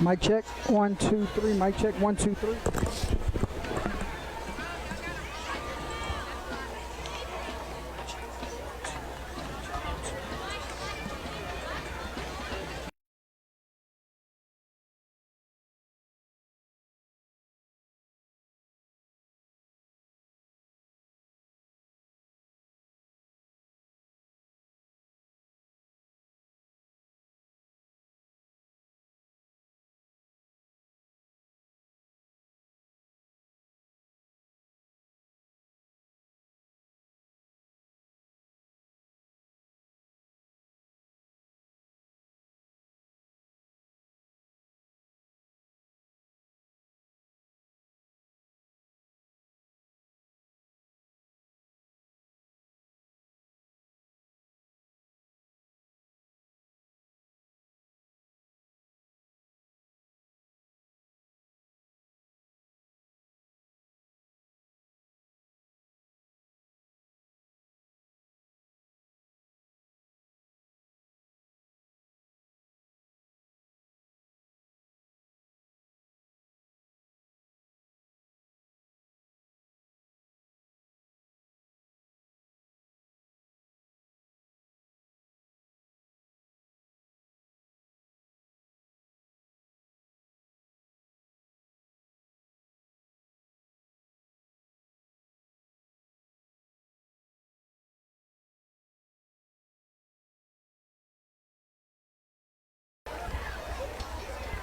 Mic check, 1, 2, 3. Mic check, 1, 2, 3.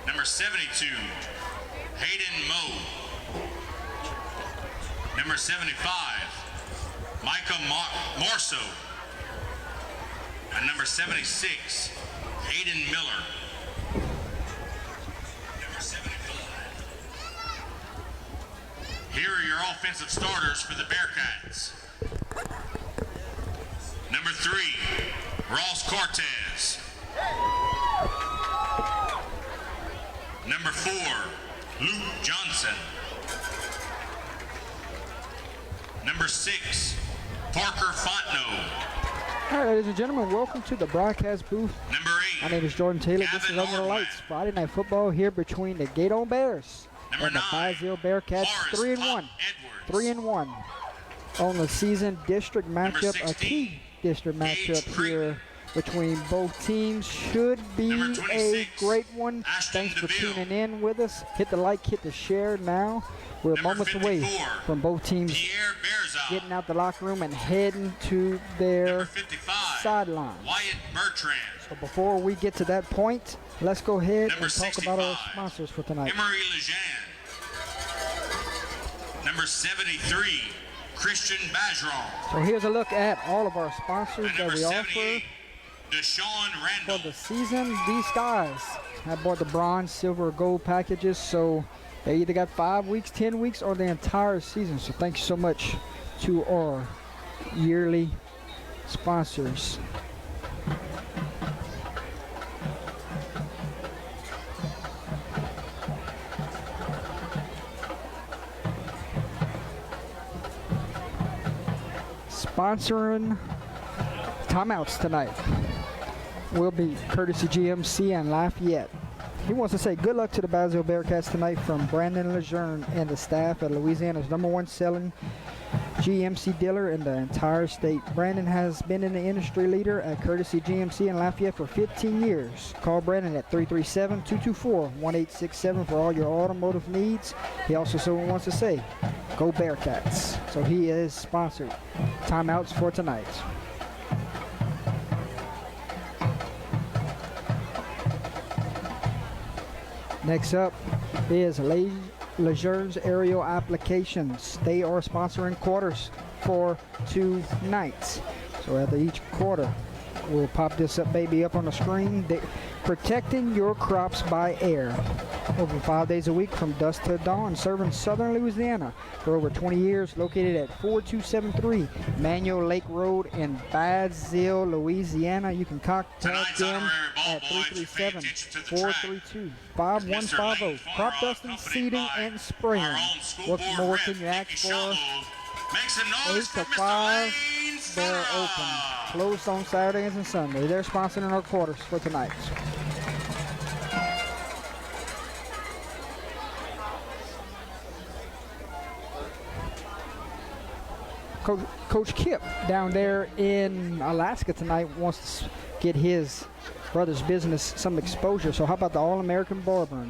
Number 72, Hayden Moe. Number 75, Micah Morso. And number 76, Hayden Miller. Number 75. Here are your offensive starters for the Bearcats. Number 3, Ross Cortez. Number 4, Luke Johnson. Number 6, Parker Fontenot. All right, ladies and gentlemen, welcome to the broadcast booth. Number 8, My name is Jordan Taylor. This is Gavin Under the Norman. Lights. Friday Night Football here between the Gueydan Bears Number and the 9, Basile Bearcats. Forrest 3-1. Edwards. 3-1 on the season district matchup. A 16, key district Gage matchup here Creighton. between both teams. Should be Number a 26, great one. Ashton Thanks for DeVille. tuning in with us. Hit the like, hit the share now. We're Number moments away 54, from both teams Pierre Berzal. getting out the locker room and heading to Number their 55, sideline. Wyatt Bertrand. So before we get to that point, let's go ahead Number and talk about our 65, sponsors for tonight. Emery Lejean. Number 73, Christian Bajeron. So here's a look at all of our sponsors And that number we offer 78, Deshaun for Randall. the season. These guys have bought the bronze, silver, or gold packages, so they either got 5 weeks, 10 weeks, or the entire season. So thank you so much to our yearly sponsors. Sponsoring timeouts tonight will be courtesy GMC and Lafayette. He wants to say good luck to the Basile Bearcats tonight from Brandon Lejeune and the staff at Louisiana's #1 selling GMC dealer in the entire state. Brandon has been an industry leader at courtesy GMC and Lafayette for 15 years. Call Brandon at 337-224-1867 for all your automotive needs. He also wants to say, go Bearcats. So he is sponsored timeouts for tonight. Next up is Lejeune's Aerial Applications. They are sponsoring quarters for tonight. So after each quarter, we'll pop this up baby up on the screen. Protecting your crops by air. Open 5 days a week from dusk to dawn, serving southern Louisiana for over 20 years. Located at 4273 Manuel Lake Road in Basile, Louisiana. You can contact them at 337-432-5150. Crop dusting, seeding, and spraying. What more can you ask for? 8 to 5, they're open. Closed on Saturdays and Sundays. They're sponsoring our quarters for tonight. Coach Kip down there in Alaska tonight wants to get his brother's business some exposure. So how about the All-American Barber,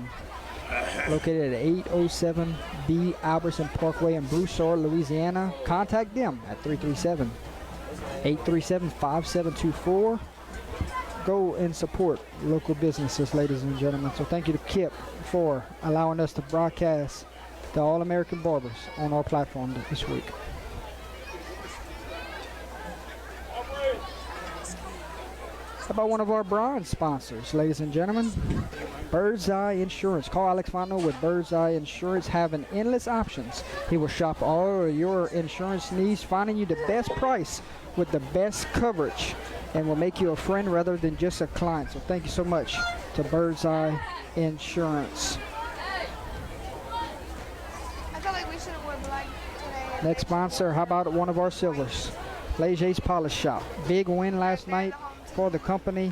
located at 807 B Albertson Parkway in Broussard, Louisiana. Contact them at 337-837-5724. Go and support local businesses, ladies and gentlemen. So thank you to Kip for allowing us to broadcast the All-American Barbers on our platform this week. How about one of our bronze sponsors, ladies and gentlemen? Bird's Eye Insurance. Call Alex Fontenot with Bird's Eye Insurance, having endless options. He will shop all your insurance needs, finding you the best price with the best coverage, and will make you a friend rather than just a client. So thank you so much to Bird's Eye Insurance. I feel like we should have worn black today. Next sponsor, how about one of our silvers? Legier's Polish Shop. Big win last night for the company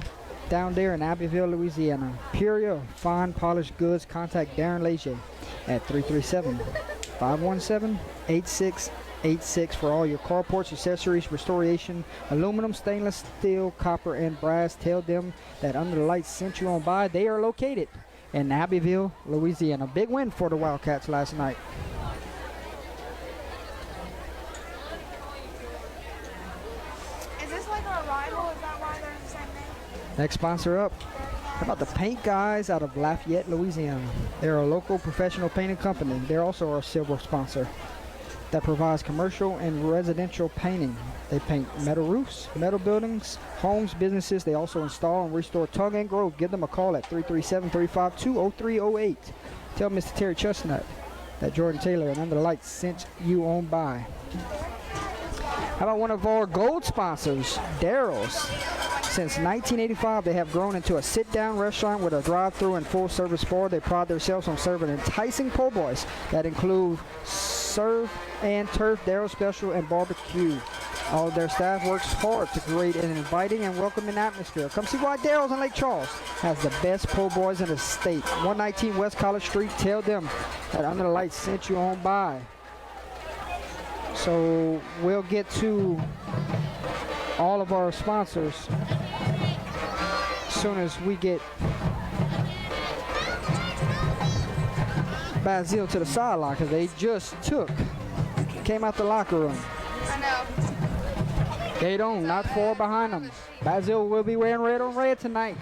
down there in Abbeville, Louisiana. Pure fine polished goods. Contact Darren Legier at 337-517-8686 for all your carports, accessories, restoration, aluminum, stainless steel, copper, and brass. Tell them that Under the Lights sent you on by. They are located in Abbeville, Louisiana. Big win for the Wildcats last night. Is this like our rival? Is that why they're the same name? Next sponsor up. How about the Paint Guys out of Lafayette, Louisiana? They're a local professional painting company. They're also our silver sponsor that provides commercial and residential painting. They paint metal roofs, metal buildings, homes, businesses. They also install and restore tongue and grove. Give them a call at 337-352-0308. Tell Mr. Terry Chestnut that Jordan Taylor and Under the Lights sent you on by. How about one of our gold sponsors, Daryl's? Since 1985, they have grown into a sit-down restaurant with a drive-through and full-service bar. They pride themselves on serving enticing po' boys that include surf and turf, Daryl's special, and barbecue. All of their staff works hard to create an inviting and welcoming atmosphere. Come see why Daryl's in Lake Charles has the best po' boys in the state. 119 West College Street. Tell them that Under the Lights sent you on by. So we'll get to all of our sponsors as soon as we get Basile to the sideline, because they just came out the locker room. I know. Gueydan not far behind them. Basile will be wearing red on red tonight.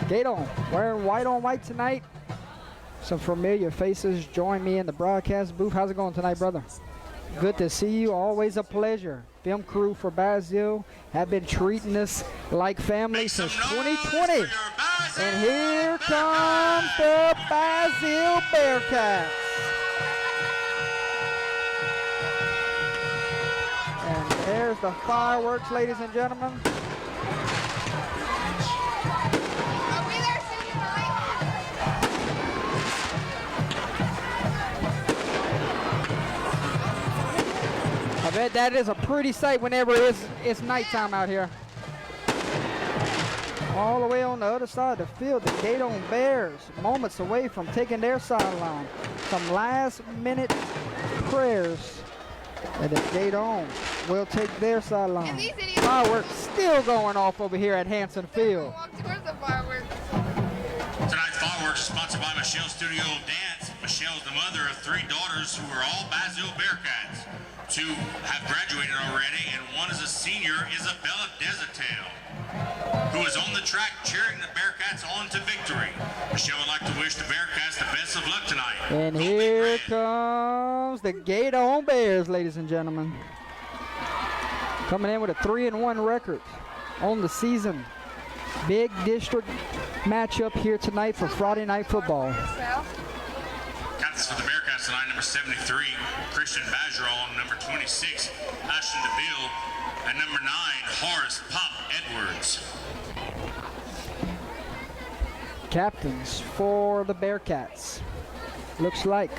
Gueydan wearing white on white tonight. Some familiar faces join me in the broadcast booth. How's it going tonight, brother? Good to see you. Always a pleasure. Film crew for Basile have been treating us like family since 2020. And here comes the Basile Bearcats. And there's the fireworks, ladies and gentlemen. Are we there soon tonight? I bet that is a pretty sight whenever it's nighttime out here. All the way on the other side of the field, the Gueydan Bears, moments away from taking their sideline. Some last-minute prayers that the Gueydan will take their sideline. Fireworks still going off over here at Hanson Field. Walk towards the fireworks. Tonight's fireworks is sponsored by Michelle's Studio of Dance. Michelle's the mother of 3 daughters who are all Basile Bearcats. 2 have graduated already, and 1 is a senior, Isabella Desatale, who is on the track cheering the Bearcats on to victory. Michelle would like to wish the Bearcats the best of luck tonight. And Go Big here Red. comes the Gueydan Bears, ladies and gentlemen. Coming in with a 3-1 record on the season. Big district matchup here tonight for Friday Night Football. Captains for the Bearcats tonight, number 73, Christian Bajerall, number 26, Ashton DeVille, and number 9, Horace Pop Edwards. Captains for the Bearcats. Looks like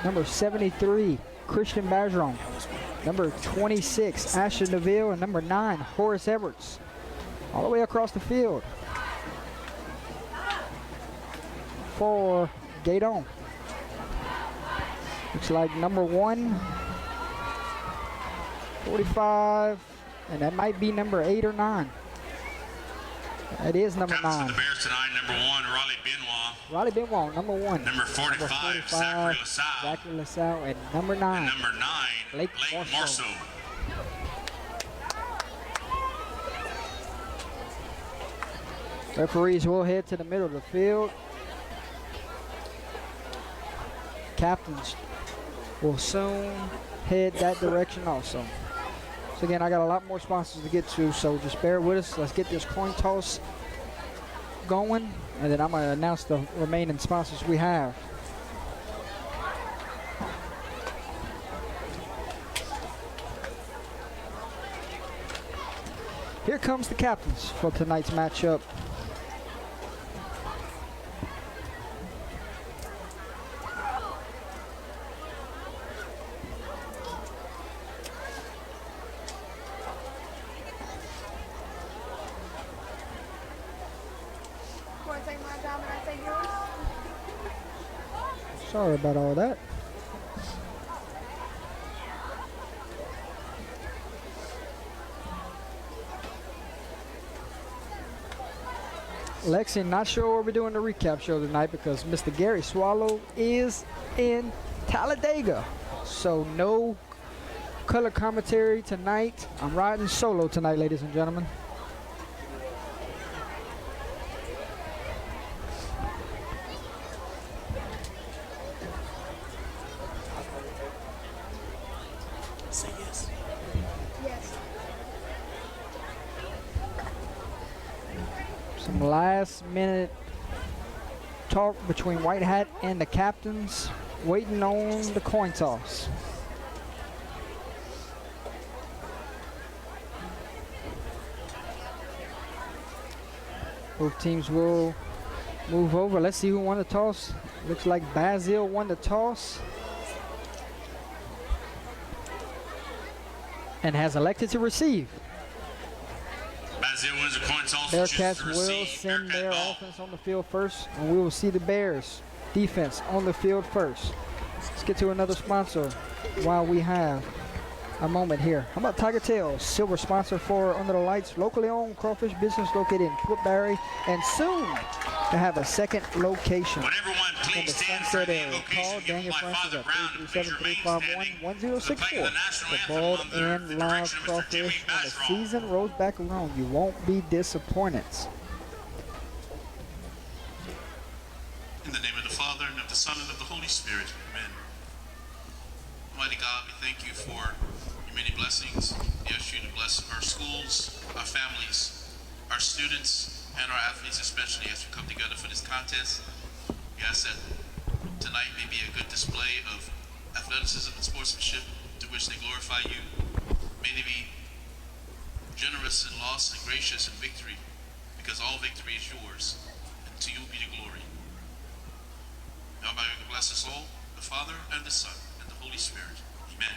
number 73, Christian Bajerall. Number 26, Ashton DeVille, and number 9, Horace Edwards. All the way across the field for Gueydan. Looks like number 1 45, and that might be number 8 or 9. That is number Captains 9. of the Bears tonight, number 1, Raleigh Benoit. Riley Benoit, number 1. Number 45, Zachary LaSalle. Zachary LaSalle, and number 9. And number 9, Blake Blake Marceau. Marceau. Referees will head to the middle of the field. Captains will soon head that direction also. So again, I got a lot more sponsors to get to, so just bear with us. Let's get this coin toss going, and then I'm going to announce the remaining sponsors we have. Here comes the captains for tonight's matchup. Want to take my job and I take yours? Sorry about all that. Lexi, not sure what we're doing the recap show tonight because Mr. Gary Swallow is in Talladega. So no color commentary tonight. I'm riding solo tonight, ladies and gentlemen. Say yes. Yes. Some last minute talk between White Hat and the captains, waiting on the coin toss. Both teams will move over. Let's see who won the toss. Looks like Basile won the toss and has elected to receive. Basile wins the coin toss and chooses Bearcats to will receive. send Bearcat their ball. offense on the field first, and we will see the Bears defense on the field first. Let's get to another sponsor while we have a moment here. How about Tiger Tail, silver sponsor for Under the Lights, locally owned crawfish business located in Woodbury, and soon to have a second location. Would everyone In please the stand for Sunset the area. Call invocation given Daniel by Francis Father at Brown to please remain standing for the 337-351-1064. playing of the national The anthem bald under the and live direction of Mr. Jimmy crawfish when the Basrall. season rolls back around. You won't be disappointed. In the name of the Father, and of the Son, and of the Holy Spirit. Amen. Almighty God, we thank you for your many blessings. We ask you to bless our schools, our families, our students, and our athletes especially as we come together for this contest. We ask that tonight may be a good display of athleticism and sportsmanship to which they glorify you. May they be generous in loss and gracious in victory, because all victory is yours, and to you be the glory. Now may God bless us all, the Father, and the Son, and the Holy Spirit. Amen.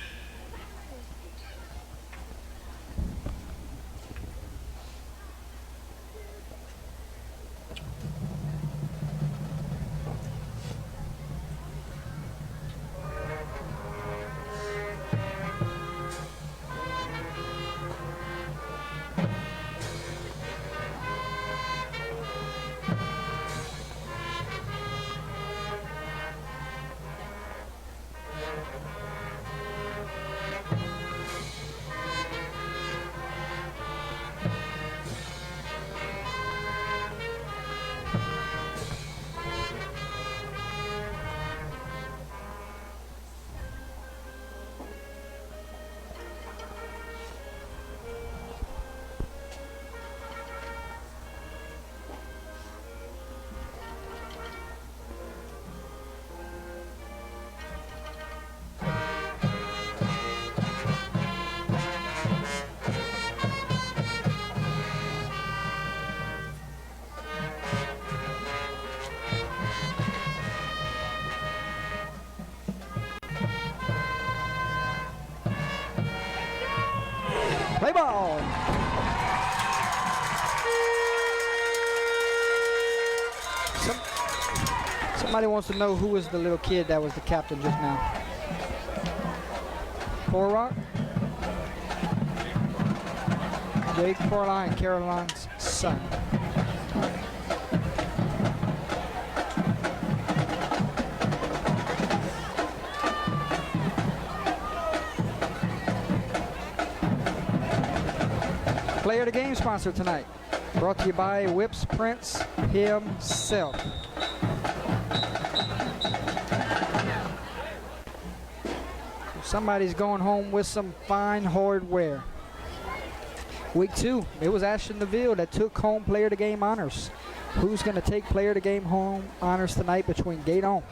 Play ball. Somebody wants to know who was the little kid that was the captain just now. Rock? Jake Caroline's son. Player of the game sponsor tonight, brought to you by Whips Prince himself. Somebody's going home with some fine hardware. Week 2, it was Ashton DeVille that took home player of the game honors. Who's going to take player of the game home honors tonight between Gueydan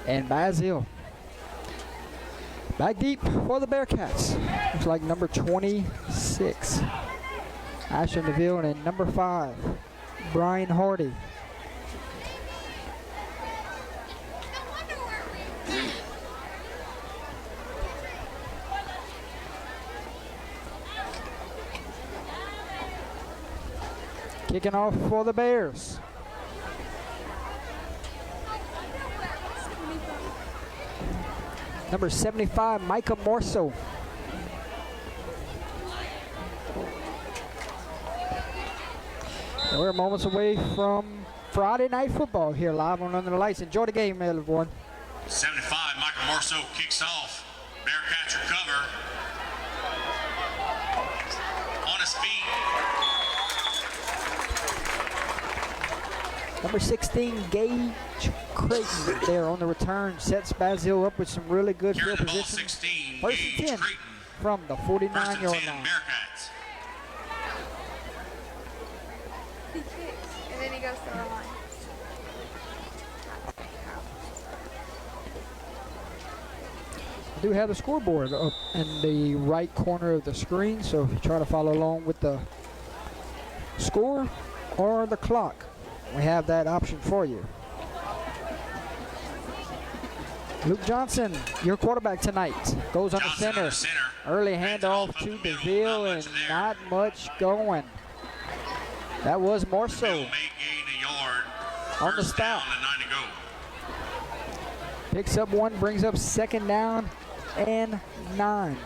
and Basile? Back deep for the Bearcats. Looks like number 26, Ashton DeVille, and number 5, Brian Hardy. Kicking off for the Bears. Number 75, Micah Morso. And we're moments away from Friday Night Football here live on Under the Lights. Enjoy the game, everyone. 75, Michael Morso kicks off. Bearcats recover. On his feet. Number 16, Gage Creighton there on the return. Sets Basile up with some really good Carrying field the ball, position. 16, First Gage and 10 Creighton. from the First and 49-yard 10, line. Bearcats. He kicks, and then he goes to the line. I do have the scoreboard up in the right corner of the screen, so if you try to follow along with the score or the clock, we have that option for you. Luke Johnson, your quarterback tonight, goes on the Johnson center. on the center. Early Hands handoff off to up the middle. DeVille, Not and much there. not much going. That was more Bill so may gain a yard. on the First down stop. and 9 to go. Picks up 1, brings up 2nd down and 9.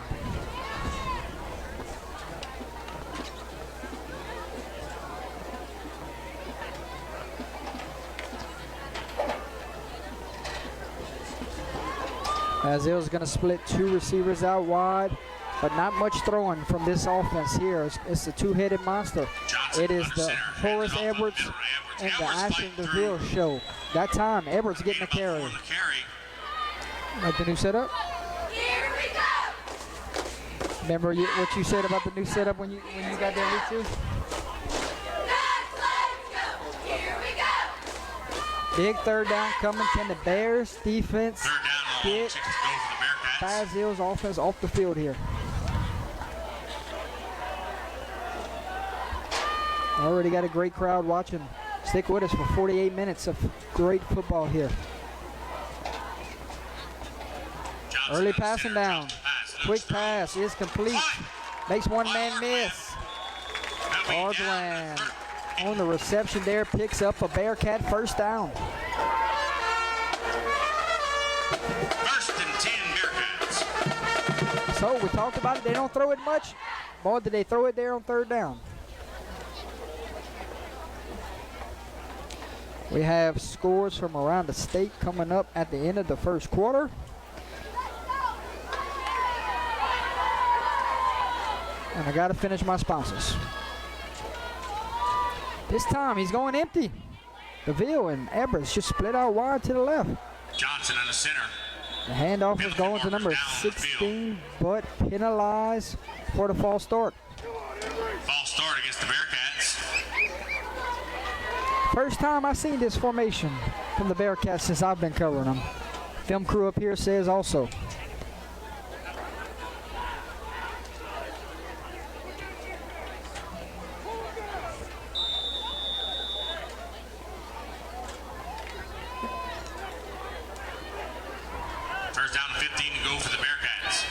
Basile's going to split 2 receivers out wide, but not much throwing from this offense here. It's a two-headed monster. Johnson It is under the center. Horace Hands it off Edwards up the middle. and the Edwards Ashton fighting DeVille through. show. That time, Edwards getting a Gained about carry. 4 on the carry. Like the new setup? Here we go! Remember what you said about the new setup when you got there week 2? Here we go! Big 3rd down coming. Can the Bears defense 3rd down and long. get 6 to go for the Bearcats. Basile's offense off the field here? Already got a great crowd watching. Stick with us for 48 minutes of great football here. Johnson Early under passing center. down. Johnson pass. Looks Quick throw. pass is complete. Makes one man miss. That'll be down Hardland to on the reception there picks up a Bearcat 1st down. 1st and 10 Bearcats. So we talked about it. They don't throw it much. Boy, did they throw it there on 3rd down. We have scores from around the state coming up at the end of the 1st quarter. And I got to finish my sponsors. This time he's going empty. DeVille and Edwards just split out wide to the left. Johnson in the center. The handoff is going to number Down the field. 16, but penalized for the false start. False start against the Bearcats. First time I've seen this formation from the Bearcats since I've been covering them. Film crew up here says also. First down and 15 to go for the Bearcats.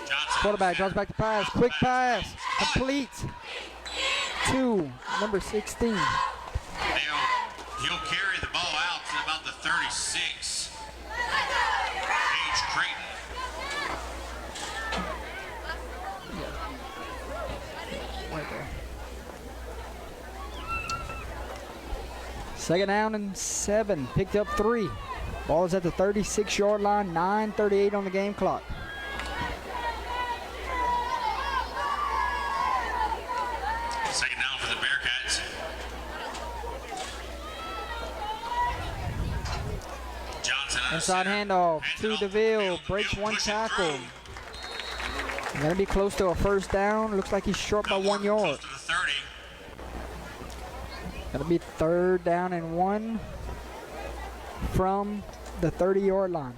Johnson. Quarterback draws back the pass. Quick pass. Complete to number 16. He'll carry the ball out to about the 36. Gage Creighton. Second down and 7. Picked up 3. Ball is at the 36-yard line. 9:38 on the game clock. Second down for the Bearcats. Johnson Inside handoff to DeVille. Breaks one tackle. Going to be close to a first down. Looks like he's short by 1 yard. Close to the 30. Going to be third down and 1 from the 30-yard line.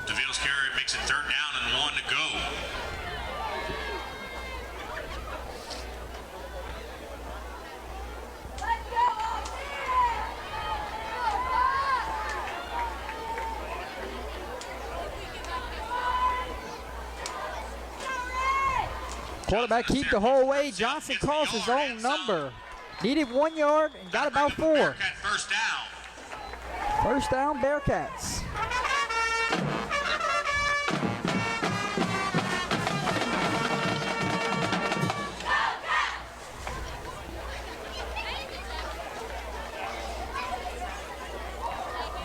DeVille's carry makes it third down and 1 to go. Quarterback keep the whole way. Johnson calls his own number. Needed 1 yard and got about 4. Bearcat first down. First down, Bearcats.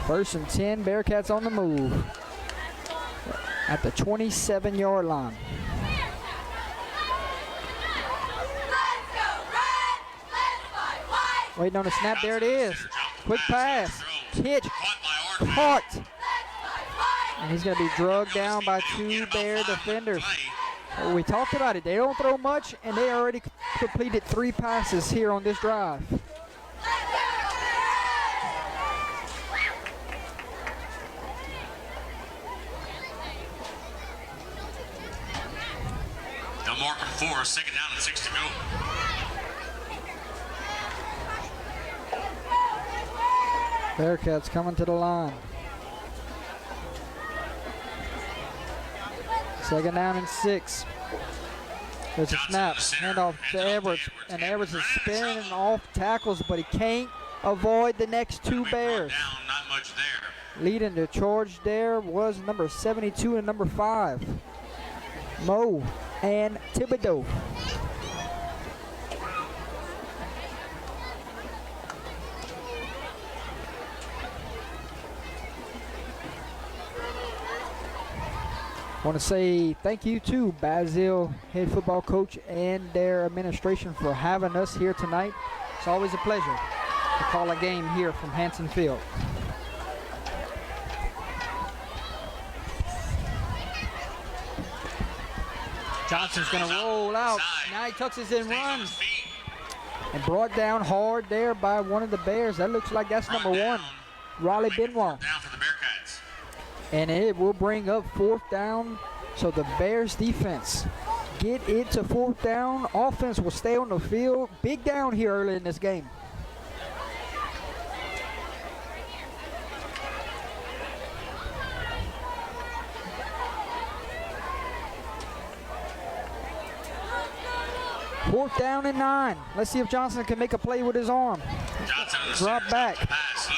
First and 10, Bearcats on the move at the 27-yard line. Waiting on the snap. There it is. Quick pass. Pitch. Caught. And he's going to be drugged down by 2 Bear defenders. Well, we talked about it. They don't throw much, and they already completed 3 passes here on this drive. They'll mark him 4. Second down and 6 to go. Bearcats coming to the line. Second down and 6. There's a snap. Handoff to Edwards. And Edwards is spinning off tackles, but he can't avoid the next 2 Bears. Down, not much there. Leading the charge there was number 72 and number 5. Moe and Thibodeau. I want to say thank you to Basile head football coach and their administration for having us here tonight. It's always a pleasure to call a game here from Hanson Field. Johnson's going to roll out. Now he tucks his in runs. And brought down hard there by one of the Bears. That looks like that's number 1, Raleigh Benoit. Down for the Bearcats. And it will bring up 4th down. So the Bears defense get it to 4th down. Offense will stay on the field. Big down here early in this game. Fourth down and 9. Let's see if Johnson can make a play with his arm. Drop back.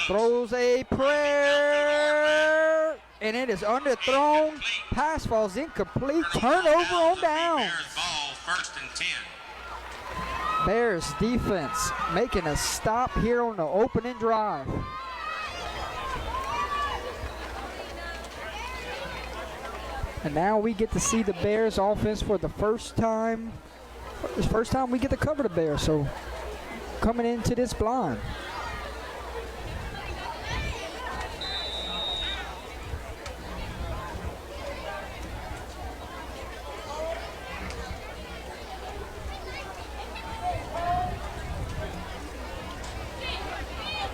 Throws a prayer. And it is underthrown. Pass falls incomplete. Turnover on down. Bears ball, first and 10. Bears defense making a stop here on the opening drive. And now we get to see the Bears offense for the first time. It's the first time we get to cover the Bears, so coming into this blind.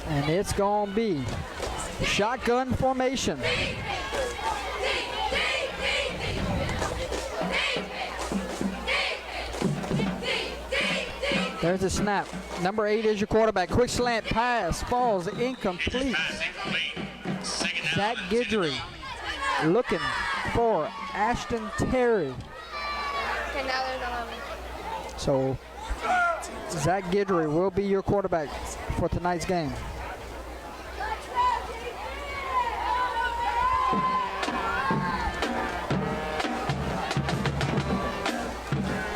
And it's gonna be shotgun formation. There's a snap. Number 8 is your quarterback. Quick slant pass. Falls incomplete. Zach Guidry looking for Ashton Terry. Okay, now there's 11. So Zach Guidry will be your quarterback for tonight's game.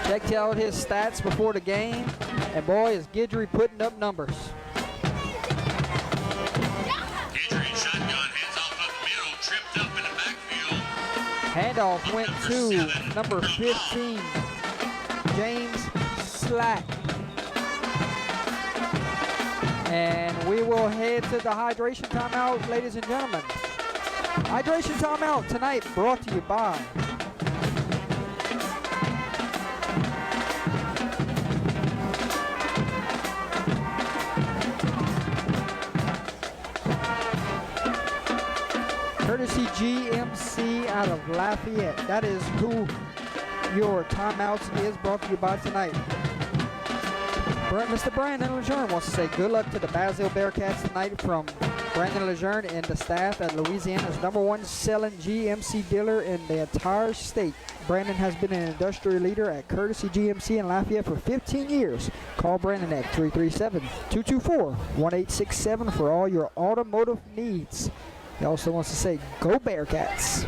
Checked out his stats before the game. And boy, is Guidry putting up numbers. Guidry shotgun, heads off up the middle, tripped up in the backfield. Handoff went to number 15, James Slack. And we will head to the hydration timeout, ladies and gentlemen. Hydration timeout tonight brought to you by courtesy GMC out of Lafayette. That is who your timeouts is brought to you by tonight. Mr. Brandon Lejeune wants to say good luck to the Basile Bearcats tonight from Brandon Lejeune and the staff at Louisiana's #1 selling GMC dealer in the entire state. Brandon has been an industry leader at Courtesy GMC in Lafayette for 15 years. Call Brandon at 337-224-1867 for all your automotive needs. He also wants to say go Bearcats.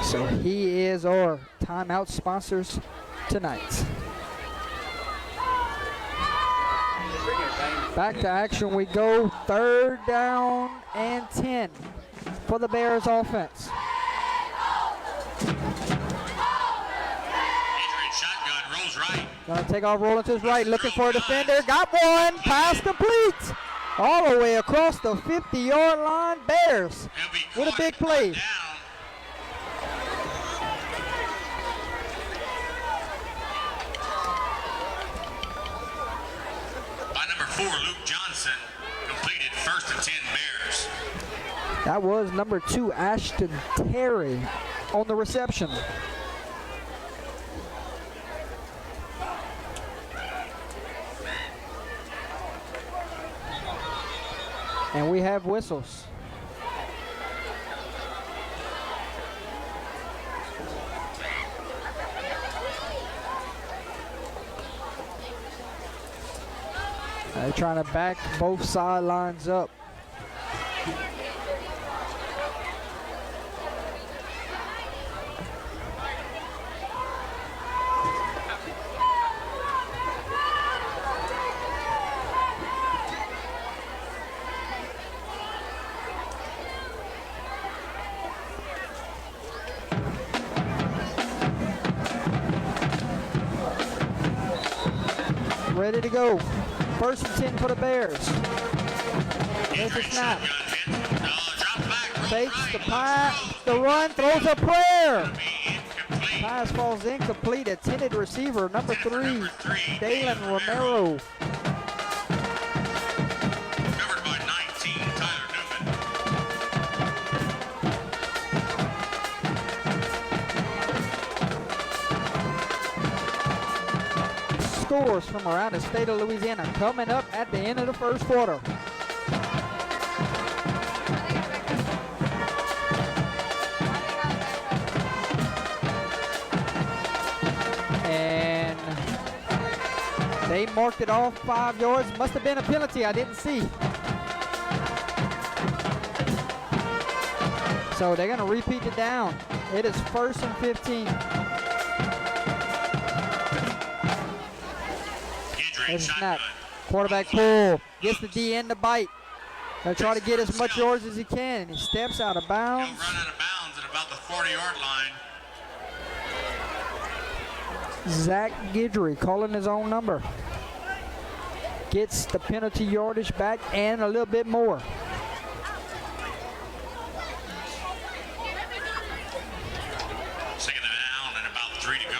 So he is our timeout sponsors tonight. Back to action we go. 3rd down and 10 for the Bears offense. Adrian shotgun, rolls right. Gonna take off rolling to his right, looking for a defender. Got one, pass complete. All the way across the 50-yard line. Bears with a big play. By number 4, Luke Johnson, completed 1st and 10 Bears. That was number 2, Ashton Terry on the reception. And we have whistles. They're trying to back both sidelines up. Ready to go. 1st and 10 for the Bears. There's the snap. Fakes the pass, the run, throws a prayer. Pass falls incomplete. Intended receiver, number 3, Dalen Romero. Covered by 19, Tyler Newman. Scores from around the state of Louisiana coming up at the end of the 1st quarter. And they marked it off 5 yards. Must have been a penalty I didn't see. So they're going to repeat it down. It is 1st and 15. There's a snap. Quarterback pull. Gets the D in to bite. They'll try to get as much yards as he can. And he steps out of bounds. He'll run out of bounds at about the 40-yard line. Zach Guidry calling his own number. Gets the penalty yardage back and a little bit more. Second down and about 3 to go.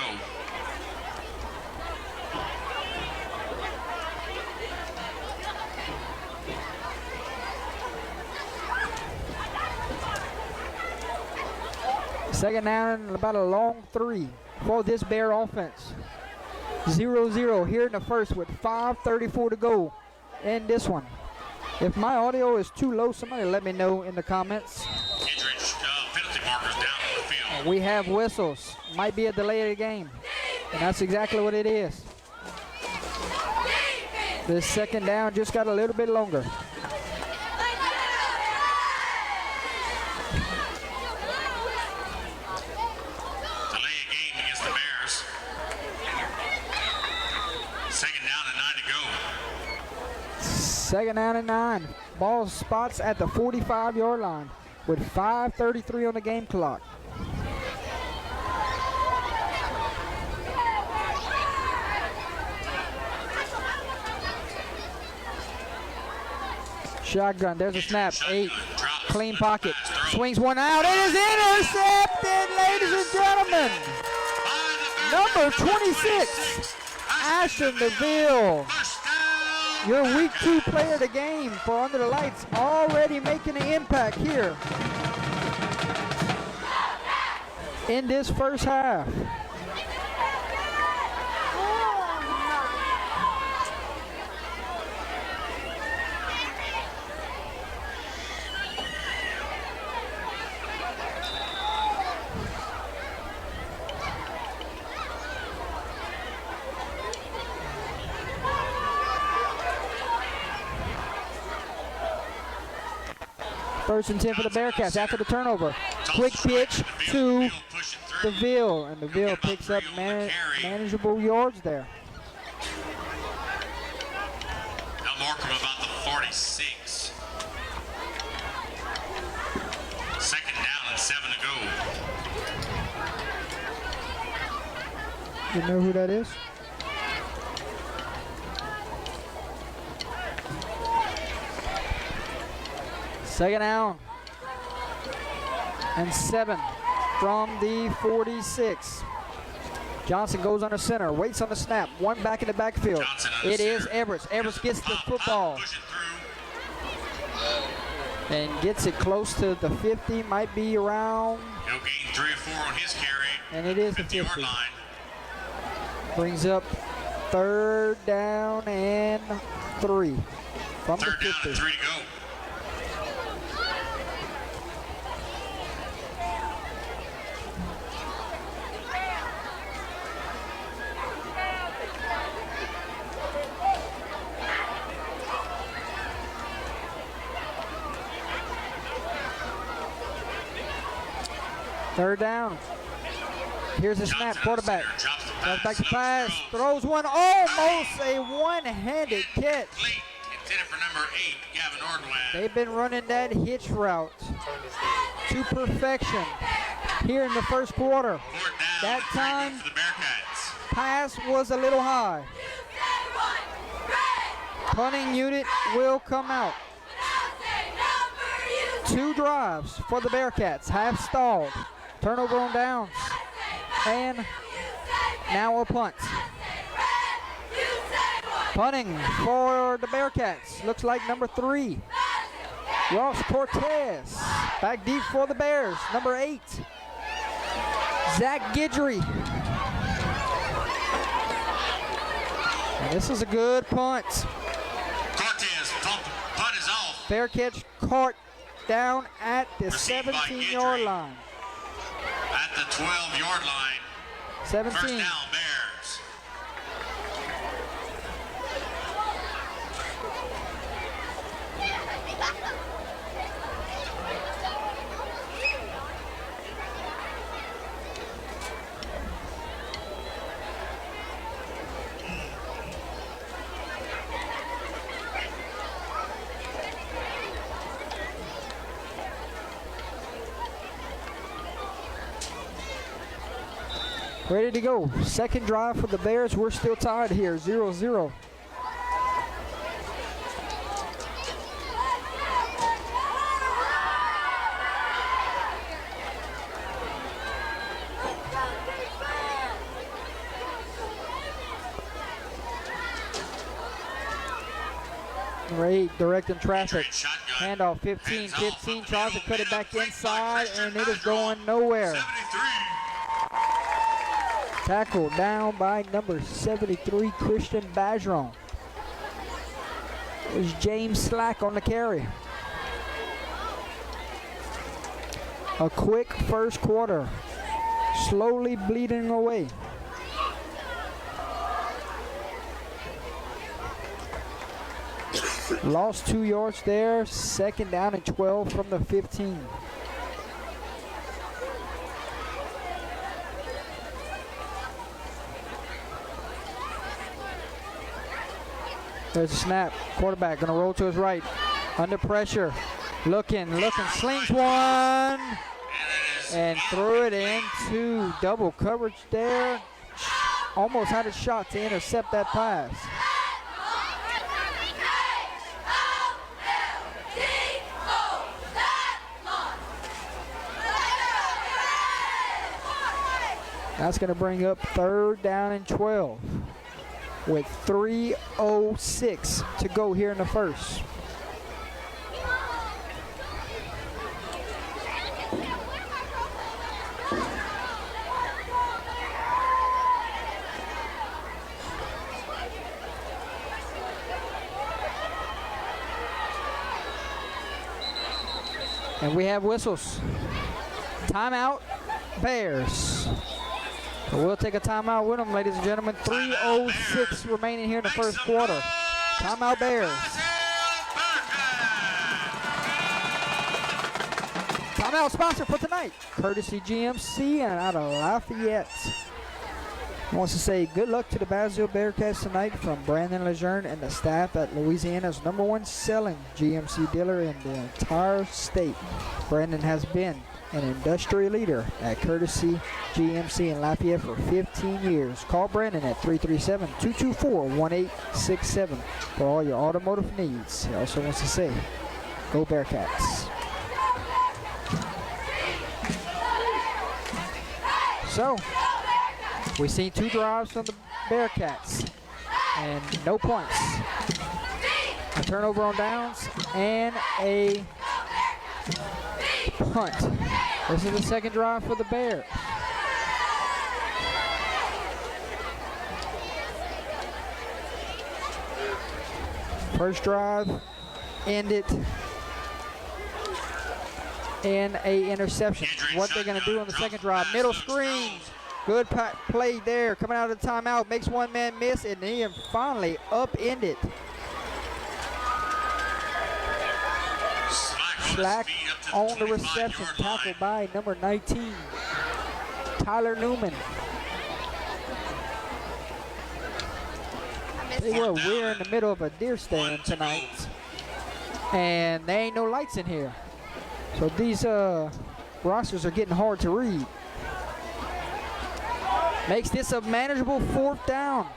Second down and about a long 3 for this Bear offense. 0-0 here in the first with 5:34 to go in this one. If my audio is too low, somebody let me know in the comments. Penalty markers down on the field. We have whistles. Might be a delay of the game. And that's exactly what it is. This second down just got a little bit longer. Second down and 9. Ball spots at the 45-yard line with 5:33 on the game clock. Shotgun, there's a snap. 8, clean pocket. Swings one out. It is intercepted, ladies and gentlemen. Number 26, Ashton DeVille. Your week 2 player of the game for Under the Lights, already making an impact here in this first half. First and 10 for the Bearcats after the turnover. Quick pitch to DeVille, and DeVille picks up manageable yards there. Now mark him about the 46. Second down and 7 to go. You know who that is? Second down and 7 from the 46. Johnson goes under center, waits on the snap, one back in the backfield. It is Everett. Everett gets the football and gets it close to the 50, might be around. He'll gain 3 or 4 on his carry. And it is the 50-yard 50. line. Brings up third down and 3 from the Third down 50. and 3 to go. Third down. Here's the snap. Quarterback. Drops back to pass. Throws one. Almost a one-handed catch. Intended for number 8, Gavin Ordway. They've been running that hitch route to perfection here in the first quarter. That time, for the Bearcats. pass was a little high. Punting unit will come out. 2 drives for the Bearcats have stalled. Turnover on downs. And now a punt. Punting for the Bearcats. Looks like number 3. Ross Cortez. Back deep for the Bears. Number 8. Zach Guidry. And this is a good punt. Cortez, punt is off. Fair catch caught down at the Received by 17-yard Guidry. line. At the 12-yard line. 17. First down, Bears. Ready to go. Second drive for the Bears. We're still tied here, 0-0. Number 8 directing traffic. Handoff 15. 15 tries to cut it back inside, and it is going nowhere. 73. Tackle down by number 73, Christian Bajeron. There's James Slack on the carry. A quick first quarter, slowly bleeding away. Lost 2 yards there, second down and 12 from the 15. There's a snap. Quarterback gonna roll to his right. Under pressure. Looking, slings one. And threw it into double coverage there. Almost had a shot to intercept that pass. That's going to bring up 3rd down and 12 with 3:06 to go here in the first. And we have whistles. Timeout, Bears. So we'll take a timeout with them, ladies and gentlemen. 3:06 remaining here in the first quarter. Timeout, Bears. Timeout sponsor for tonight, courtesy GMC and out of Lafayette. Wants to say good luck to the Basile Bearcats tonight from Brandon Lejeune and the staff at Louisiana's #1 selling GMC dealer in the entire state. Brandon has been an industry leader at courtesy GMC in Lafayette for 15 years. Call Brandon at 337-224-1867 for all your automotive needs. He also wants to say, go Bearcats. So, we've seen 2 drives from the Bearcats and no points. A turnover on downs and a punt. This is the second drive for the Bears. First drive ended in a interception. What they're going to do on the second drive. Middle screen. Good play there. Coming out of the timeout. Makes one man miss and then finally upended. Slack on the reception. Tackled by number 19, Tyler Newman. We're in the middle of a deer stand tonight. And there ain't no lights in here. So these rosters are getting hard to read. Makes this a manageable 4th down.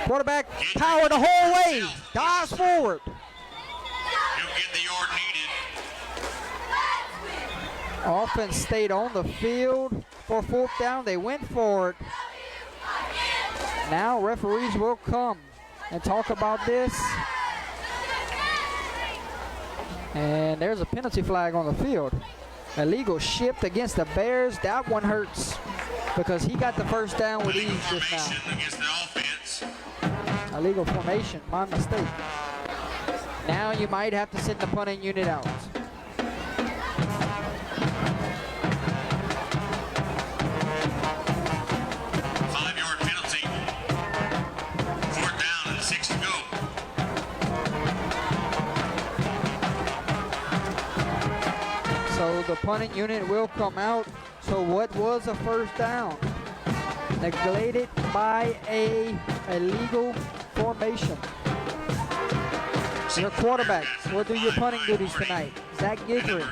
Quarterback power the whole way. Dives forward. He'll get the yard needed. Offense stayed on the field for 4th down. They went for it. Now referees will come and talk about this. And there's a penalty flag on the field. Illegal shift against the Bears. That one hurts because he got the first down with ease just now. Against the offense. Illegal formation, my mistake. Now you might have to send the punting unit out. So the punting unit will come out. So what was a first down? Neglected by a illegal formation. Your quarterback will do your punting duties tonight. Zach Gidry,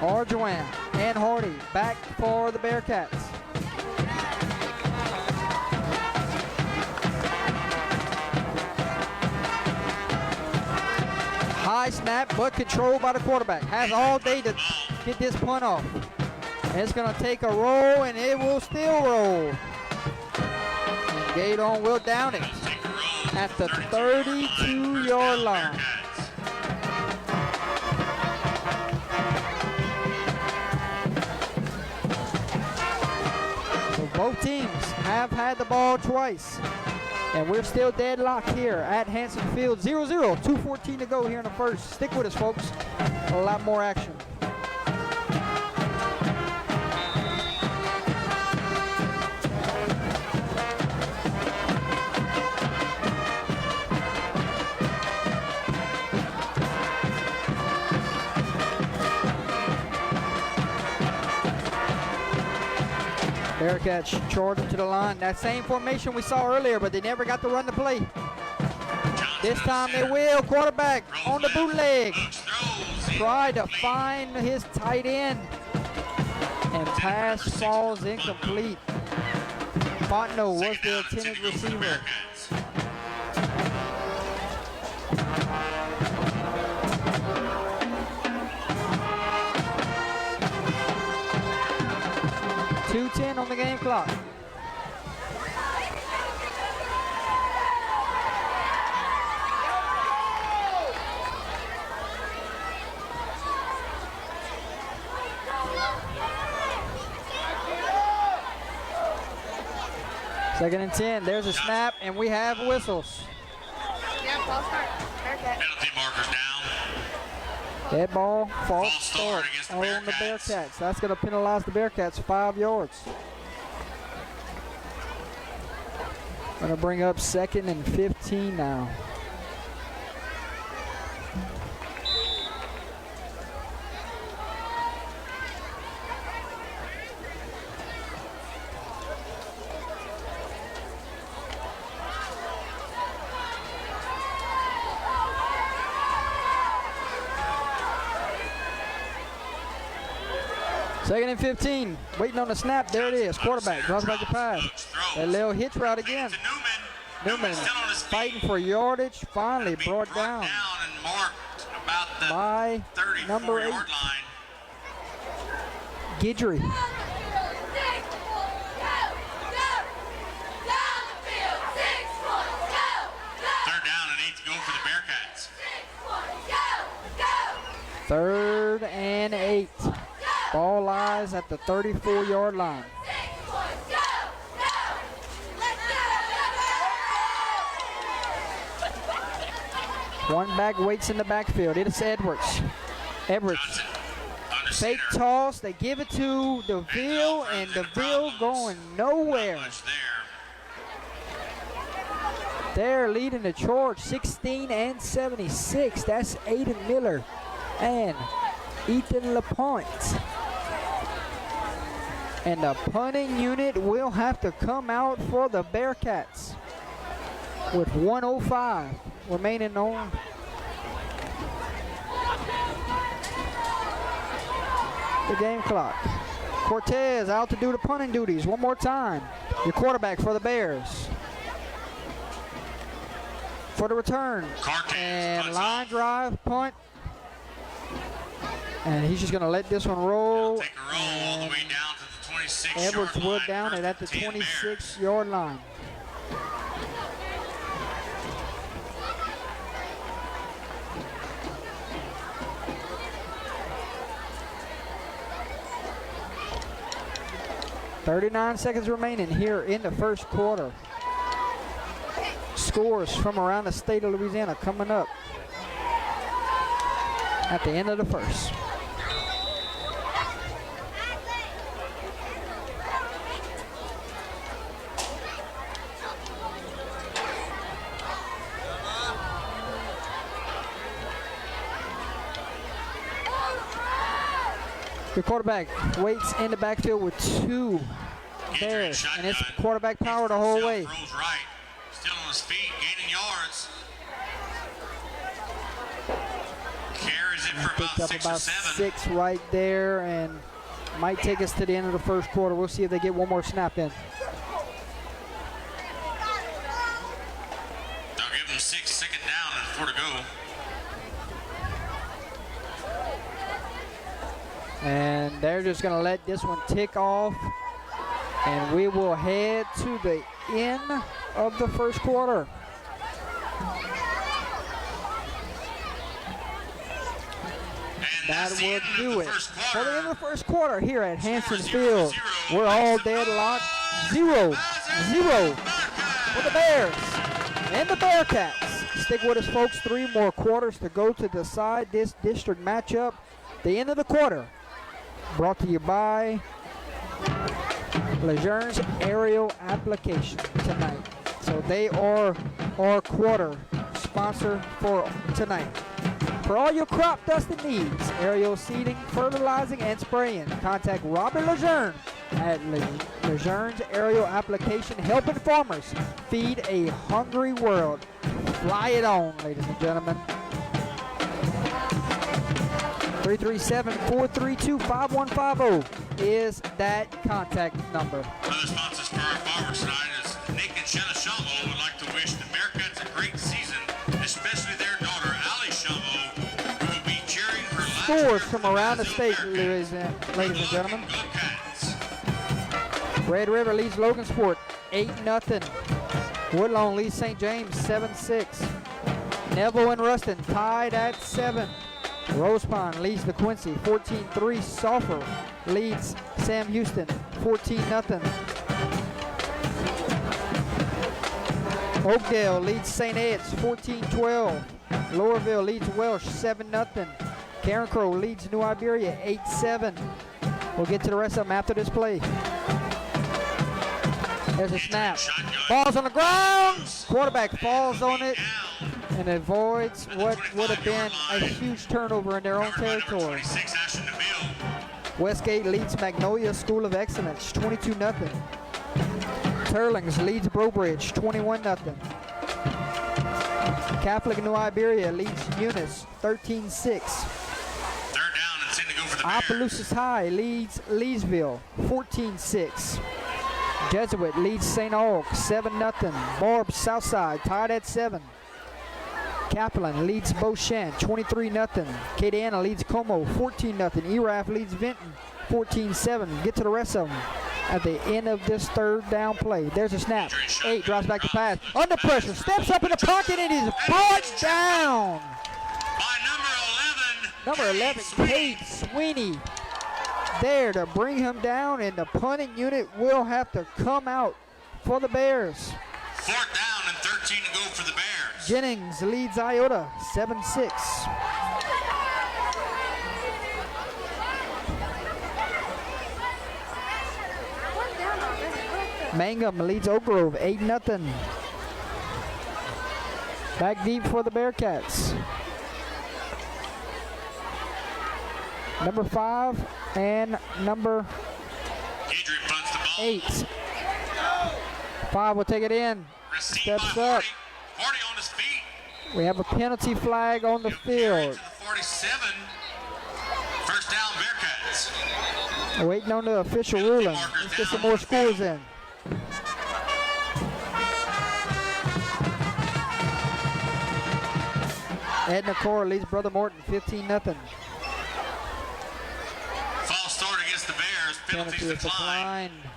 Arjuan, and Hardy back for the Bearcats. High snap, but controlled by the quarterback. Has all day to get this punt off. And it's going to take a roll, and it will still roll. And Gueydan will down it at the 32-yard line. So both teams have had the ball twice. And we're still deadlocked here at Hanson Field. 0-0, 2:14 to go here in the first. Stick with us, folks. A lot more action. Bearcats charging to the line. That same formation we saw earlier, but they never got to run the play. This time they will. Quarterback on the bootleg. Try to find his tight end. And pass falls incomplete. Fontenot was the intended receiver. 2:10 on the game clock. Second and 10. There's a snap, and we have whistles. Yeah, false start. Bearcat. Penalty markers down. Dead ball, false False start start against the on the Bearcats. Bearcats. That's going to penalize the Bearcats 5 yards. Going to bring up 2nd and 15 now. Second and 15, waiting on the snap. There it is. Quarterback draws back the pass. That little hitch route again. Newman fighting for yardage. Finally brought down And marked about the by 34 number 8, yard line. Guidry. Third down and 8 to go for the Bearcats. 3rd and 8. Ball lies at the 34-yard line. One back waits in the backfield. It is Edwards. Edwards. Johnson under Fake center. toss. They give it to DeVille, and DeVille going nowhere. Not much there. They're leading the charge 16 and 76. That's Aiden Miller and Ethan LaPointe. And the punting unit will have to come out for the Bearcats with 1:05 remaining on the game clock. Cortez out to do the punting duties one more time. Your quarterback for the Bears. For the return. Cortez And punts line off. drive, punt. And he's just going to let this one roll. Take a roll all the way down to the 26 Edwards yard would line. down it at the 10 Bears. 26-yard line. .39 seconds remaining here in the first quarter. Scores from around the state of Louisiana coming up at the end of the first. The quarterback waits in the backfield with 2 Bears, and it's quarterback power the whole way. Throws right. Still on his feet, gaining yards. Carries it for Picked about up 6 or about 7. 6 right there, and might take us to the end of the first quarter. We'll see if they get one more snap in. They'll give him 6, second down and 4 to go. And they're just going to let this one tick off, and we will head to the end of the first quarter. And That that's the will end do of it the first for the end quarter. of the first quarter here at Hanson Score Field. 0-0. We're all Makes it deadlocked. Basile 0-0 Bearcats. for the Bears and the Bearcats. Stick with us, folks. 3 more quarters to go to decide this district matchup. The end of the quarter brought to you by Lejeune's aerial application tonight. So they are our quarter sponsor for tonight. For all your crop dusting needs, aerial seeding, fertilizing, and spraying, contact Robert Lejeune at Luzerne's aerial application helping farmers feed a hungry world. Fly it on, ladies and gentlemen. 337-432-5150 is that contact number. Other sponsors for our fireworks tonight is Nick and Shanna Shamo would like to wish the Bearcats a great season, especially their daughter, Allie Shamo, who will be cheering her last Scores from around the state, ladies and gentlemen. Go Cats. Red River leads Logansport 8-0. Woodlawn leads St. James 7-6. Neville and Ruston tied at 7. Rose Pond leads the Quincy 14-3. Sulphur leads Sam Houston 14-0. Oakdale leads St. Ed's 14-12. Lowerville leads Welsh 7-0. Karen Crow leads New Iberia 8-7. We'll get to the rest of them after this play. There's a snap. Ball's on the ground. Quarterback falls on it and avoids what would have been a huge turnover in their own territory. Westgate leads Magnolia School of Excellence 22-0. Turlings leads Brobridge 21-0. Catholic New Iberia leads Eunice 13-6. Third down and send to go for the Bears. Opelousas High leads Leesville 14-6. Jesuit leads St. Aug 7-0. Barb Southside tied at 7. Kaplan leads Beauchamp 23-0. Acadiana leads Como 14-0. ERAF leads Vinton 14-7. Get to the rest of them at the end of this third down play. There's a snap. 8 drops back to pass. Under pressure. Steps up in the pocket and is brought down. By Number 11, Cade Sweeney. There to bring him down, and the punting unit will have to come out for the Bears. Fourth down and 13 to go for the Bears. Jennings leads Iota 7-6. Mangum leads Oak Grove 8-0. Back deep for the Bearcats. Number 5 and number 8. 5 will take it in. Steps up. 40 on his feet. We have a penalty flag on the field. To the 47. First down, Bearcats. Waiting on the official ruling. Let's get some more scores in. Edna Core leads Brother Morton 15-0. False start against the Bears. Penalties Penalty is declined. declined.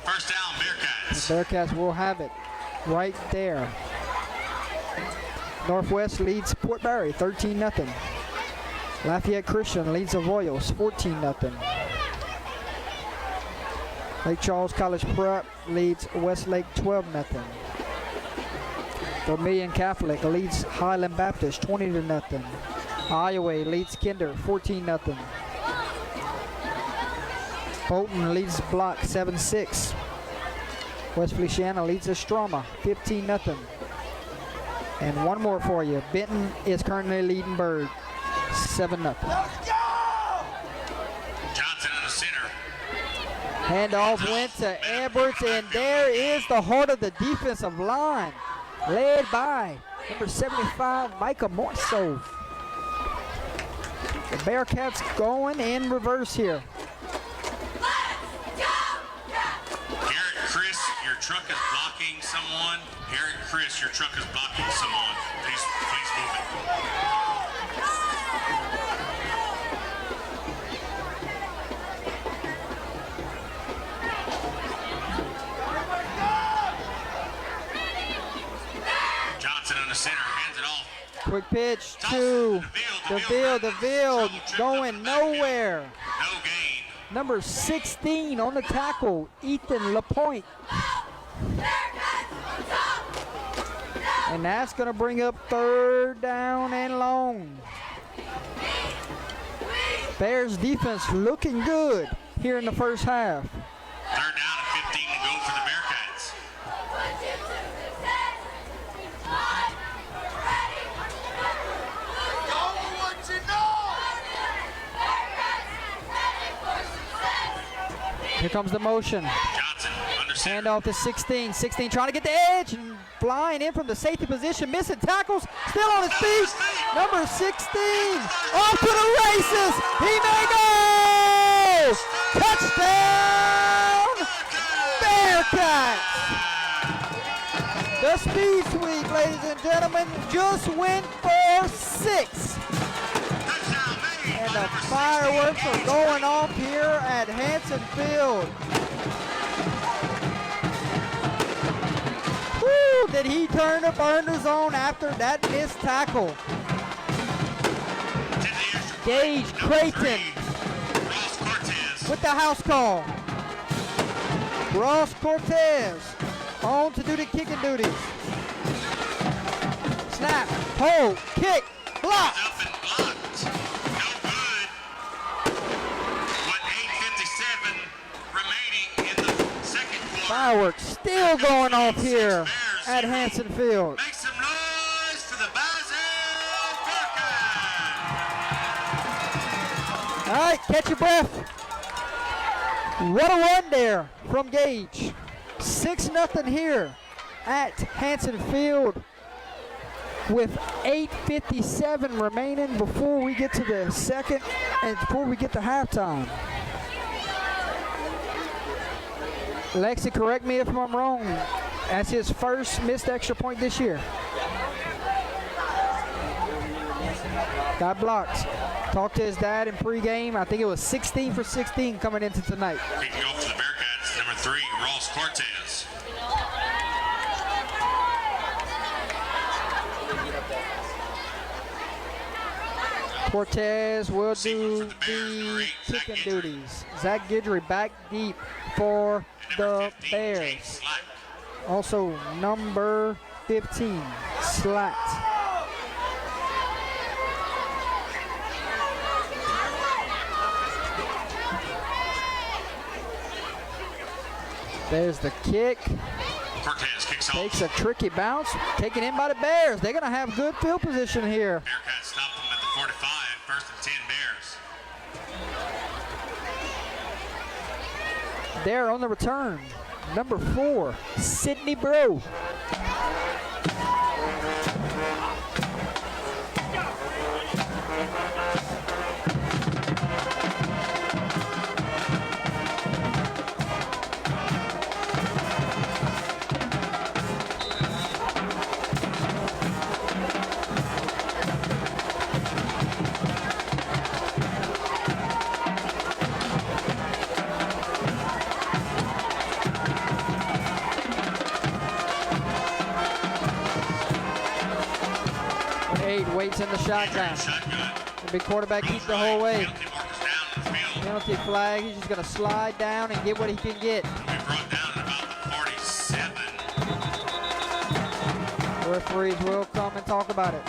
First down, Bearcats. The Bearcats will have it right there. Northwest leads Port Barry 13-0. Lafayette Christian leads Avoyos 14-0. Lake Charles College Prep leads Westlake 12-0. Vermilion Catholic leads Highland Baptist 20-0. Iowa leads Kinder 14-0. Bolton leads Block 7-6. West Feliciana leads Estroma 15-0. And one more for you. Benton is currently leading Bird 7-0. Johnson in the center. Handoff went to Edwards, and there is the heart of the defensive line, led by number 75, Micah Morsov. The Bearcats going in reverse here. Garrett Chris, your truck is blocking someone. Garrett Chris, your truck is blocking someone. Please move it. Johnson in the center, hands it off. Quick pitch to DeVille, going nowhere. No gain. Number 16 on the tackle, Ethan Lapointe. And that's going to bring up third down and long. Bears defense looking good here in the first half. Third down and 15 to go for the Bearcats. Here comes the motion. Johnson center. Hand off to 16. 16 trying to get the edge and flying in from the safety position. Missing tackles. Still on his feet. Number 16. Off to the races. He may go. Touchdown. Bearcats. The speed sweep, ladies and gentlemen, just went for 6. And the fireworks are going off here at Hanson Field. Woo, did he turn the burner zone after that missed tackle? Gage Creighton with the house call. Ross Cortez on to do the kicking duties. Snap, hold, kick, block. Up and blocked. No good. With 8:57 remaining in the second quarter. Fireworks still going off here at Hanson Field. Make some noise for the Basile Bearcats. All right, catch your breath. What a run there from Gage. 6-0 here at Hanson Field with 8:57 remaining before we get to the second and before we get to halftime. Lexi, correct me if I'm wrong. That's his first missed extra point this year. Got blocked. Talked to his dad in pregame. I think it was 16 for 16 coming into tonight. Kicking off for the Bearcats, number 3, Ross Cortez. Cortez will Sequel do for the Bears, number the 8, Zach kicking Guidry. duties. Zach Guidry back deep for And number the 15, Bears. Jake Slack. Also number 15, Slat. There's the kick. Cortez kicks off. Takes a tricky bounce. Taken in by the Bears. They're going to have good field position here. Bearcats stop them at the 45, 1st and 10 Bears. There on the return, number 4, Sydney Bro. Waits in the shotgun. Shotgun. The big quarterback keeps the whole way. Penalty markers down in the field. Penalty flag. He's just going to slide down and get what he can get. We brought down at about the 47. Referees will come and talk about it.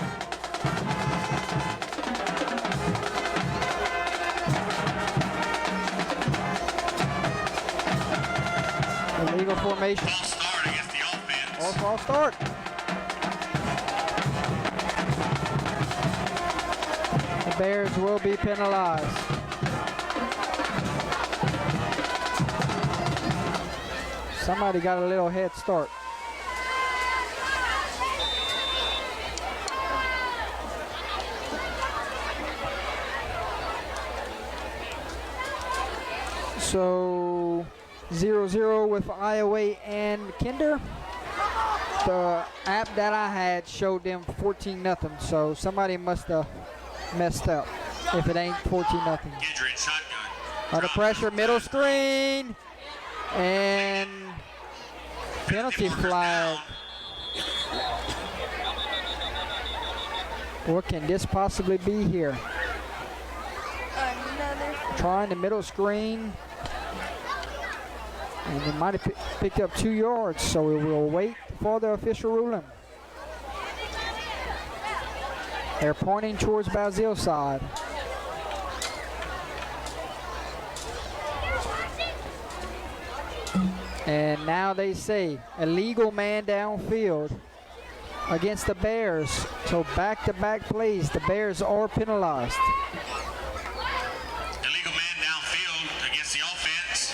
Illegal formation. False start against the offense. Or false start. The Bears will be penalized. Somebody got a little head start. So 0-0 with Iowa and Kinder. The app that I had showed them 14-0, so somebody must have messed up if it ain't 14-0. Guidry in shotgun. Under pressure, middle screen, and penalty flag. What can this possibly be here? Another. Trying the middle screen, and they might have picked up 2 yards, so we will wait for the official ruling. They're pointing towards Basile side. And now they say illegal man downfield against the Bears. So back-to-back plays, the Bears are penalized. Illegal man downfield against the offense.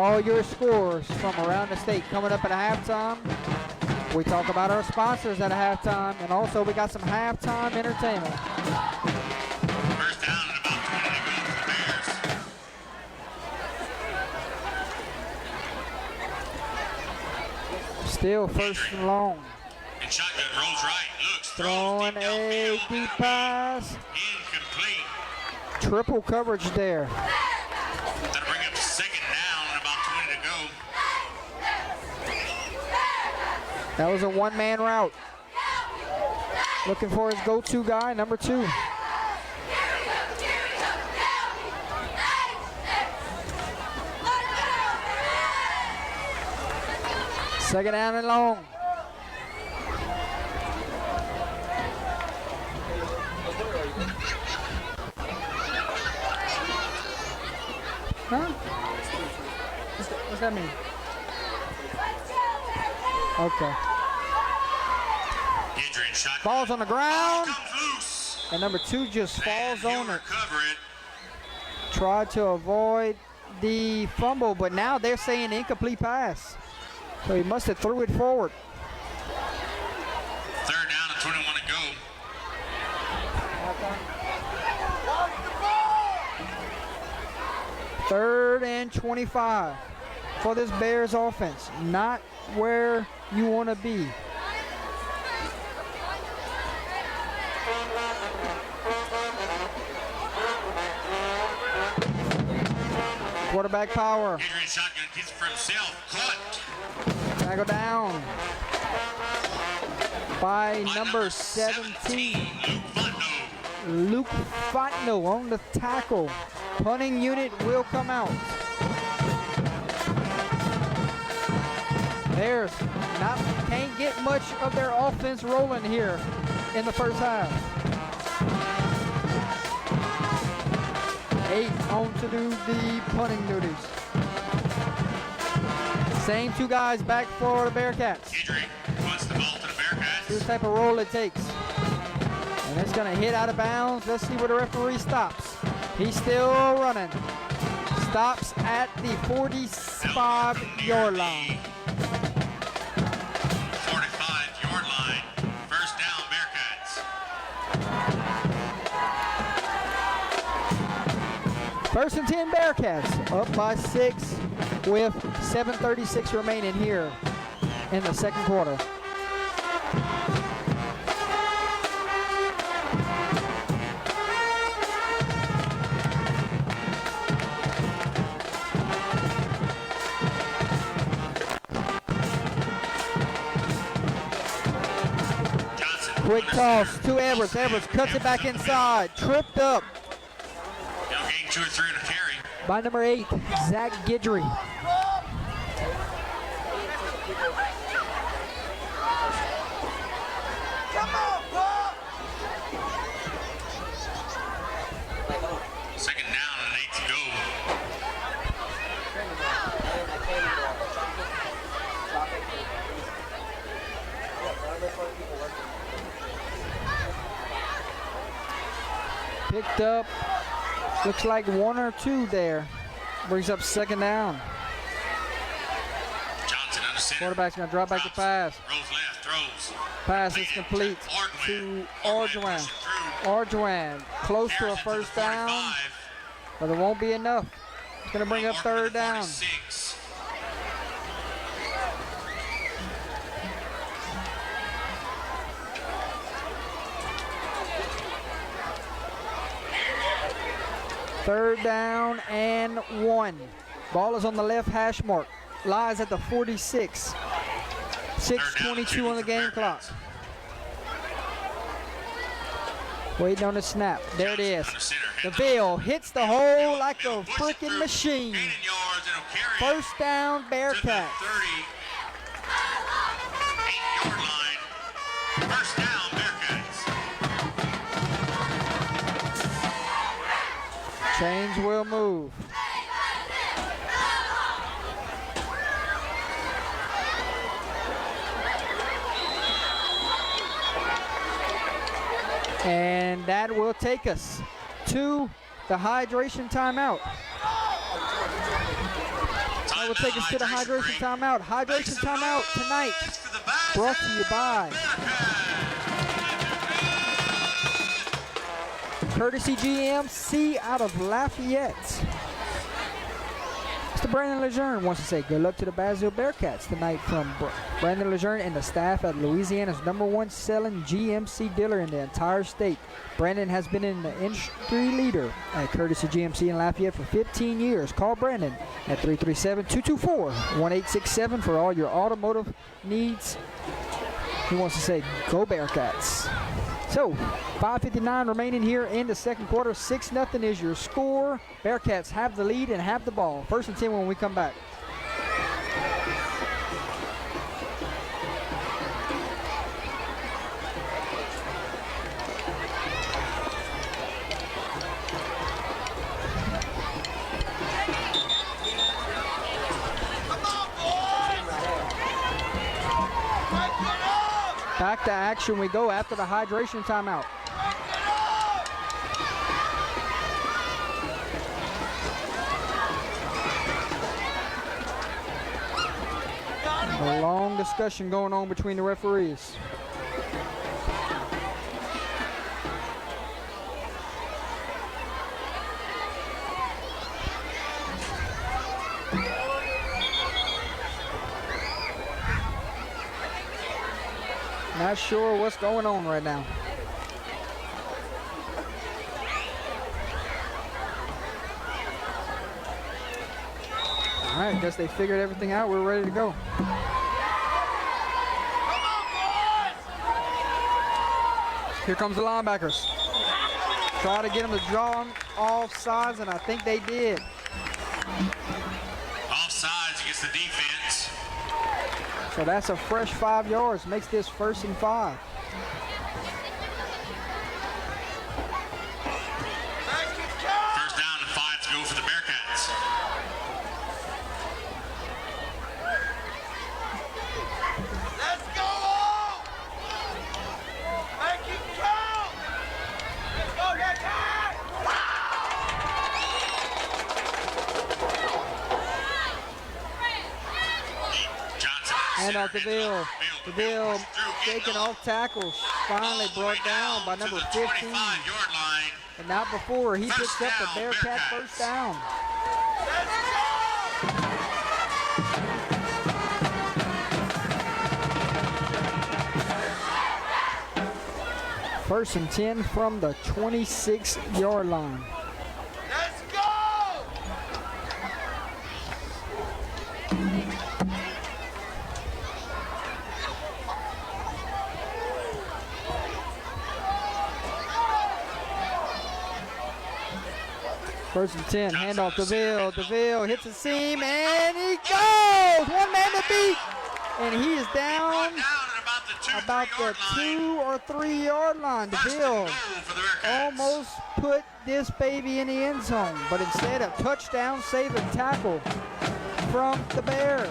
all your scores from around the state coming up at halftime. We talk about our sponsors at halftime, and also we got some halftime entertainment. First down and about 20 to go for the Bears. Still first and long. And shotgun rolls right, looks, Throwing throws a deep pass. incomplete. Triple coverage there. That'll bring up second down and about 20 to go. That was a one-man route. Looking for his go-to guy, number 2. Second down and long. Huh? What's that mean? Okay. Gueydan shotgun. Ball's on the ground, Comes loose. and number 2 just falls And he'll on it. recover it. Tried to avoid the fumble, but now they're saying incomplete pass. So he must have threw it forward. Third down and 21 to go. Third and 25 for this Bears offense. Not where you want to be. Quarterback power. Gueydan shotgun keeps it for himself. Caught. Tackle down by By number 17. Luke Fontenot. Luke Fontenot on the tackle. Punting unit will come out. Bears can't get much of their offense rolling here in the first half. 8 on to do the punting duties. Same 2 guys back for the Bearcats. Gueydan punts the ball to the Bearcats. See what type of roll it takes. And it's going to hit out of bounds. Let's see where the referee stops. He's still running. Stops at the 45-yard line. 45-yard line. First down, Bearcats. First and 10 Bearcats. Up by 6 with 7:36 remaining here in the second quarter. Quick toss to Edwards. Edwards cuts it back inside. Tripped up He'll gain 2 or 3 in a carry. by number 8, Zach Guidry. Second down and 8 to go. Picked up, looks like 1 or 2 there. Brings up second down. Johnson under center. Quarterback's going to drop back to pass. Rolls left, throws. Pass is complete to Arjuan. Arjuan close to a first down, but it won't be enough. It's going to bring up third down. 46. Third down and 1. Ball is on the left hash mark. Lies at the 46. 6:22 on the game clock. Waiting on the snap. There it is. The veil hits the hole like a freaking machine. Gaining yards and he'll carry it First down, to the Bearcats. 38-yard line. First down, Bearcats. Chains will move. And that will take us to the hydration timeout. That will take us to the hydration timeout. Hydration timeout tonight, brought to you by Courtesy GMC out of Lafayette. Mr. Brandon Lejeune wants to say good luck to the Basile Bearcats tonight from Brandon Lejeune and the staff at Louisiana's #1 selling GMC dealer in the entire state. Brandon has been in the industry leader at Courtesy GMC in Lafayette for 15 years. Call Brandon at 337-224-1867 for all your automotive needs. He wants to say go Bearcats. So, 5:59 remaining here in the second quarter. 6-0 is your score. Bearcats have the lead and have the ball. 1st and 10 when we come back. Back to action we go after the hydration timeout. A long discussion going on between the referees. Not sure what's going on right now. All right, guess they figured everything out. We're ready to go. Here comes the linebackers. Try to get them to draw them off sides, and I think they did. Offsides against the defense. So that's a fresh 5 yards. Makes this 1st and 5. First down and 5 to go for the Bearcats. Let's go! Make it count! Let's go, Bearcats! Johnson. And off DeVille. DeVille taking off tackles. Finally brought down by number 15. 25-yard line. And not before. He picks up the Bearcat first down. First and 10 from the 26-yard line. Let's go! First and 10, handoff DeVille. DeVille hits the seam and he goes! One man to beat. And he is down about the 2 or 3 yard line. DeVille almost put this baby in the end zone, but instead a touchdown saving tackle from the Bears.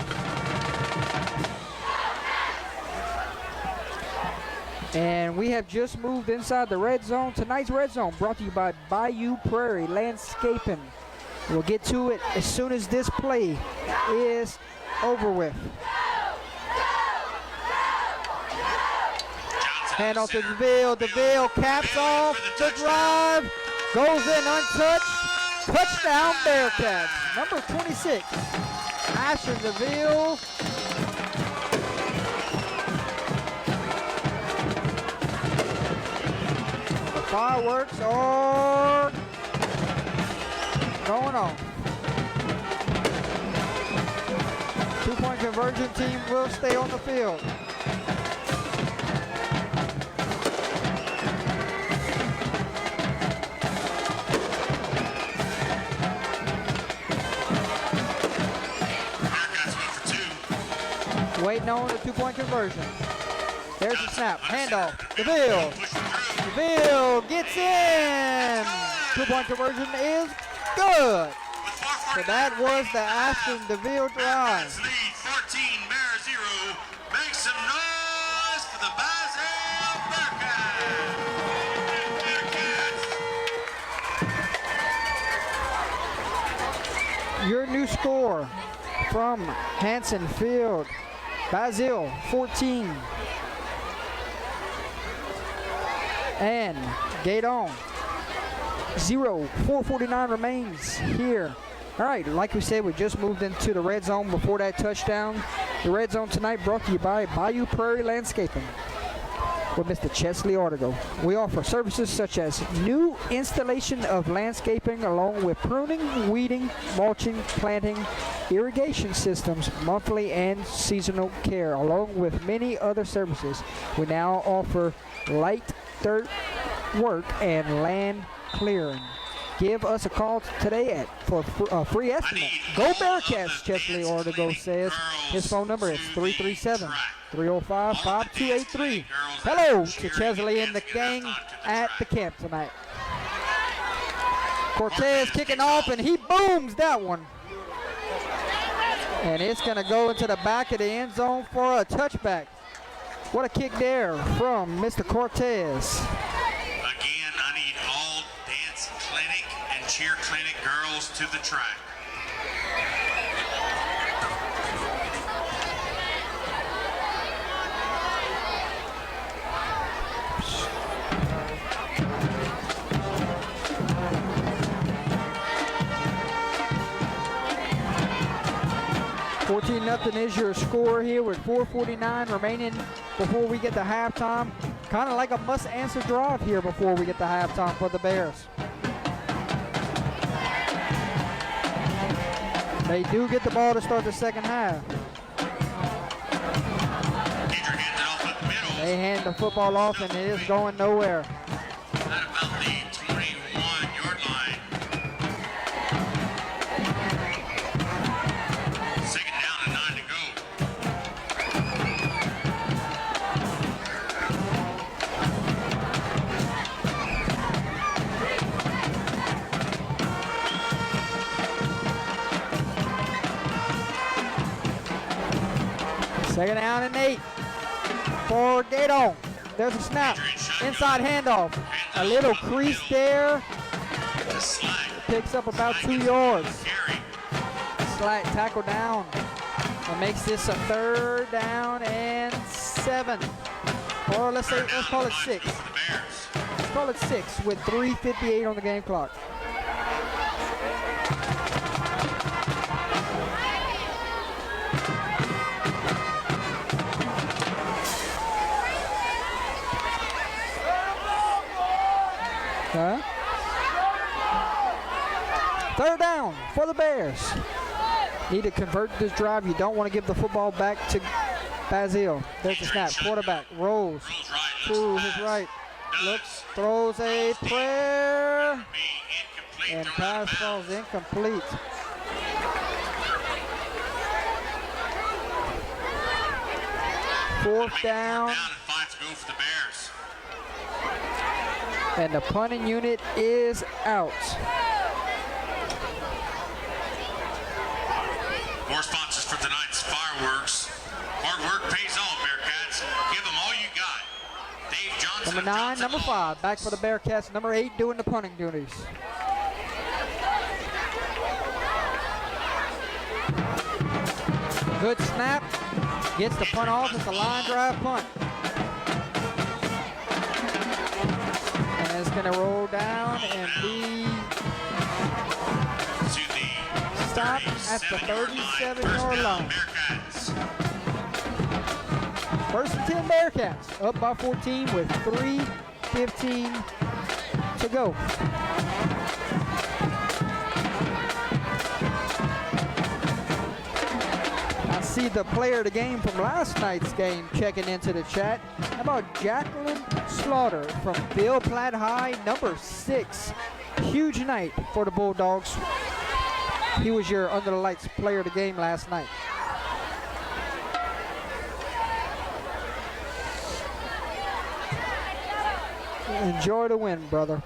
And we have just moved inside the red zone. Tonight's red zone brought to you by Bayou Prairie Landscaping. We'll get to it as soon as this play is over with. Hand off to DeVille. DeVille caps off the drive. Goes in untouched. Touchdown Bearcats. Number 26, Asher DeVille. Fireworks are going on. 2-point conversion team will stay on the field. Waiting on the 2-point conversion. There's the snap. Handoff. DeVille. DeVille gets in. 2-point conversion is good. So that was the Ashton DeVille drive. Lead 14, Bear 0. Make some noise for the Basile Bearcats. Your new score from Hanson Field. Basile 14. And Gueydan 0. 4:49 remains here. All right, like we said, we just moved into the red zone before that touchdown. The red zone tonight brought to you by Bayou Prairie Landscaping with Mr. Chesley Artigo. We offer services such as new installation of landscaping along with pruning, weeding, mulching, planting, irrigation systems, monthly and seasonal care, along with many other services. We now offer light dirt work and land clearing. Give us a call today for a free estimate. Go Bearcats, Chesley Artigo says. His phone number is 337-305-5283. Hello to Chesley and the gang at the camp tonight. Cortez kicking off, and he booms that one. And it's going to go into the back of the end zone for a touchback. What a kick there from Mr. Cortez. Again, I need all dance clinic and cheer clinic girls to the track. Nothing is your score here with 4:49 remaining before we get to halftime. Kind of like a must-answer drive here before we get to halftime for the Bears. They do get the ball to start the second half. They hand the football off, and it is going nowhere. At about the 21-yard line. Second down and 9 to go. Second down and 8 for Gueydan. There's a snap. Inside handoff. A little crease there. Picks up about 2 yards. Slight tackle down. And makes this a 3rd down and 7. Or let's call it 6. Let's call it 6 with 3:58 on the game clock. Huh? 3rd down for the Bears. Need to convert this drive. You don't want to give the football back to Basile. There's the snap. Quarterback rolls to his right. Looks, throws a prayer, and pass falls incomplete. Fourth down. And the punting unit is out. More sponsors for tonight's fireworks. Hard work pays off, Bearcats. Give them all you got. Dave Johnson. Number 9, number 5, back for the Bearcats. Number 8 doing the punting duties. Good snap. Gets the punt off. It's a line drive punt. And it's going to roll down and be stopped at the 37-yard line. 1st and 10 Bearcats, up by 14 with 3:15 to go. I see the player of the game from last night's game checking into the chat. How about Jacqueline Slaughter from Bill Platt High, number 6. Huge night for the Bulldogs. He was your under the lights player of the game last night. Enjoy the win, brother.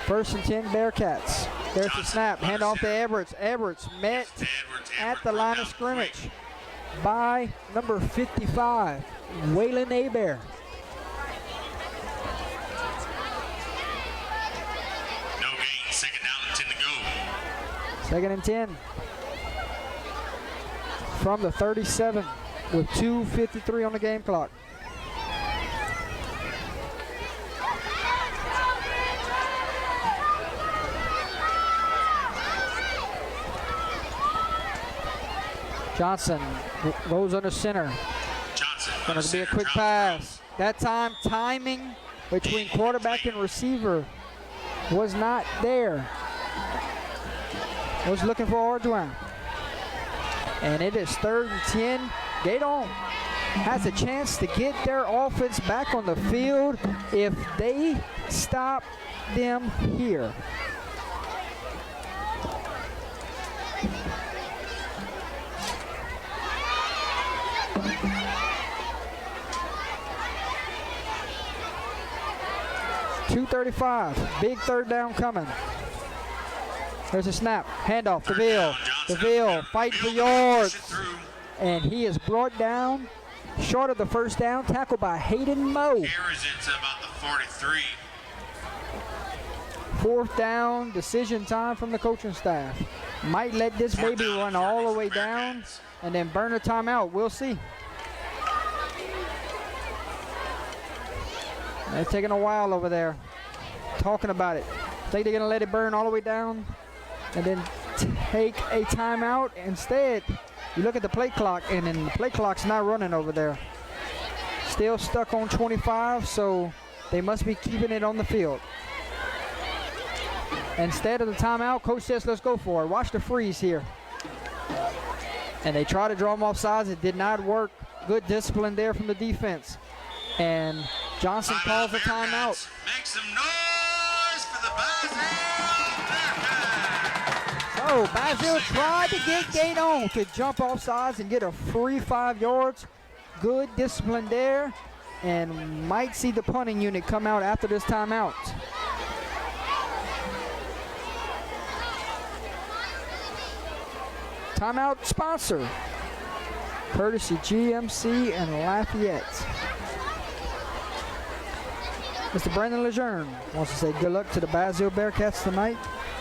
1st and 10 Bearcats. There's the snap. Hand off to Edwards. Edwards met at the line of scrimmage by number 55, Waylon Abear. Second and 10 from the 37 with 2:53 on the game clock. Johnson goes under center. Johnson. Going to be a quick pass. That time, timing between quarterback and receiver was not there. Was looking for Gueydan. And it is 3rd and 10. Gueydan has a chance to get their offense back on the field if they stop them here. .235, big 3rd down coming. There's a snap, handoff, DeVille fighting for yards. And he is brought down short of the 1st down, tackled by Hayden Moe. Carries it to about the 43. 4th down, decision time from the coaching staff. Might let this baby run all the way down and then burn a timeout. We'll see. They're taking a while over there, talking about it. Think they're going to let it burn all the way down and then take a timeout? Instead, you look at the play clock, and then the play clock's not running over there. Still stuck on 25, so they must be keeping it on the field. Instead of the timeout, coach says, let's go for it. Watch the freeze here. And they try to draw them off sides. It did not work. Good discipline there from the defense. And Johnson calls a timeout. Make some noise for the Basile Bearcats. So Basile tried to get Gueydan to jump off sides and get a free 5 yards. Good discipline there. And might see the punting unit come out after this timeout. Timeout sponsor, courtesy GMC and Lafayette. Mr. Brandon Lejeune wants to say good luck to the Basile Bearcats tonight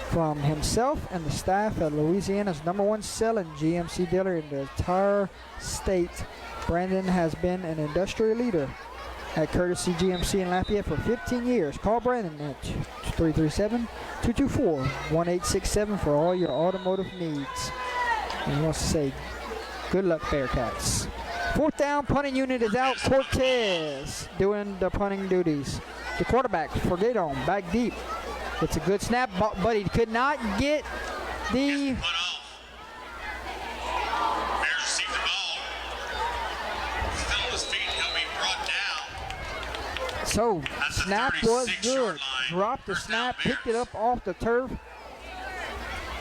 from himself and the staff at Louisiana's #1 selling GMC dealer in the entire state. Brandon has been an industry leader at Courtesy GMC in Lafayette for 15 years. Call Brandon at 337-224-1867 for all your automotive needs. And he wants to say good luck, Bearcats. 4th down, punting unit is out. Cortez doing the punting duties. The quarterback for Gueydan, back deep. It's a good snap, but he could not get the... Put off. Bears receive the ball. Still on his feet, he'll be brought down. So, That's the snap was 36 good. yard line. Dropped the 1st snap, down, picked it Bears. up off the turf,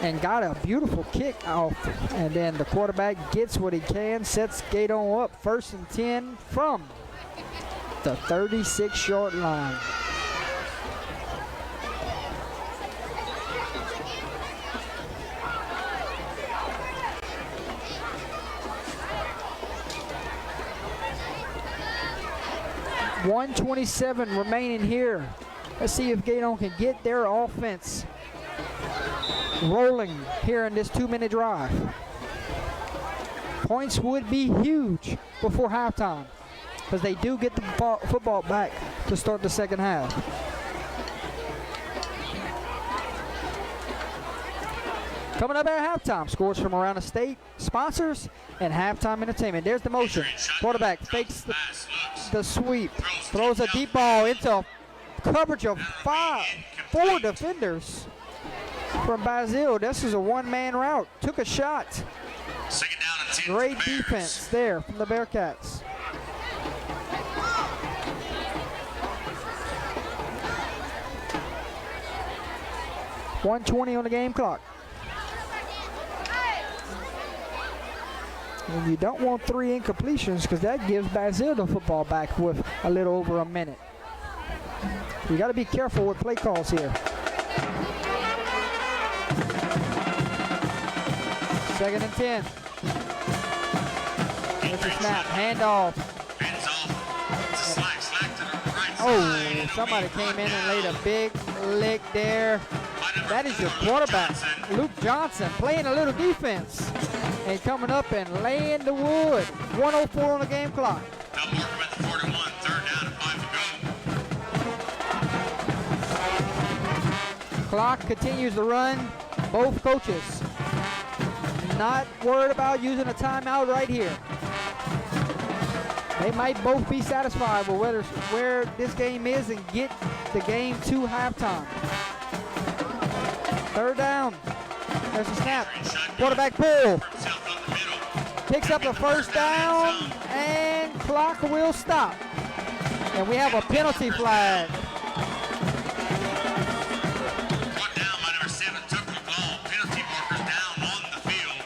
and got a beautiful kick off. And then the quarterback gets what he can, sets Gueydan up 1st and 10 from the 36-yard line. .127 remaining here. Let's see if Gueydan can get their offense rolling here in this 2-minute drive. Points would be huge before halftime because they do get the football back to start the 2nd half. Coming up at halftime, scores from around the state, sponsors, and halftime entertainment. There's the motion. Quarterback fakes the sweep, throws a deep ball into coverage of 4 defenders from Basile. This is a one-man route. Took a shot. 2nd down and 10. Great Bears. defense there from the Bearcats. .120 on the game clock. And you don't want 3 incompletions because that gives Basile the football back with a little over a minute. You got to be careful with play calls here. 2nd and 10. It's a snap, handoff. Hands off. It's a slack to the right Oh, somebody came in and laid a big lick there. That is your quarterback, Luke Johnson, playing a little defense and coming up and laying the wood. 1:04 on the game clock. Now Markham at the 41, third down and 5 to go. Clock continues to run. Both coaches not worried about using a timeout right here. They might both be satisfied with where this game is and get the game to halftime. Third down. There's a snap. Quarterback pull. Picks up the first down, and clock will stop. And we have a penalty flag. Brought down by number 7, took the ball. Penalty markers down on the field.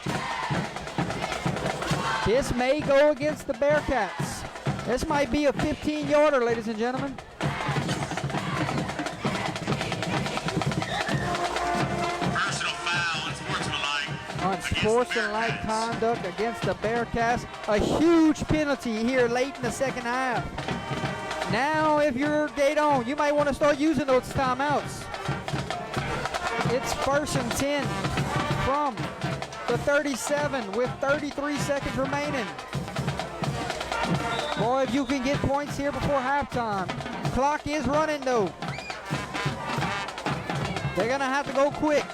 This may go against the Bearcats. This might be a 15-yarder, ladies and gentlemen. Personal foul, Unsportsmanlike conduct against the Bearcats. A huge penalty here late in the second half. Now, if you're Gueydan, you might want to start using those timeouts. It's 1st and 10 from the 37 with 33 seconds remaining. Boy, if you can get points here before halftime. Clock is running though. They're gonna have to go quick.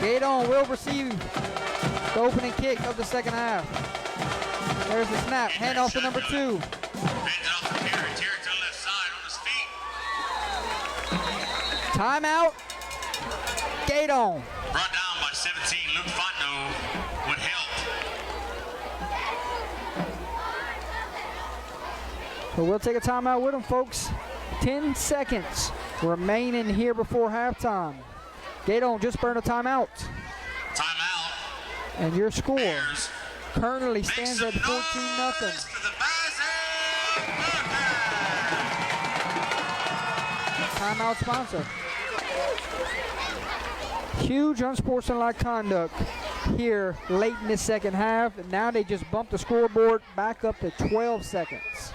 Gueydan will receive the opening kick of the second half. There's the snap, handoff to number 2. Hands off to Terry. Terry to the left side on his feet. Timeout. Gueydan. Brought down by 17. Luke Fontenot would help. So we'll take a timeout with them, folks. 10 seconds remaining here before halftime. Gueydan just burned a timeout. Timeout. And your score Bears. currently stands at 14-0. Timeout sponsor. Huge unsportsmanlike conduct here late in the second half. And now they just bumped the scoreboard back up to 12 seconds.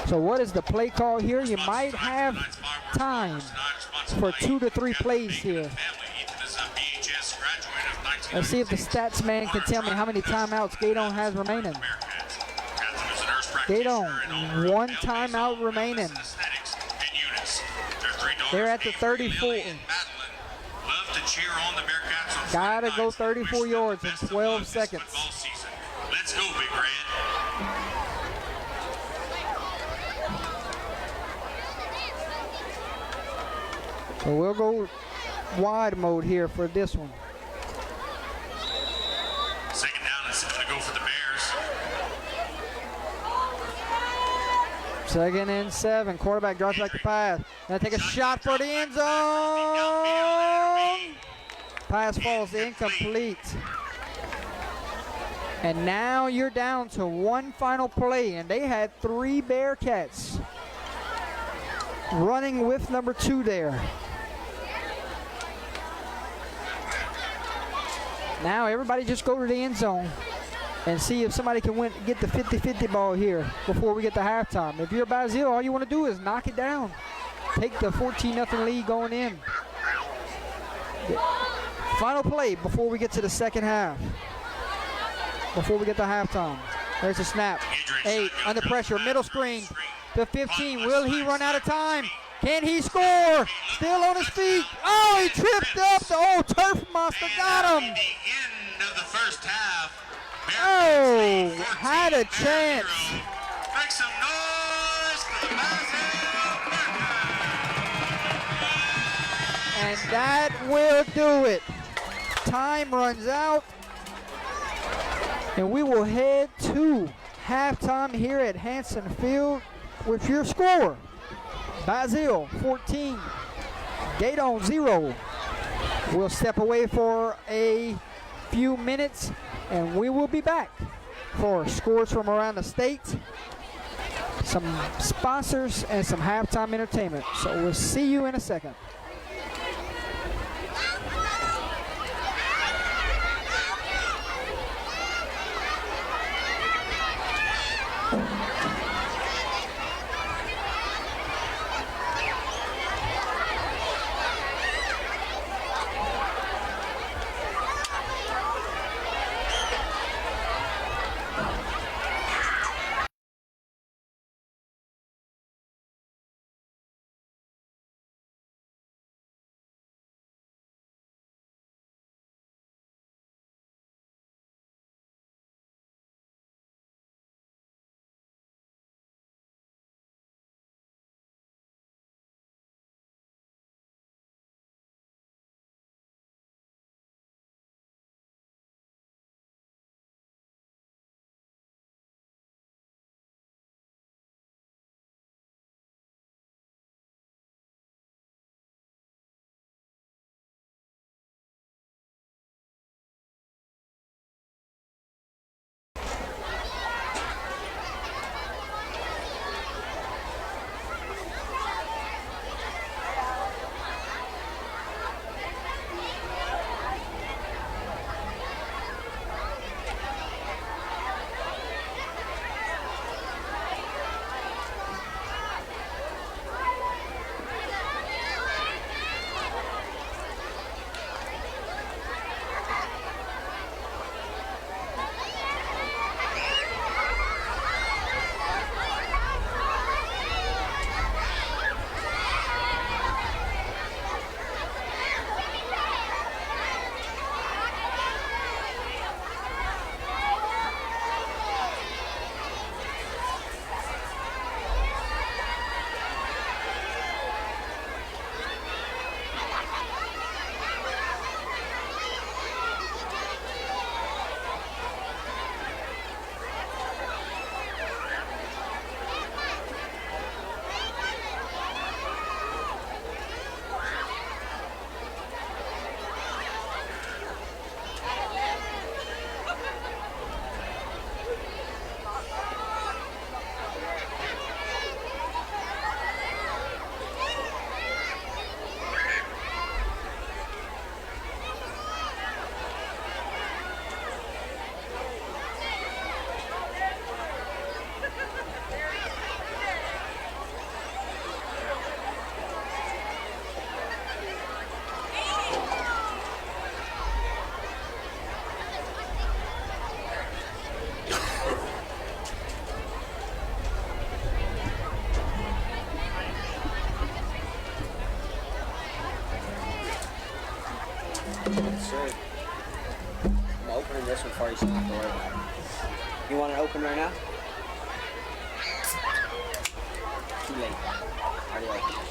So what is the play call here? You might have time for 2 to 3 plays here. Let's see if the stats man can tell me how many timeouts Gueydan has remaining. Gueydan, 1 timeout remaining. They're at the 34. Gotta go 34 yards in 12 seconds. Let's go, Big Red. So we'll go wide mode here for this one. Second down and 7 to go for the Bears. 2nd and 7. Quarterback drops back to pass. Gonna take a shot for the end zone. Pass falls incomplete. And now you're down to 1 final play, and they had 3 Bearcats running with number 2 there. Now everybody just go to the end zone and see if somebody can get the 50-50 ball here before we get to halftime. If you're Basile, all you want to do is knock it down. Take the 14-0 lead going in. Final play before we get to the second half. Before we get to halftime. There's a snap. 8 under pressure, middle screen to 15. Will he run out of time? Can he score? Still on his feet. Oh, he tripped up. The old turf monster got him. At the end of the first half, Oh, had a chance. Make some noise for the Basile. And that will do it. Time runs out. And we will head to halftime here at Hanson Field with your score. Basile 14, Gueydan 0. We'll step away for a few minutes and we will be back for scores from around the state, some sponsors, and some halftime entertainment. So we'll see you in a second. sir. I'm opening this one for you so you don't have to worry about it. You want it open right now? Too late. Already open.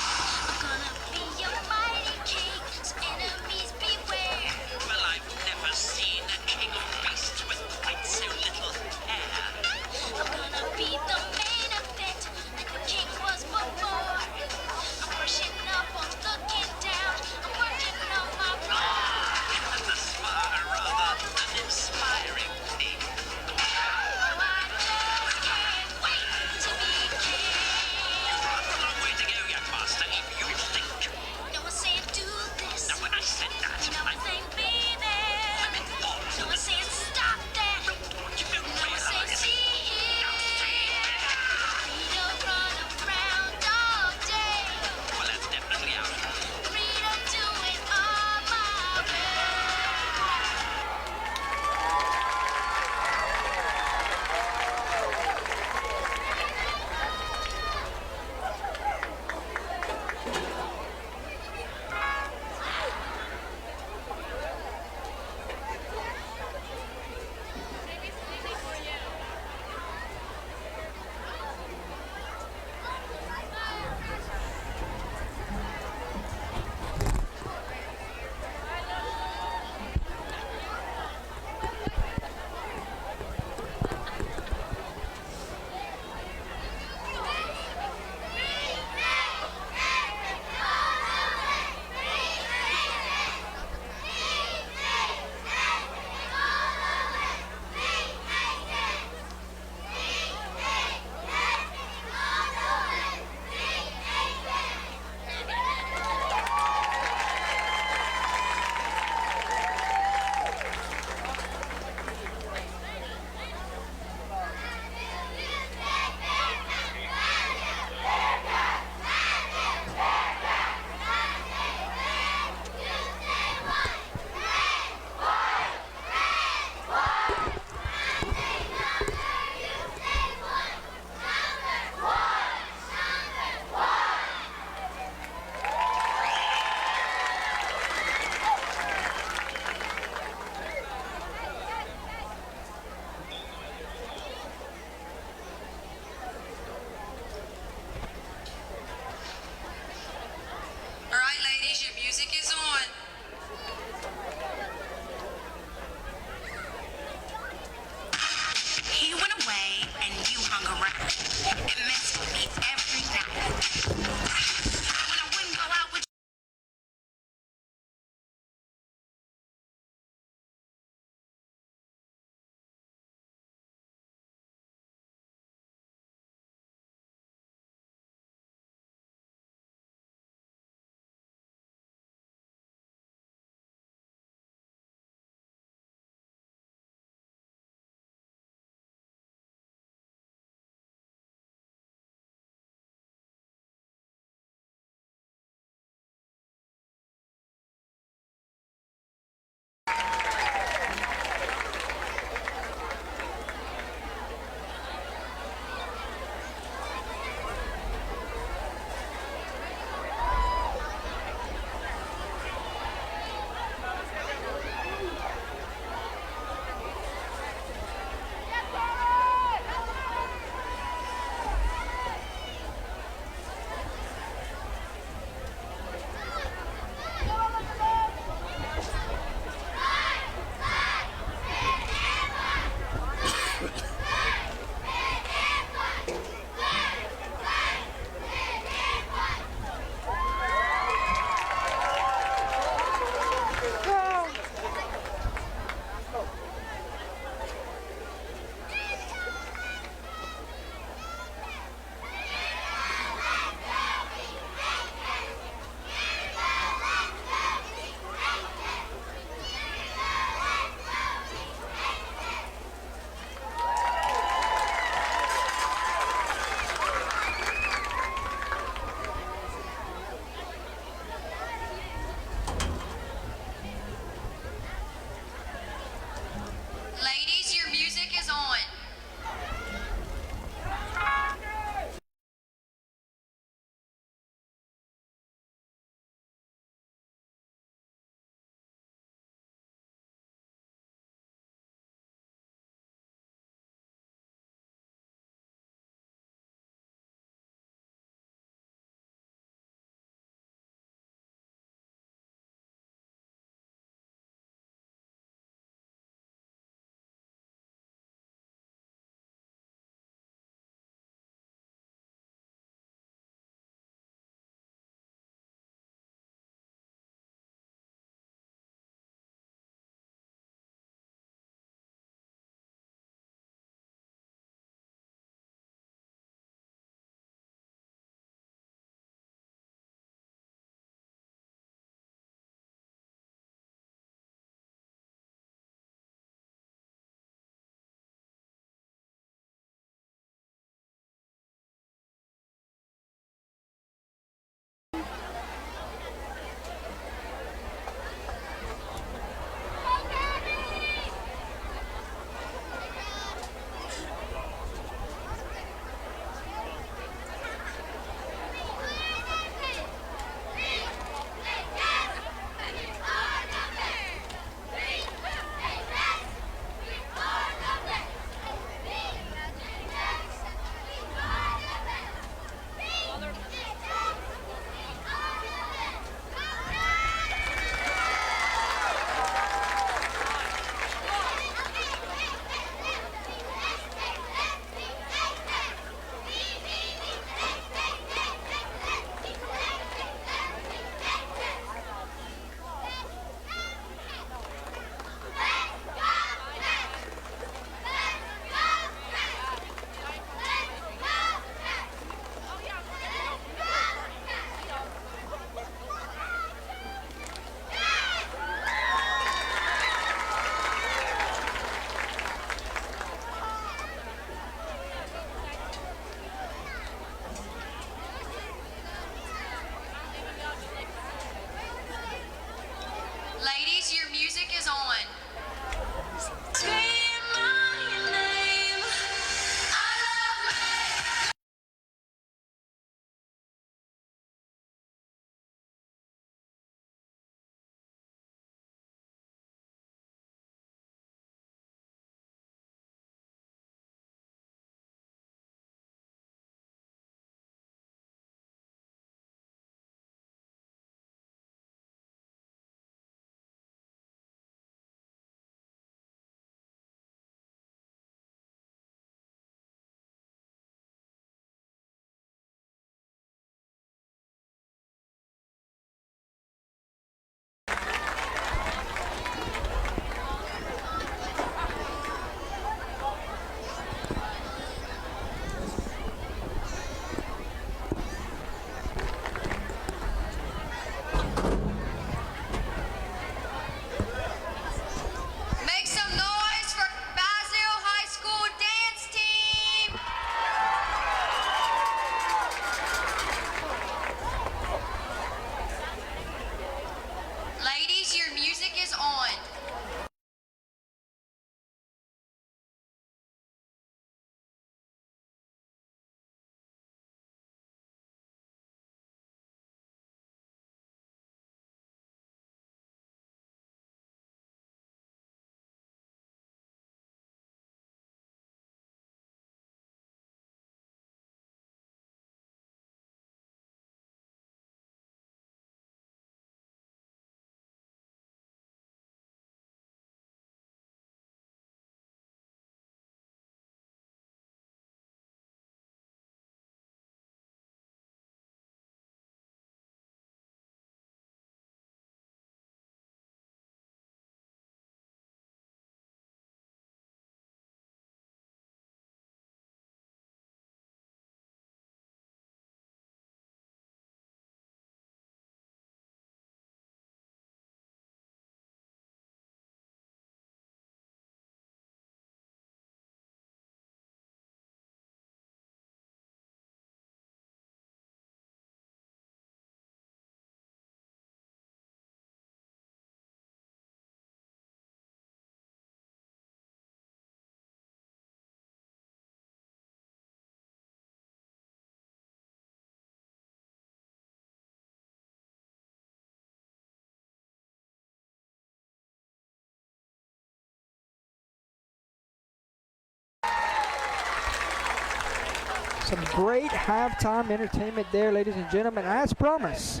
Some great halftime entertainment there, ladies and gentlemen. As promised,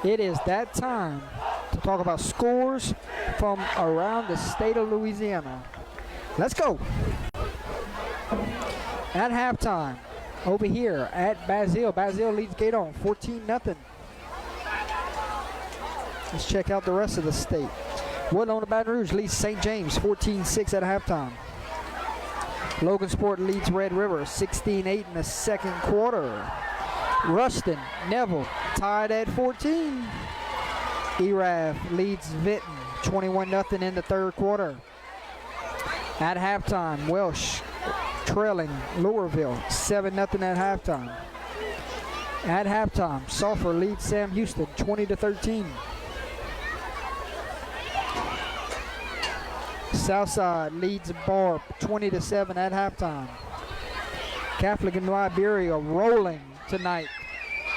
it is that time to talk about scores from around the state of Louisiana. Let's go. At halftime, over here at Basile. Basile leads Gueydan 14-0. Let's check out the rest of the state. Woodlawn of Baton Rouge leads St. James 14-6 at halftime. Logansport leads Red River 16-8 in the second quarter. Ruston, Neville tied at 14. ERAF leads Vinton 21-0 in the third quarter. At halftime, Welsh trailing Louisville 7-0 at halftime. At halftime, Sulphur leads Sam Houston 20-13. Southside leads Barb 20-7 at halftime. Catholic in Liberia rolling tonight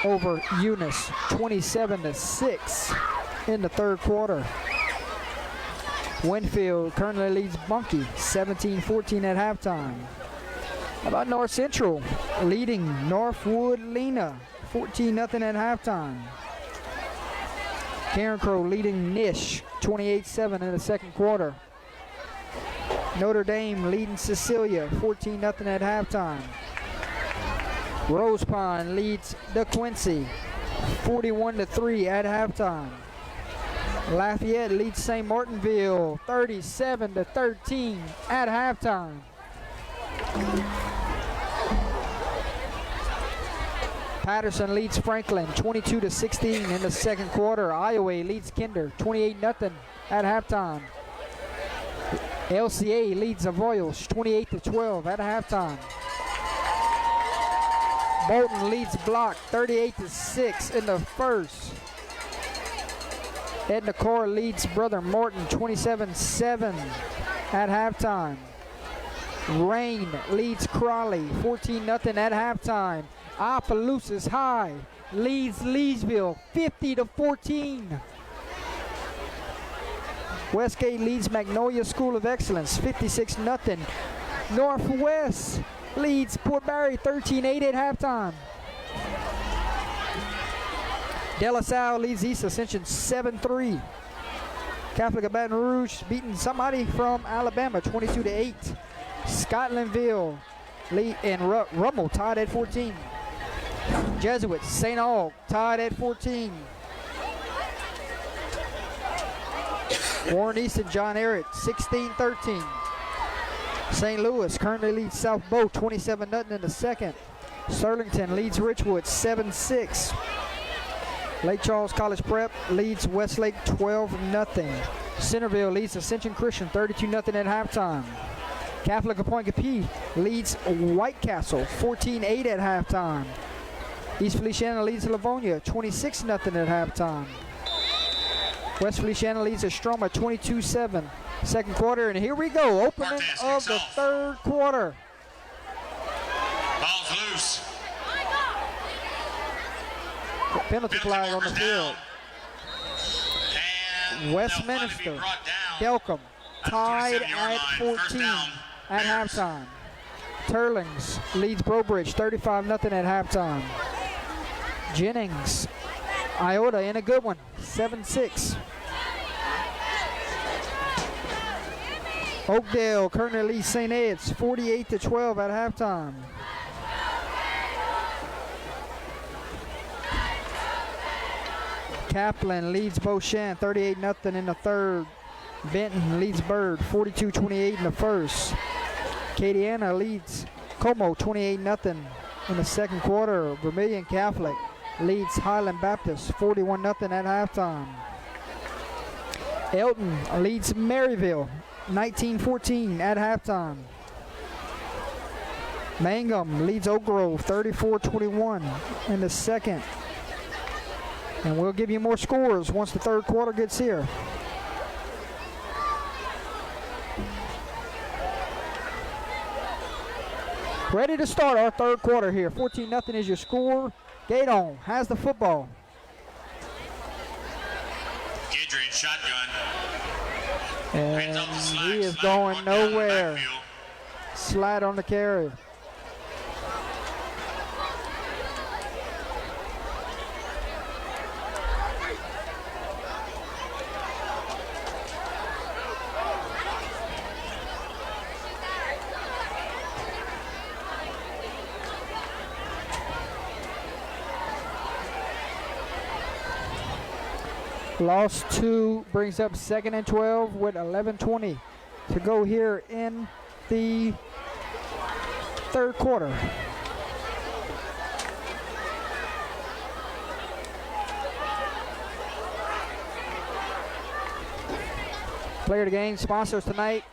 over Eunice 27-6 in the third quarter. Winfield currently leads Bunkie 17-14 at halftime. How about North Central leading Northwood Lena 14-0 at halftime. Karen Crow leading Nish 28-7 in the second quarter. Notre Dame leading Cecilia 14-0 at halftime. Rose Pond leads DeQuincy 41-3 at halftime. Lafayette leads St. Martinville 37-13 at halftime. Patterson leads Franklin 22-16 in the second quarter. Iowa leads Kinder 28-0 at halftime. LCA leads Avoyelles 28-12 at halftime. Bolton leads Block 38-6 in the first. Edna Core leads Brother Morton 27-7 at halftime. Rain leads Crawley 14-0 at halftime. Opelousas High leads Leesville 50-14. Westgate leads Magnolia School of Excellence 56-0. Northwest leads Port Barry 13-8 at halftime. De La Salle leads East Ascension 7-3. Catholic of Baton Rouge beating somebody from Alabama 22-8. Scotlandville and Rummel tied at 14. Jesuits, St. Aug tied at 14. Warren East and John Ehret 16-13. St. Louis currently leads South Bow 27-0 in the second. Sterlington leads Richwood 7-6. Lake Charles College Prep leads Westlake 12-0. Centerville leads Ascension Christian 32-0 at halftime. Catholic of Point Capee leads White Castle 14-8 at halftime. East Feliciana leads Livonia 26-0 at halftime. West Feliciana leads Estroma 22-7. Second quarter, and here we go. Opening of the third quarter. Ball's loose. Penalty flag on the field. Westminster, Delcom tied at 14 at halftime. Turlings leads Brobridge 35-0 at halftime. Jennings, Iota in a good one, 7-6. Oakdale currently leads St. Ed's 48-12 at halftime. Kaplan leads Beauchamp 38-0 in the third. Benton leads Byrd 42-28 in the first. Acadiana leads Como 28-0 in the second quarter. Vermilion Catholic leads Highland Baptist 41-0 at halftime. Elton leads Maryville 19-14 at halftime. Mangum leads Oak Grove 34-21 in the second. And we'll give you more scores once the third quarter gets here. Ready to start our third quarter here. 14-0 is your score. Gueydan has the football. Gidry in shotgun. And he is going nowhere. Slide on the carry. Loss 2 brings up 2nd and 12 with 11:20 to go here in the third quarter. Player of the game sponsors tonight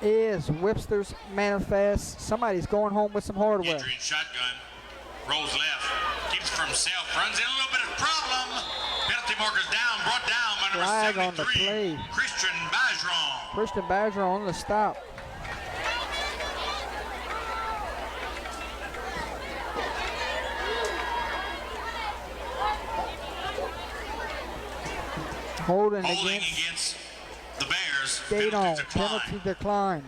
is Webster's Manifest. Somebody's going home with some hardware. Entry and shotgun. Rolls left. Keeps it for himself. Runs in a little bit of problem. Penalty markers down. Brought down by number Flag on the 73. play. Christian Bajon. Christian Badger on the stop. Holding against the Bears. Gueydan. Penalty decline. Penalty decline.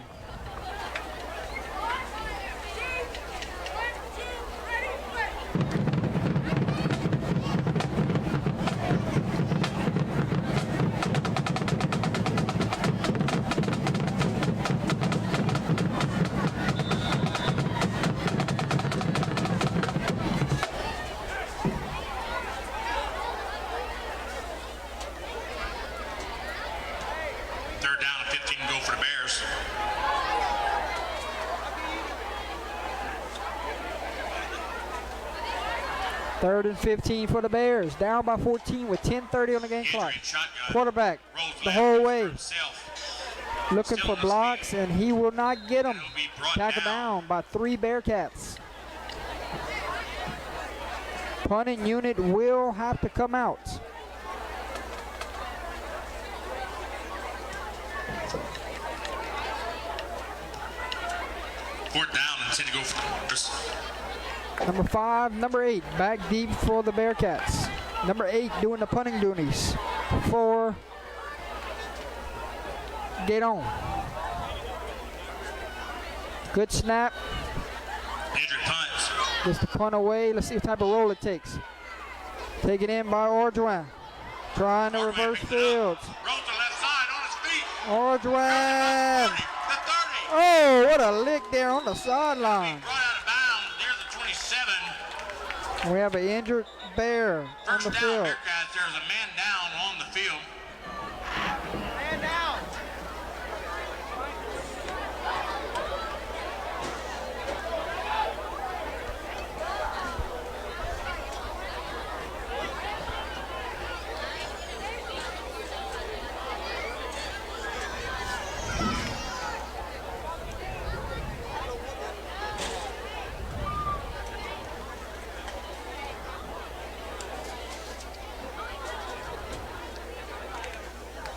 Third down and 15 go for the Bears. Third and 15 for the Bears. Down by 14 with 10:30 on the game clock. Entry and shotgun. Quarterback Rolls the left whole for way. himself. Looking Still for in the blocks, speed. and he will not get them. It'll be brought Tackled down. down by 3 Bearcats. Punting unit will have to come out. Fourth down and 10 to go for Number 5, number 8, back deep for the Bearcats. Number 8 doing the punting duties for Gueydan. Good snap. Injured punts. Gets the punt away. Let's see what type of roll it takes. Taken in by Orjuan. Trying to reverse fields. Rolls to left side on his feet. Orjuan. The 30. Oh, what a lick there on the sideline. Brought out of bounds near the 27. We have an injured Bear on First the down, field. Bearcats. There's a man down on the field. Man down.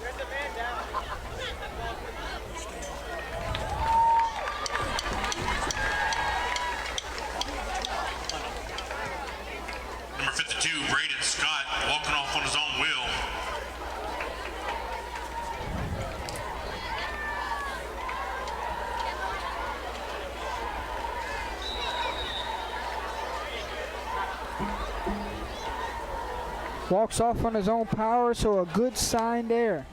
There's a man down. Number 52, Braden Scott, walking off on his own wheel. Walks off on his own power, so a good sign there.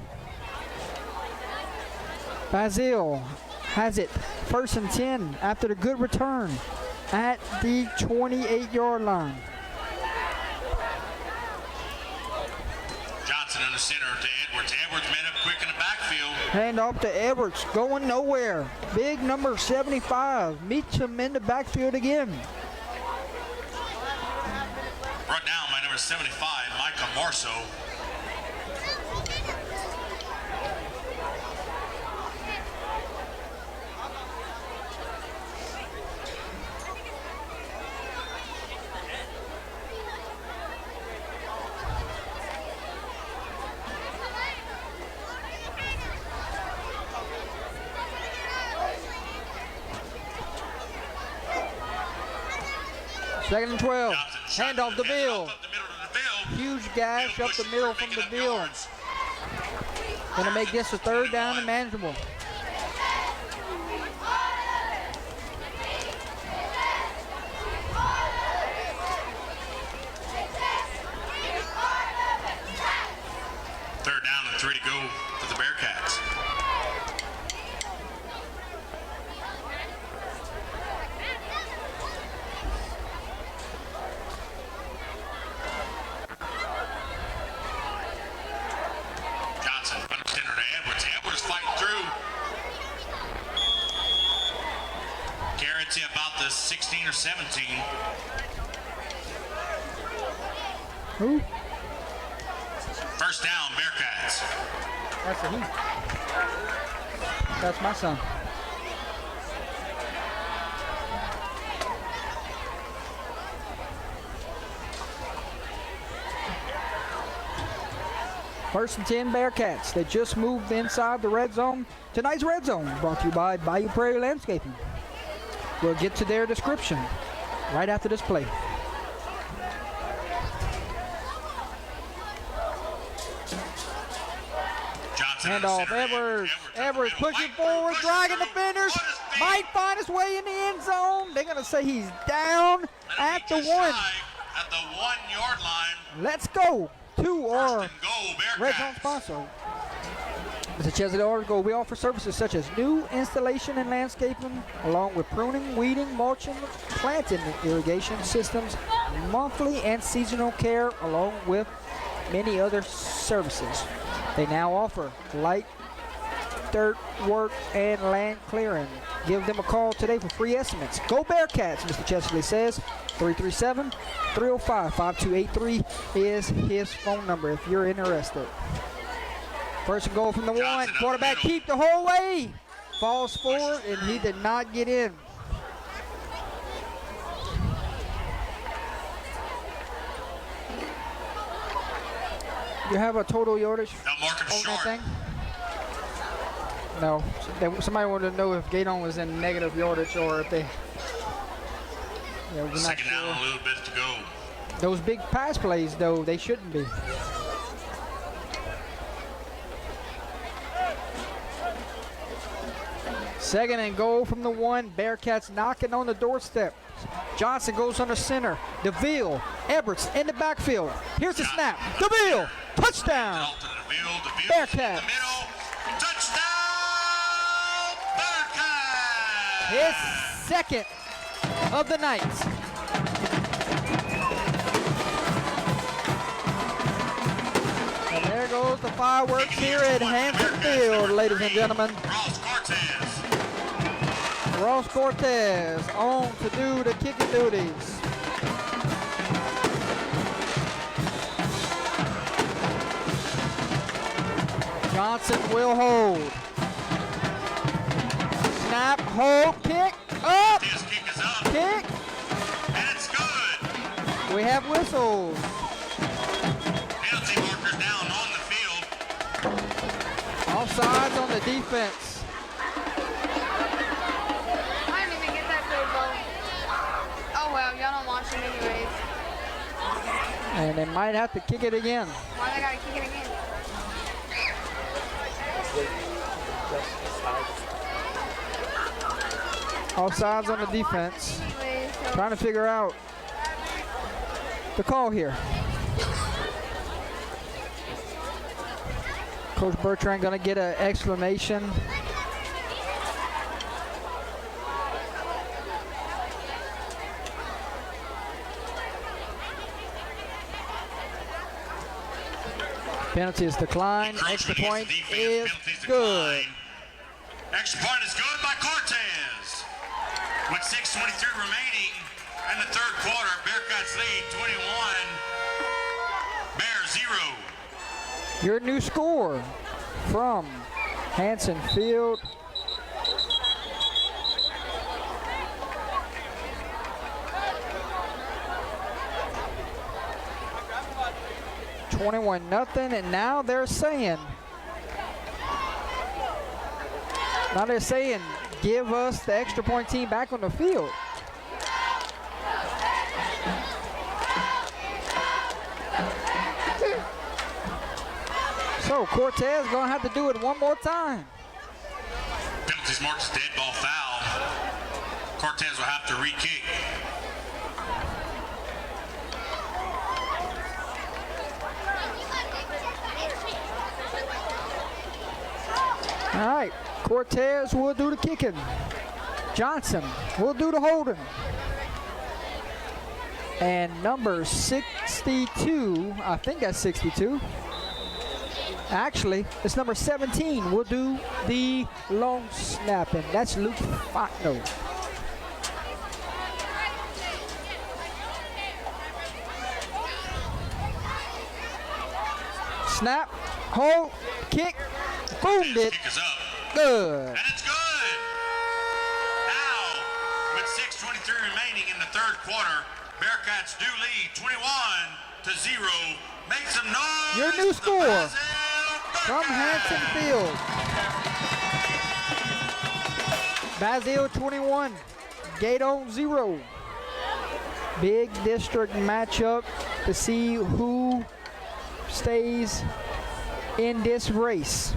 Basile has it 1st and 10 after the good return at the 28-yard line. Johnson in the center to Edwards. Edwards made up quick in the backfield. Hand off to Edwards, going nowhere. Big number 75 meets him in the backfield again. Brought down by number 75, Micah Marceau. Second and 12. Johnson Hand off to hands it Bill. off up the middle to the Bill. Huge gash Bill up the pushing middle for from picking the up Bill. yards. Gonna make this a 3rd down and manageable. Third down and 3 to go for the Bearcats. or 17. Who? First down, Bearcats. That's a he. That's my son. First and 10 Bearcats. They just moved inside the red zone. Tonight's red zone brought to you by Bayou Prairie Landscaping. We'll get to their description right after this play. Johnson Hand off, Edwards. Edwards pushing forward, dragging defenders. Might find his way in the end zone. They're going to say he's down at the 1. At the 1 yard line. Let's go. 2 or First and goal, red zone Bearcats. sponsor. Mr. Chesley orders go. We offer services such as new installation and landscaping, along with pruning, weeding, mulching, planting, irrigation systems, monthly and seasonal care, along with many other services. They now offer light dirt work and land clearing. Give them a call today for free estimates. Go Bearcats, Mr. Chesley says. 337-305-5283 is his phone number if you're interested. First and goal from the 1. Johnson up Quarterback the middle. keep the whole way. Falls forward and he did not get in. You have a total yardage They'll mark him on that short. thing? No. Somebody wanted to know if Gueydan was in negative yardage or if they. Yeah, we're not Second down, sure. a little bit to go. Those big pass plays, though, they shouldn't be. Second and goal from the 1. Bearcats knocking on the doorstep. Johnson goes under center. DeVille, Edwards in the backfield. Here's the snap. DeVille, touchdown. Dalton to the field. DeVille Bearcats. in the middle. Touchdown, Bearcats. His second of the night. And there goes the fireworks here at Hampton Field, ladies and gentlemen. Ross Cortez on to do the kicking duties. Johnson will hold. Snap, hold, kick, up, His kick is up, kick. and it's good. We have whistles. Penalty markers down on the field. Offsides on the defense. I didn't even get that field goal. Oh well, y'all don't watch it anyways. And they might have to kick it again. Why they gotta kick it again? Offsides on the defense. Anyways, so Trying to figure out the call here. Coach Bertrand gonna get an exclamation. Penalty is declined. Extra Encroachment point against the is defense. Penalties good. decline. Extra point is good by Cortez. With 6:23 remaining in the third quarter, Bearcats lead 21. Bears 0. Your new score from Hanson Field. $21-0, and now they're saying, give us the extra point team back on the field. So Cortez gonna have to do it one more time. Penalties marked as dead ball foul. Cortez will have to re-kick. All right, Cortez will do the kicking. Johnson will do the holding. And number 62, I think that's 62. Actually, it's number 17. We'll do the long snapping. That's Luke Fatno. Snap, hold, kick, boomed it. Kick is up. Good. And it's good. Now, with 6:23 remaining in the third quarter, Bearcats do lead 21-0. Make some noise. Your new for the score from Hanson Field. Basile 21, Gueydan 0. Big district matchup to see who stays in this race.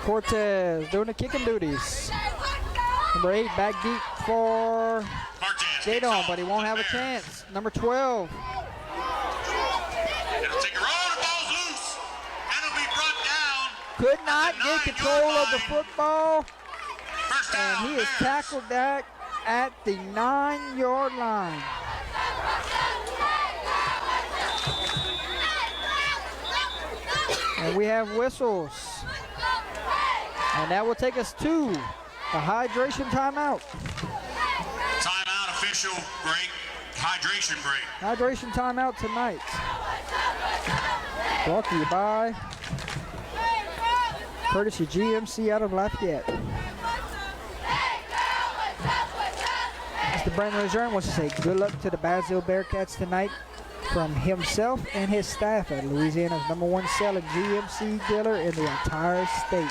Cortez doing the kicking duties. Number 8 back deep for Gueydan, but he won't have a chance. Number 12. It'll take a roll, the ball's loose, and it'll be brought down. Could not At the get 9-yard control of the line. football, First down, and he is Bears. tackled that at the 9-yard line. And we have whistles. And that will take us to the hydration timeout. Timeout, official break, hydration break. Hydration timeout tonight. Brought to you by courtesy GMC out of Lafayette. Mr. Brandon Lejeune wants to say good luck to the Basile Bearcats tonight from himself and his staff at Louisiana's #1 selling GMC dealer in the entire state.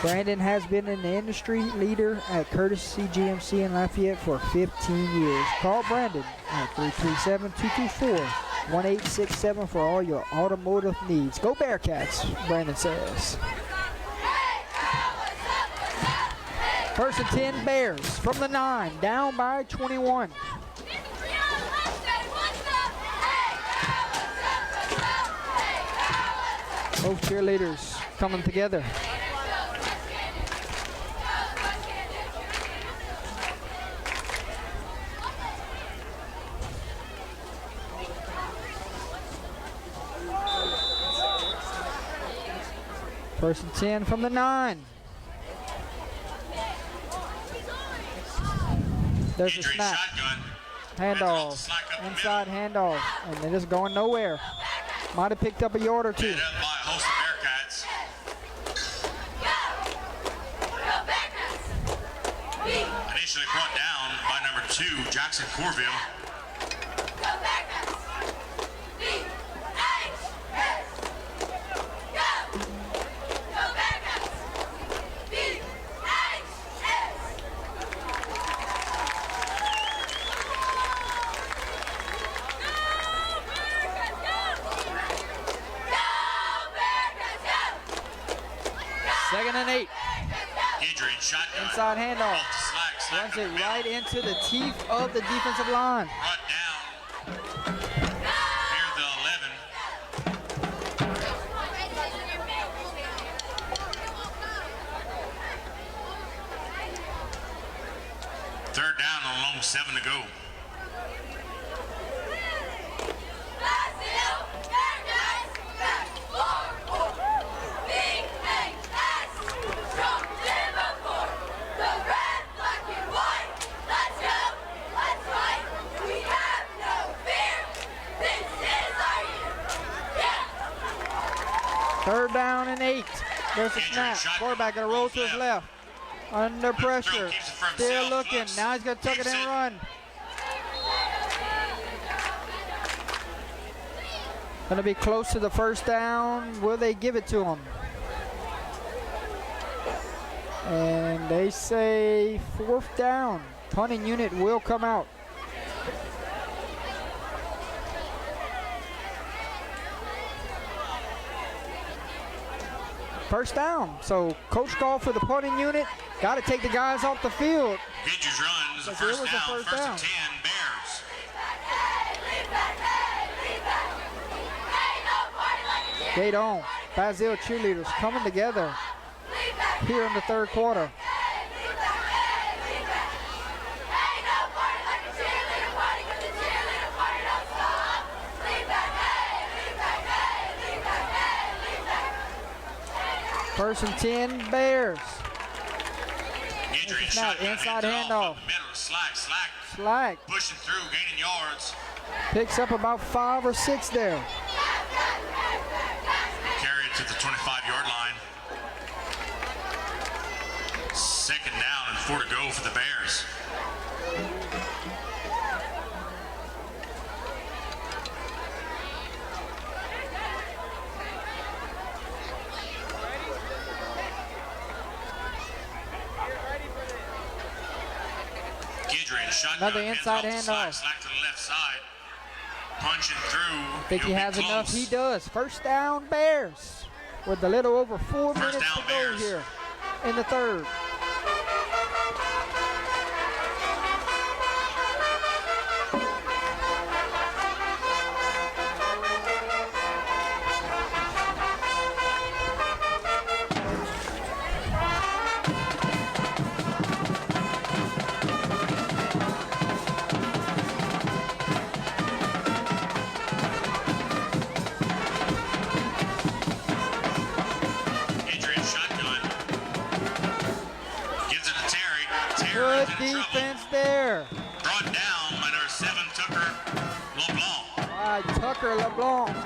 Brandon has been an industry leader at Courtesy GMC in Lafayette for 15 years. Call Brandon at 337-224-1867 for all your automotive needs. Go Bearcats, Brandon says. First and 10 Bears from the 9, down by 21. Both cheerleaders coming together. First and 10 from the 9. There's a Adrian snap. shotgun. Handoff. Slack up the Inside handoff. And they're just going nowhere. Might have picked up a yard or two. Head up by a host of Bearcats. Initially brought down by number 2, Jackson Corville. Second and 8. Adrian shotgun. Inside handoff. Slack Runs up it the middle. right into the teeth of the defensive line. Brought down near the 11. Third down on almost 7 to go. Third down and 8. There's a Adrian snap. shotgun. Quarterback gonna roll to his left. Under pressure. keeps it for Still himself. looking. Looks. Now he's gonna tuck it Keeps and it. run. Gonna be close to the first down. Will they give it to him? And they say fourth down. Punting unit will come out. First down. So coach called for the punting unit. Got to take the guys off the field. Gidger's run is a But there first was a down. first First down. and 10, Bears. Gueydan, Basile cheerleaders coming together here in the third quarter. First and 10, Bears. Gidger in Snap, shotgun, inside hands handoff. off. Up the middle, Slack. Slack Pushing through, gaining yards. picks up about 5 or 6 there. Carry it to the 25-yard line. Second down and 4 to go for the Bears. Gidger in shotgun. Another inside hands off to handoff. Slack to the left side. Punching through. Think he He'll be has enough. close. He does. First down, Bears. With a little over 4 First minutes down, to go Bears. here in the third. Adrian shotgun. Gives it to Terry. Terry Good is in trouble. defense there Brought down by number 7, Tucker LeBlanc. by Tucker LeBlanc.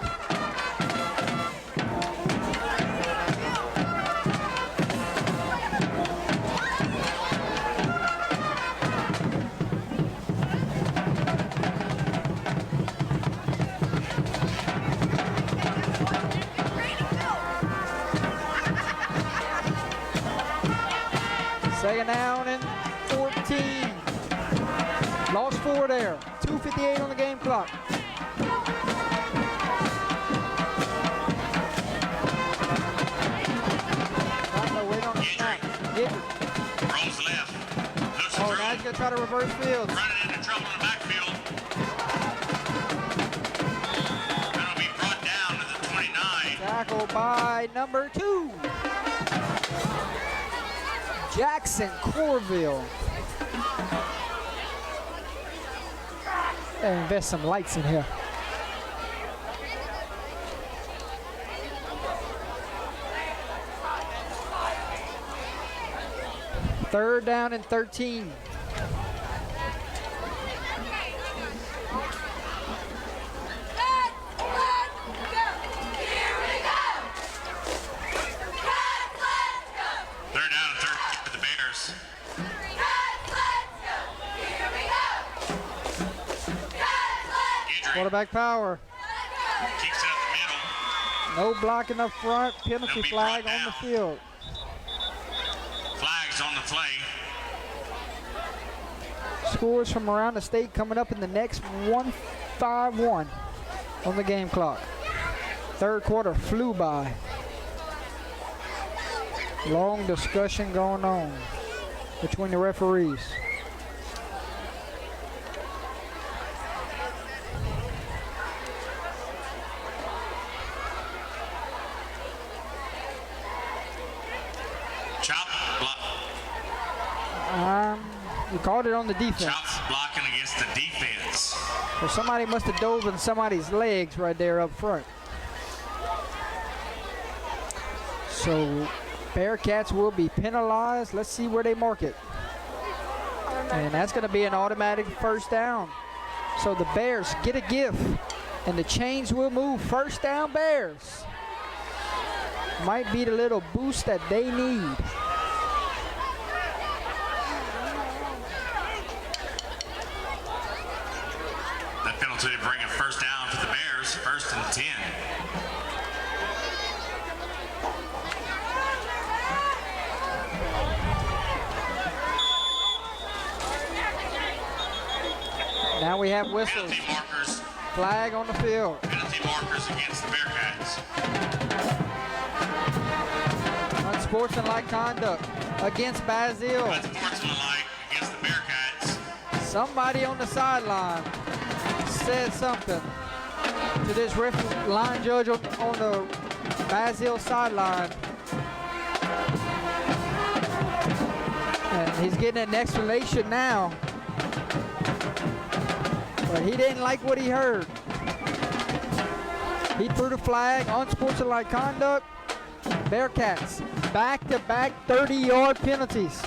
Second down and 14. Lost 4 there. 2:58 on the game clock. Wait on the snap. Gidger. Rolls left. Looks Oh, through. now he's going to try to reverse fields. Running into trouble in the backfield. That'll be brought down to the 29. Tackled by number 2. Jackson Corville. And invest some lights in here. Third down and 13. Third down and 13 for the Bears. Guidry Quarterback power. keeps it up the middle. No blocking up front. Penalty They'll be flag brought on the down. field. Flags on the play. Scores from around the state coming up in the next 1-5-1 on the game clock. Third quarter flew by. Long discussion going on between the referees. Chop, block. You called it on the defense. Chop's blocking against the defense. So somebody must have dove in somebody's legs right there up front. So Bearcats will be penalized. Let's see where they mark it. And that's going to be an automatic first down. So the Bears get a gift, and the chains will move. First down, Bears. Might be the little boost that they need. That penalty bringing first down for the Bears. First and 10. Now we have whistles. Penalty markers. Flag on the field. Penalty markers against the Bearcats. unsportsmanlike conduct against Basile. Unsportsmanlike against the Bearcats. Somebody on the sideline said something to this line judge on the Basile sideline. And he's getting an explanation now. But he didn't like what he heard. He threw the flag, unsportsmanlike conduct. Bearcats, back-to-back 30-yard penalties.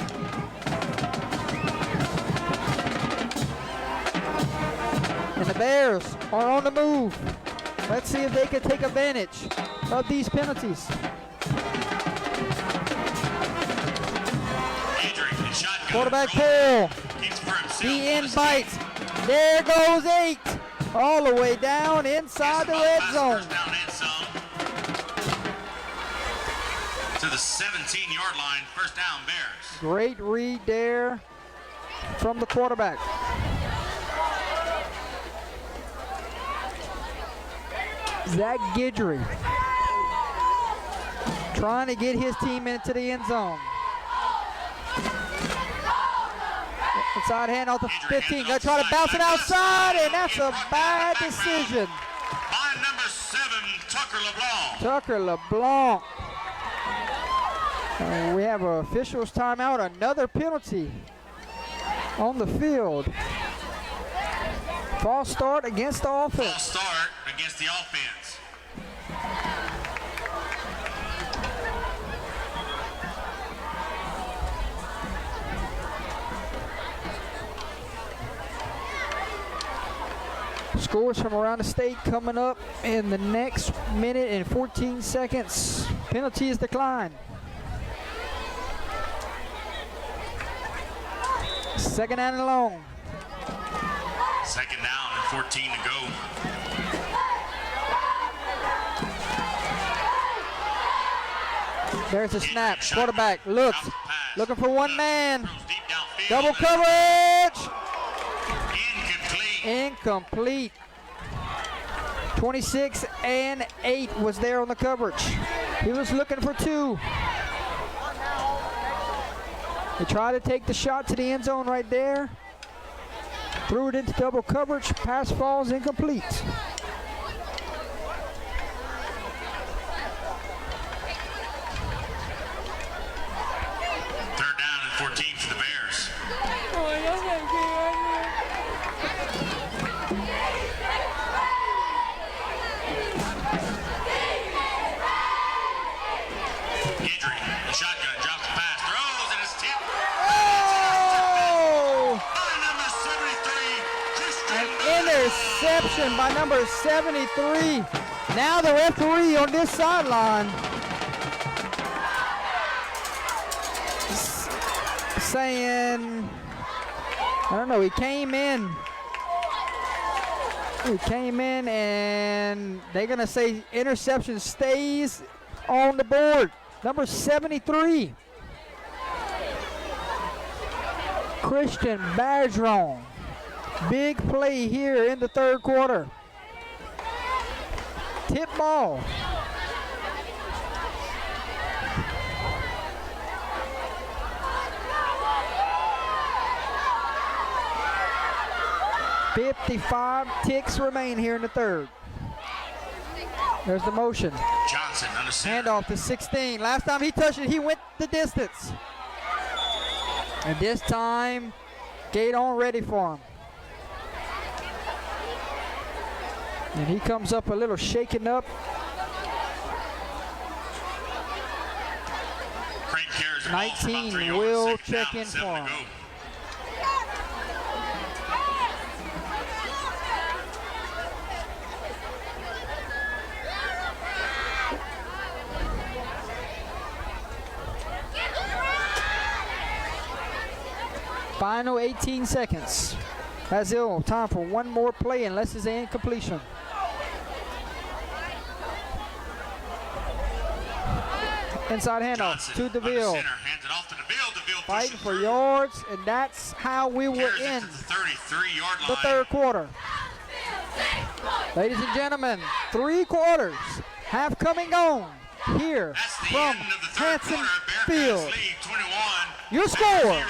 And the Bears are on the move. Let's see if they can take advantage of these penalties. Quarterback pull. The end bites. There goes 8. All the way down inside the red zone. To the 17-yard line, first down Bears. Great read there from the quarterback. Zach Guidry trying to get his team into the end zone. Inside hand off the 15. Gonna try to bounce it outside, and that's a bad decision. By number 7, Tucker LeBlanc. Tucker LeBlanc. We have an officials timeout. Another penalty on the field. False start against the offense. False start against the offense. Scores from around the state coming up in the next minute and 14 seconds. Penalty is declined. Second down and long. Second down and 14 to go. There's a snap. Quarterback looks. Looking for one man. Double coverage. Incomplete. 26 and 8 was there on the coverage. He was looking for 2. They tried to take the shot to the end zone right there. Threw it into double coverage. Pass falls incomplete. Third down and 14 for the Bears. Guidry, the shotgun, drops the pass, throws, and it's tipped. Oh! By number 73, Christian. An interception by number 73. Now the referee on this sideline saying, I don't know, he came in and they're going to say interception stays on the board. Number 73, Christian Bergeron. Big play here in the third quarter. Tip ball. "55 ticks remain here in the third." There's the motion. Johnson on the center. Handoff to 16. Last time he touched it, he went the distance. And this time, Gueydan ready for him. And he comes up a little shaken up. Craig carries the ball for about 19 3 yards. will Second check down, in 7 for to him. go. Final 18 seconds. Basile, time for one more play unless it's an incompletion. Inside handoff Johnson to on the DeVille. center, hands it off to DeVille. DeVille Fighting pushes for through. yards, and that's how we will Carries it end to the 33-yard line. the third quarter. Ladies and gentlemen, 3 quarters have come and gone here That's the from end of the third Hanson quarter. field. Lead 21. Your score.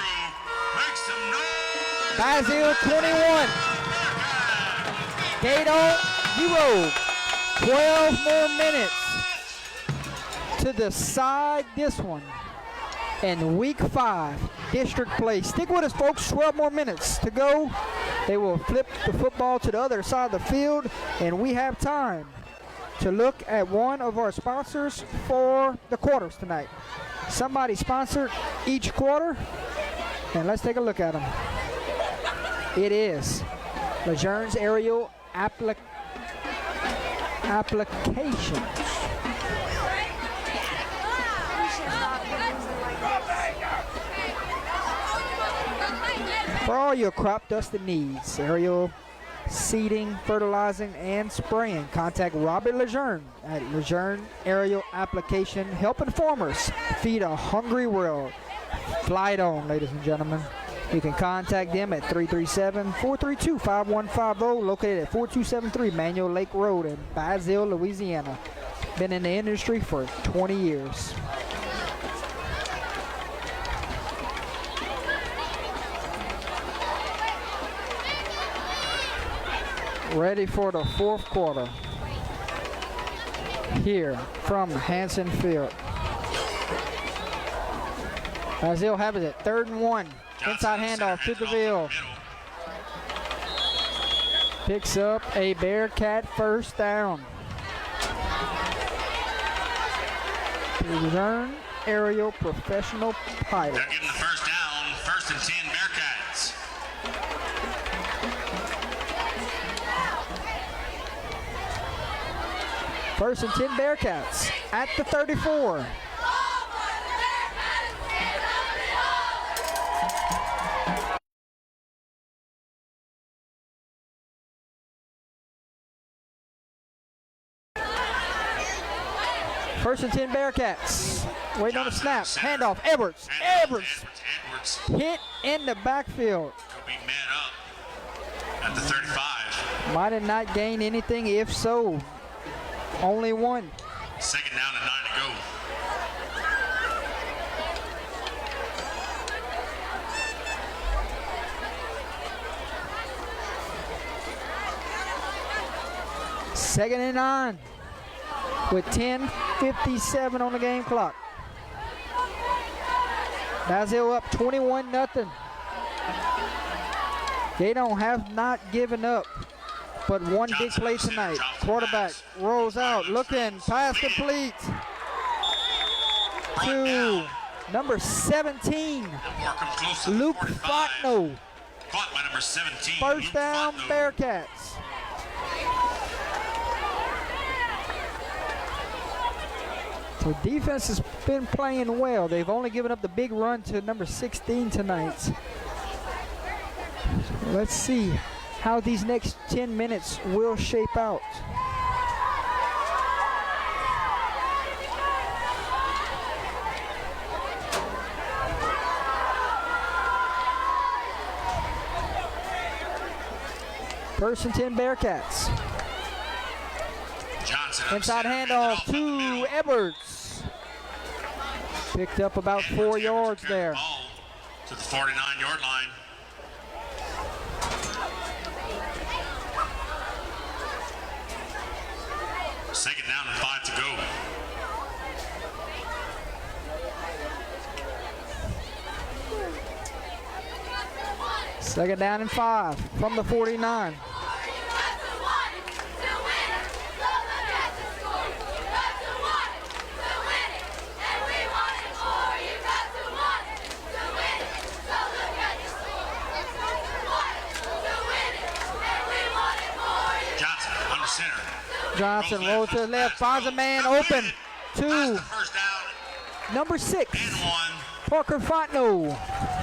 Make some noise. Basile 21. Gueydan 0. 12 more minutes to decide this one in week 5 district play. Stick with us, folks. 12 more minutes to go. They will flip the football to the other side of the field, and we have time to look at one of our sponsors for the quarters tonight. Somebody sponsored each quarter, and let's take a look at them. It is Lejeune's Aerial Applications. For all your crop dusting needs, aerial seeding, fertilizing, and spraying, contact Robert Lejeune at Lejeune Aerial Application, helping farmers feed a hungry world. Fly it on, ladies and gentlemen. You can contact them at 337-432-5150, located at 4273 Manual Lake Road in Basile, Louisiana. Been in the industry for 20 years. Ready for the fourth quarter here from Hanson Field. Basile has it, 3rd and 1. Inside handoff to DeVille. Picks up a Bearcat first down. Lejeune Aerial Professional Pilot. They're getting the first down. 1st and 10 Bearcats. First and 10 Bearcats at the 34. First and 10 Bearcats. Waiting on the snap. Handoff. Edwards. Edwards. Hit in the backfield. He'll be man up at the 35. Might have not gained anything. If so, only one. 2nd down and 9 to go. Second and 9 with 10:57 on the game clock. Basile up 21-0. Gueydan have not given up, but one big play tonight. Quarterback rolls out, looking, pass complete to number 17, Luke Fontenot. Caught by number 17. First down, Bearcats. So defense has been playing well. They've only given up the big run to number 16 tonight. So let's see how these next 10 minutes will shape out. First and 10 Bearcats. Johnson Inside handoff to Edwards. Picked up about 4 yards there. To the 49-yard line. Second down and 5 to go. Second down and 5 from the 49. Johnson rolls to the left, finds a man open to number 6, Parker Fontenot.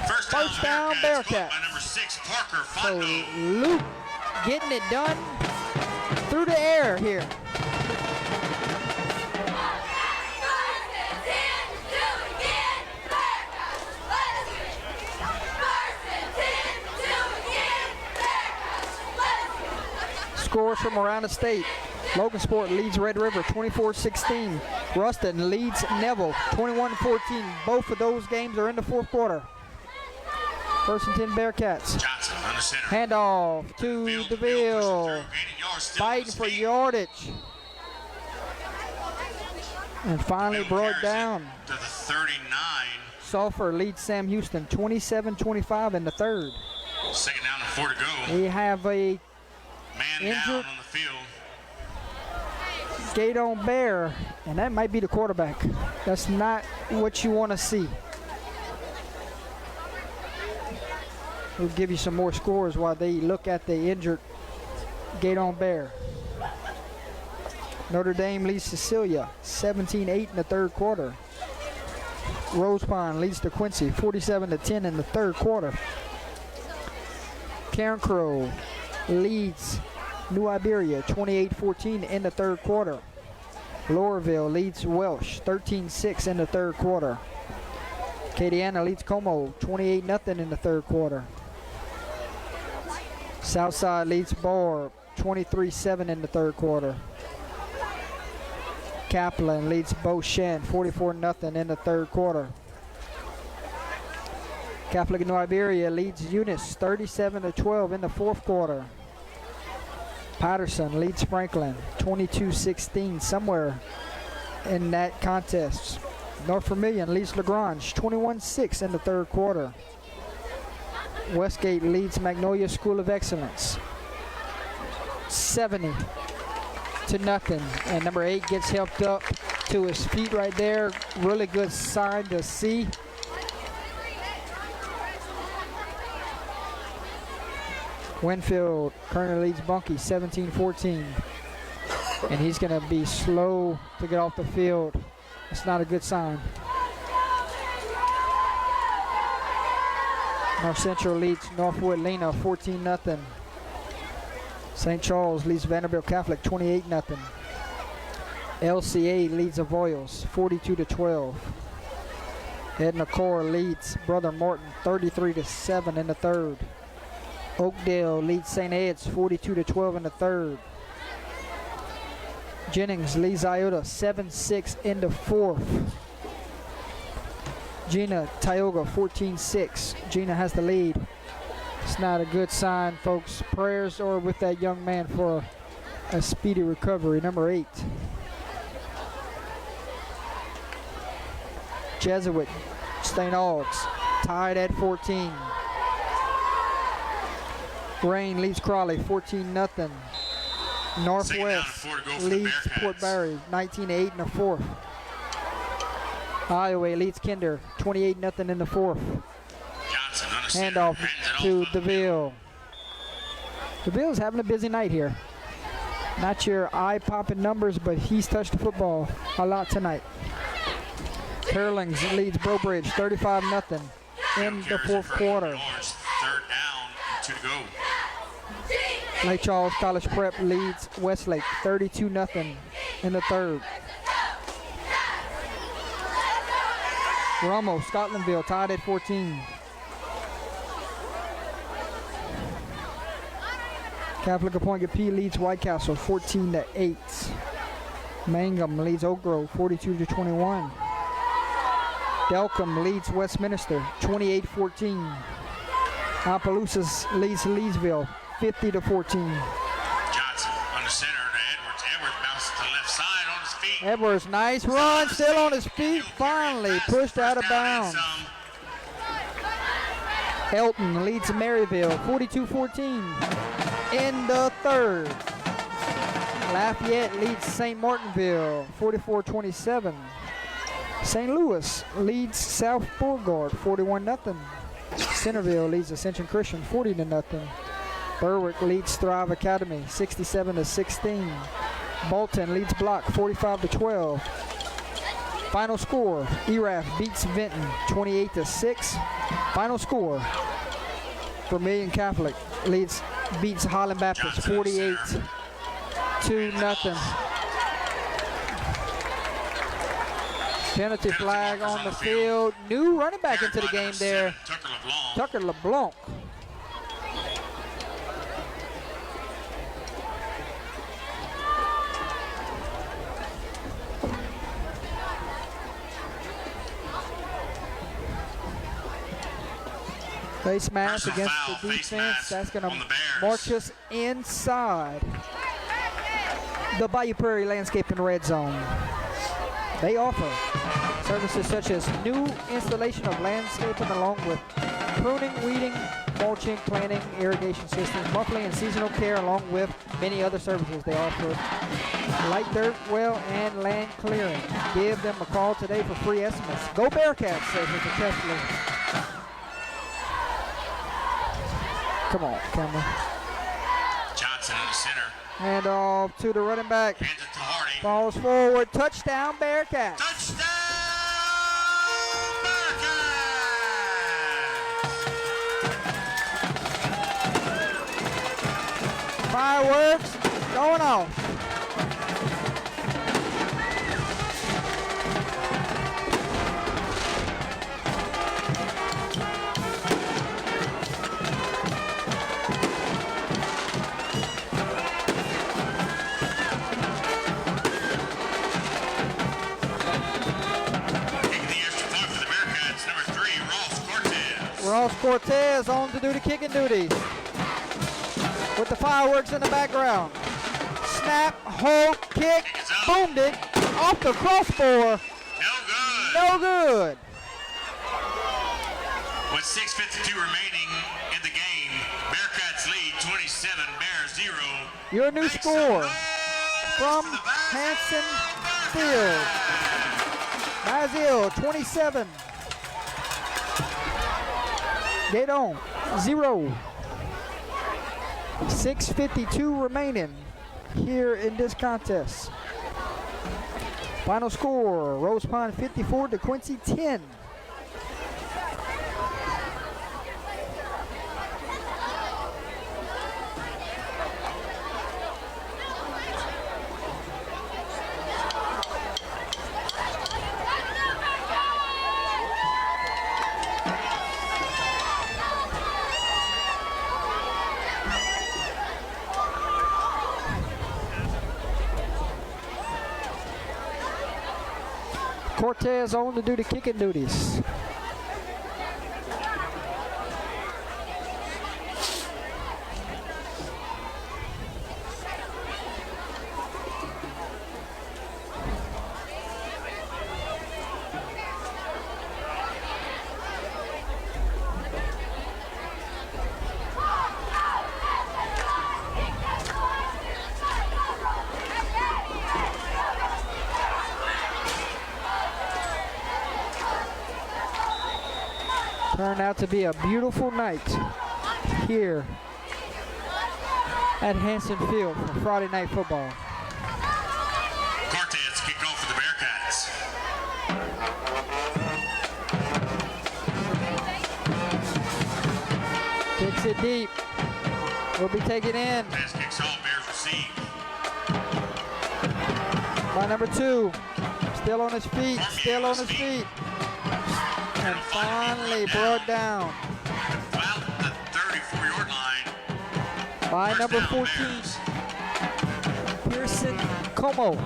First down, Bearcats. So Luke getting it done through the air here. Scores from around the state. Logansport leads Red River 24-16. Ruston leads Neville 21-14. Both of those games are in the fourth quarter. First and 10 Bearcats. Johnson under center. Handoff to DeVille. Fighting for yardage. And finally brought down. To the 39. Sulphur leads Sam Houston 27-25 in the third. Second down and 4 to go. We have a Man injured down on the field. Gueydan Bear, and that might be the quarterback. That's not what you want to see. We'll give you some more scores while they look at the injured Gueydan Bear. Notre Dame leads Cecilia 17-8 in the third quarter. Rose Pond leads to Quincy 47-10 in the third quarter. Carencro leads New Iberia 28-14 in the third quarter. Lowerville leads Welsh 13-6 in the third quarter. Acadiana leads Como 28-0 in the third quarter. Southside leads Barr 23-7 in the third quarter. Kaplan leads Beauchene 44-0 in the third quarter. Catholic New Iberia leads Eunice 37-12 in the fourth quarter. Patterson leads Franklin 22-16, somewhere in that contest. North Vermilion leads LaGrange 21-6 in the third quarter. Westgate leads Magnolia School of Excellence 70-0. And number 8 gets helped up to his feet right there. Really good sign to see. Winfield currently leads Bunkie 17-14. And he's going to be slow to get off the field. It's not a good sign. North Central leads Northwood Lena 14-0. St. Charles leads Vanderbilt Catholic 28-0. LCA leads Avoyelles 42-12. Edna Core leads Brother Morton 33-7 in the third. Oakdale leads St. Ed's 42-12 in the third. Jennings leads Iota 7-6 in the fourth. Gina Tioga 14-6. Gina has the lead. It's not a good sign, folks. Prayers are with that young man for a speedy recovery. Number 8. Jesuit St. Augs tied at 14. Rain leads Crawley 14-0. Northwest leads Port Barry 19-8 in the fourth. Iowa leads Kinder 28-0 in the fourth. Handoff to DeVille. DeVille's having a busy night here. Not your eye-popping numbers, but he's touched the football a lot tonight. Curlings leads Brobridge 35-0 in the fourth quarter. Third down and 2 to go. Lake Charles College Prep leads Westlake 32-0 in the third. Romo, Scotlandville tied at 14. Catholic Appointed P leads White Castle 14-8. Mangum leads Oak Grove 42-21. Delcom leads Westminster 28-14. Opelousas leads Leesville 50-14. Johnson on the center to Edwards. Edwards bounces to the left side on his feet. Edwards, nice run, still on his feet, finally pushed out of bounds. Elton leads Maryville 42-14 in the third. Lafayette leads St. Martinville 44-27. St. Louis leads South Beauregard 41-0. Centerville leads Ascension Christian 40-0. Berwick leads Thrive Academy 67-16. Bolton leads Block 45-12. Final score, ERAF beats Vinton 28-6. Final score, Vermilion Catholic beats Highland Baptist 48-0. Penalty flag on the field. New running back into the game there, Tucker LeBlanc. Face mask Personal against foul, the face defense. mask That's going on to the Bears. march us inside the Bayou Prairie Landscaping Red Zone. They offer services such as new installation of landscaping along with pruning, weeding, mulching, planting, irrigation systems, monthly and seasonal care, along with many other services. They offer light dirt, well, and land clearing. Give them a call today for free estimates. Go Bearcats, says Mr. Chesley. Come on, camera. Johnson in the center. Hand off to the running back. Hands it to Hardy. Falls forward. Touchdown, Bearcats. Touchdown, Bearcats! Fireworks going off. Taking the extra point for the Bearcats, number 3, Ross Cortez. Ross Cortez on to do the kicking duties with the fireworks in the background. Snap, hold, kick, Kick is up. boomed it off the crossbar. No good. No good. With 6:52 remaining in the game, Bearcats lead 27, Bears 0. Your new Make some score noise from for the Basile Hanson Bearcats. Field. Basile 27. Gueydan 0. 6:52 remaining here in this contest. Final score, Rose Pond 54 to Quincy 10. Cortez on to do the kicking duties. Turned out to be a beautiful night here at Hanson Field for Friday Night Football. Cortez kick off for the Bearcats. Kicks it deep. Will be taken in Cortez kicks off, Bears receive. by number 2. Still on his feet. Still on his feet. And finally brought down About the 34-yard line. by First number down, 14, Bears. Pearson Como.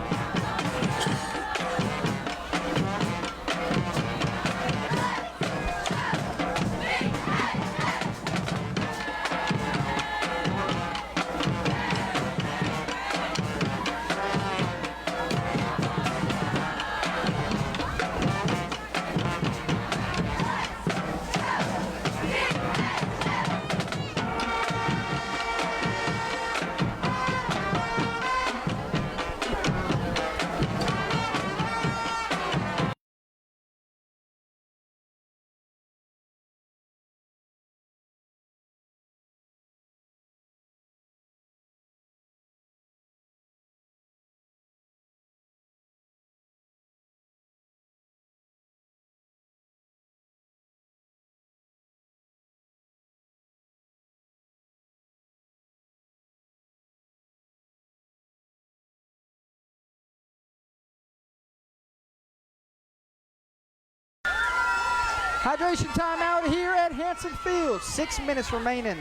Hydration timeout here at Hanson Field. 6 minutes remaining.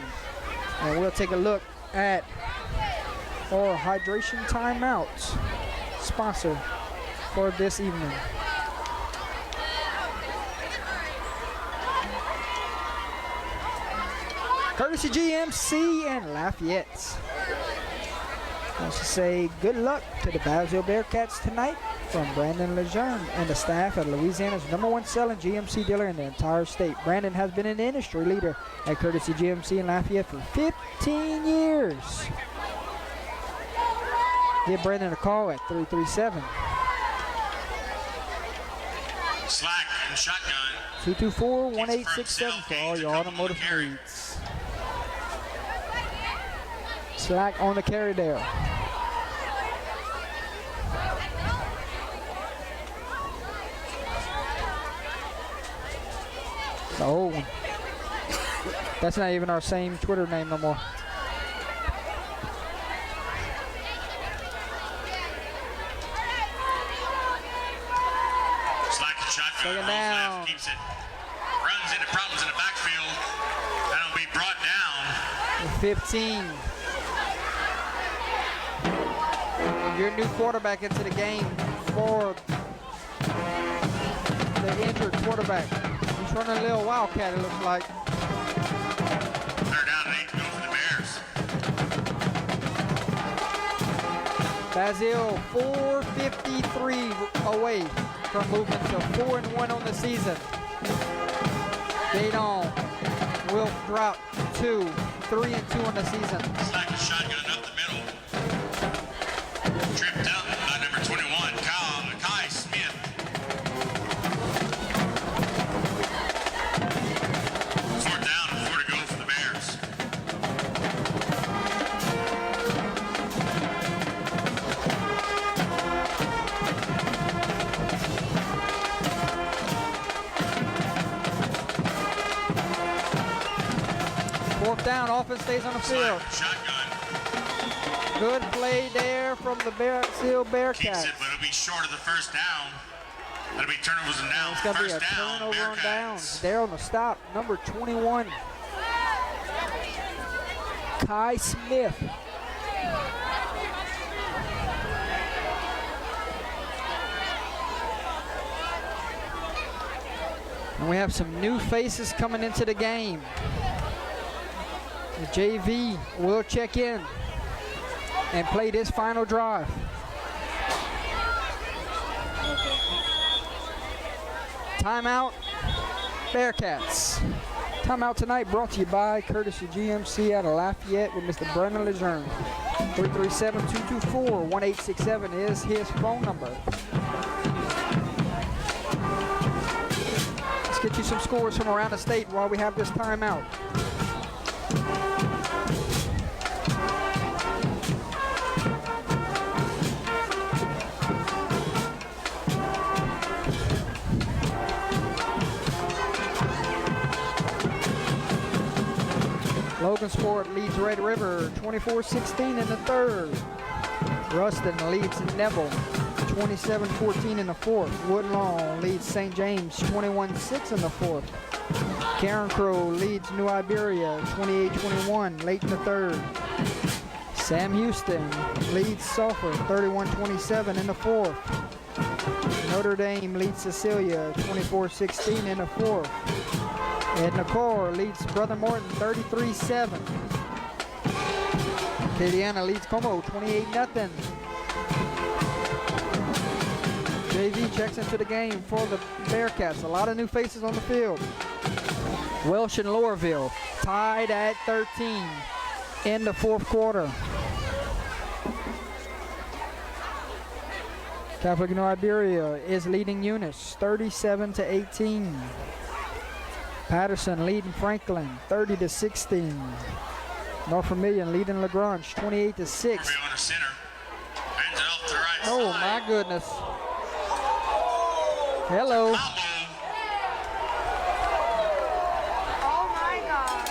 And we'll take a look at our hydration timeout sponsor for this evening. Courtesy GMC and Lafayette. Wants to say good luck to the Basile Bearcats tonight from Brandon Lejeune and the staff at Louisiana's #1 selling GMC dealer in the entire state. Brandon has been an industry leader at Courtesy GMC in Lafayette for 15 years. Give Brandon a call at 337 Slack and shotgun. 224-1867 for all your automotive needs. Slack on the carry there. The old one. That's not even our same Twitter name no more. Shotgun rolls left, keeps it, runs into problems in the backfield. That'll be brought down. 15. Your new quarterback into the game for the injured quarterback. He's running a little wildcat, it looks like. 3rd down and 8 to go for the Bears. Basile 453 away from movement to 4-1 on the season. Gueydan will drop 3-2 on the season. Slack a shotgun up the middle. Tripped up by number 21, Kai Smith. 4th down and 4 to go for the Bears. Fourth down, offense stays on the field. Shotgun. Good play there from the Basile Bearcats. Keeps it, but it'll be short of the 1st down. That'll be turnovers and downs. It's going to be a 1st down, turnover on Bearcats. downs. There on the stop, number 21, Kai Smith. And we have some new faces coming into the game. The JV will check in and play this final drive. Timeout, Bearcats. Timeout tonight brought to you by Courtesy GMC out of Lafayette with Mr. Brandon Lejeune. 337-224-1867 is his phone number. Let's get you some scores from around the state while we have this timeout. Logansport leads Red River 24-16 in the 3rd. Ruston leads Neville 27-14 in the 4th. Woodlawn leads St. James 21-6 in the 4th. Karen Crow leads New Iberia 28-21 late in the 3rd. Sam Houston leads Sulphur 31-27 in the 4th. Notre Dame leads Cecilia 24-16 in the 4th. Edna Core leads Brother Morton 33-7. Acadiana leads Como 28-0. JV checks into the game for the Bearcats. A lot of new faces on the field. Welsh and Lorville tied at 13 in the 4th quarter. Catholic New Iberia is leading Eunice 37-18. Patterson leading Franklin 30-16. North Vermilion leading Lagrange 28-6. Oh my goodness. Hello. Oh my God.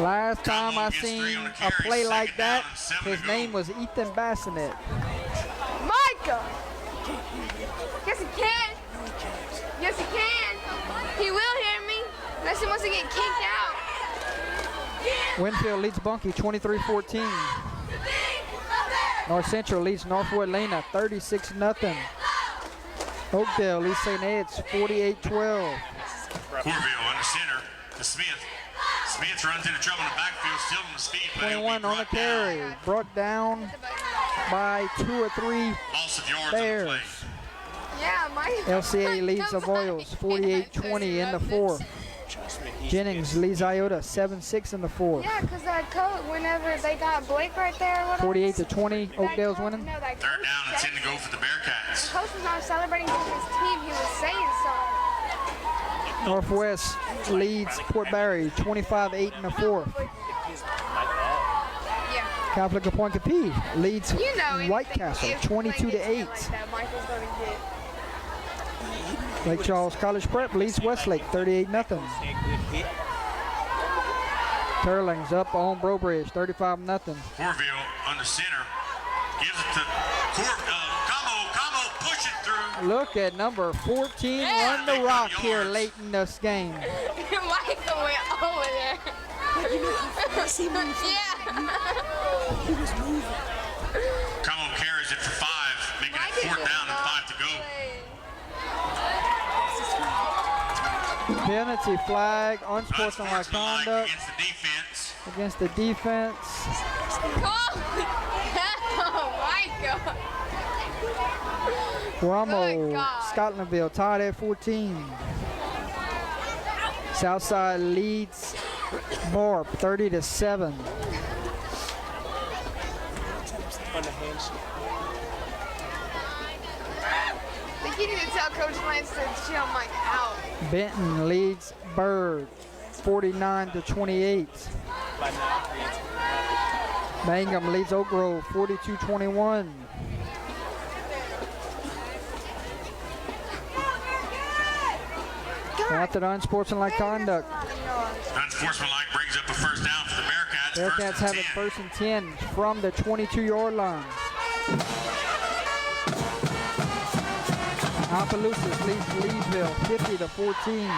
Last time I seen a play like that, his name was Ethan Bassinet. Micah! Yes, he can. Yes, he can. He will hear me unless he wants to get kicked out. Winfield leads Bunkie 23-14. North Central leads Northwood Lena 36-0. Oakdale leads St. Ed's 48-12. Corville under center to Smith. Smith runs into trouble in the backfield, still on the speed. But 21 on the carry. Brought down by 2 or 3 loss of yards Bears. on the play. Yeah, my LCA leads the Royals 48-20 in the fourth. Jennings leads Iota 7-6 in the fourth. Yeah, because that coach, whenever they got Blake right there, or whatever, 48-20, Oakdale's winning. No, that Third coach down and 10 said- to go for the Bearcats. The coach was not celebrating with his team. He was saying something. Northwest leads Port Barry 25-8 in the fourth. Yeah. Catholic Appointee leads You know, White Castle 22-8. Like that, Michael's gonna get. Lake Charles College Prep leads Westlake 38-0. Turling's up on Brobridge 35-0. Corville under center gives it to Como push it through. Look at number 14 run the rock here late in this game. Michael went over there. Yeah. Como carries it for 5, making it 4th down and 5 to go. Penalty flag, unsportsmanlike conduct Against the defense. against the defense. Oh my God. Romo, Good God. Scotlandville tied at 14. Southside leads Morp 30-7. I think you need to tell Coach Lance to chill Mike out. Benton leads Bird 49-28. Mangum leads Oak Grove 42-21. After the unsportsmanlike conduct, Unsportsmanlike brings up a 1st down for the Bearcats. Bearcats have it 1st and 10 from the 22-yard line. Opelousas leads Leesville 50-14.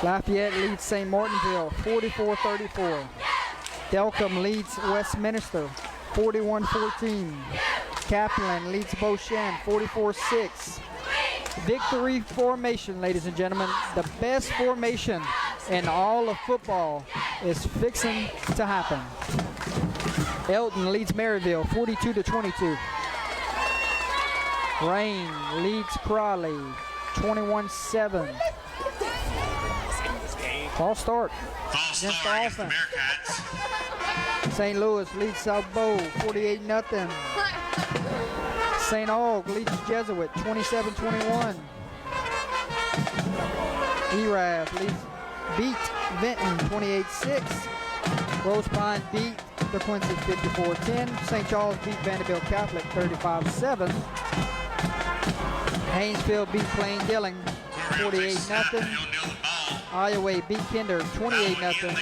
Lafayette leads St. Martinville 44-34. Delcom leads Westminster 41-14. Kaplan leads Beauchene 44-6. Victory formation, ladies and gentlemen. The best formation in all of football is fixing to happen. Elton leads Maryville 42-22. Rain leads Crawley 21-7. False start False against start the against the offense. Bearcats. St. Louis leads South Bow 48-0. St. Aug leads Jesuit 27-21. ERAF beat Vinton 28-6. Rose Pine beat DeQuincy 54-10. St. Charles beat Vanderbilt Catholic 35-7. Haynesville beat Plain Dilling 48-0. Iowa beat Kinder 28-0.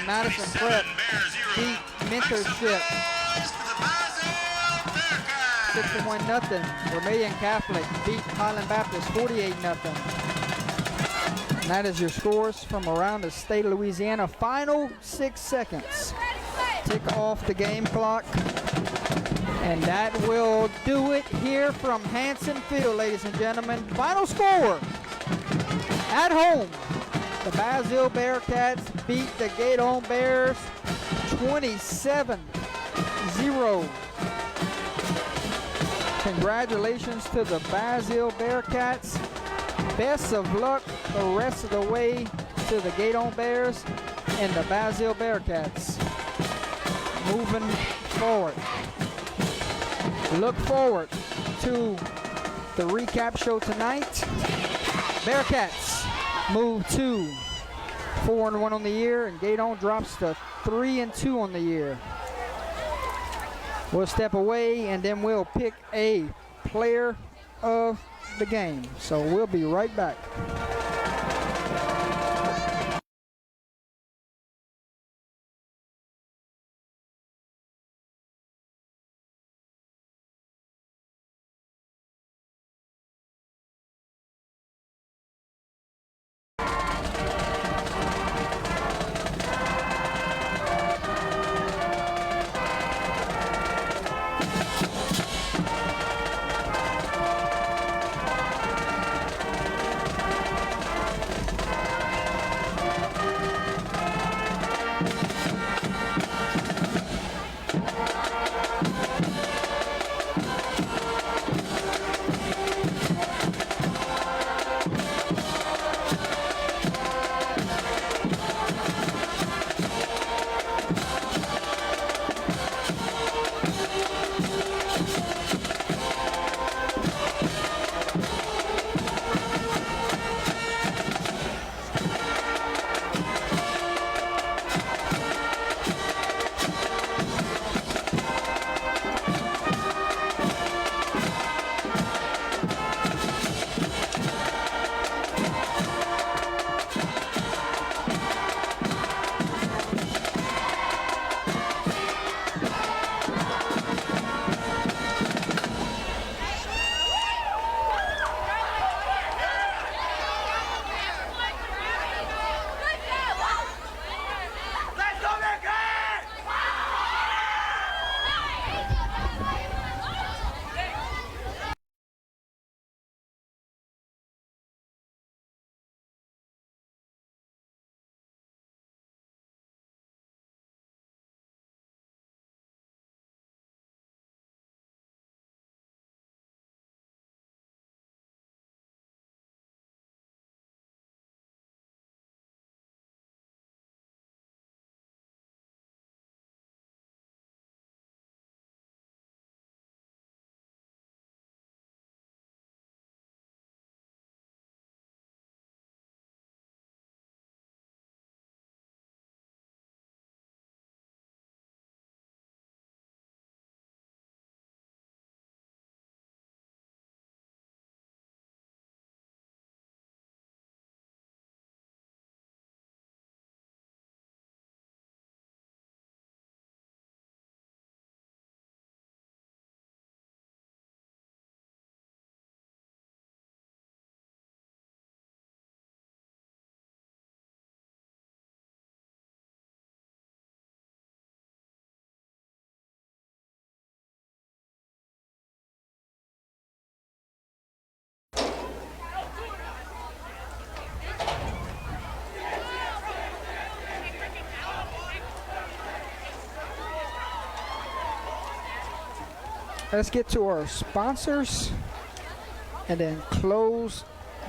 Madison Prep beat Mentorship 61-0. Vermilion Catholic beat Highland Baptist 48-0. And that is your scores from around the state of Louisiana. Final 6 seconds. Tick off the game clock. And that will do it here from Hanson Field, ladies and gentlemen. Final score. At home, the Basile Bearcats beat the Gueydan Bears 27-0. Congratulations to the Basile Bearcats. Best of luck the rest of the way to the Gueydan Bears and the Basile Bearcats. Moving forward. Look forward to the recap show tonight. Bearcats move to 4-1 on the year, and Gueydan drops to 3-2 on the year. We'll step away, and then we'll pick a player of the game. So we'll be right back. let's get to our sponsors and then close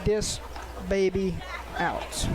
this baby out.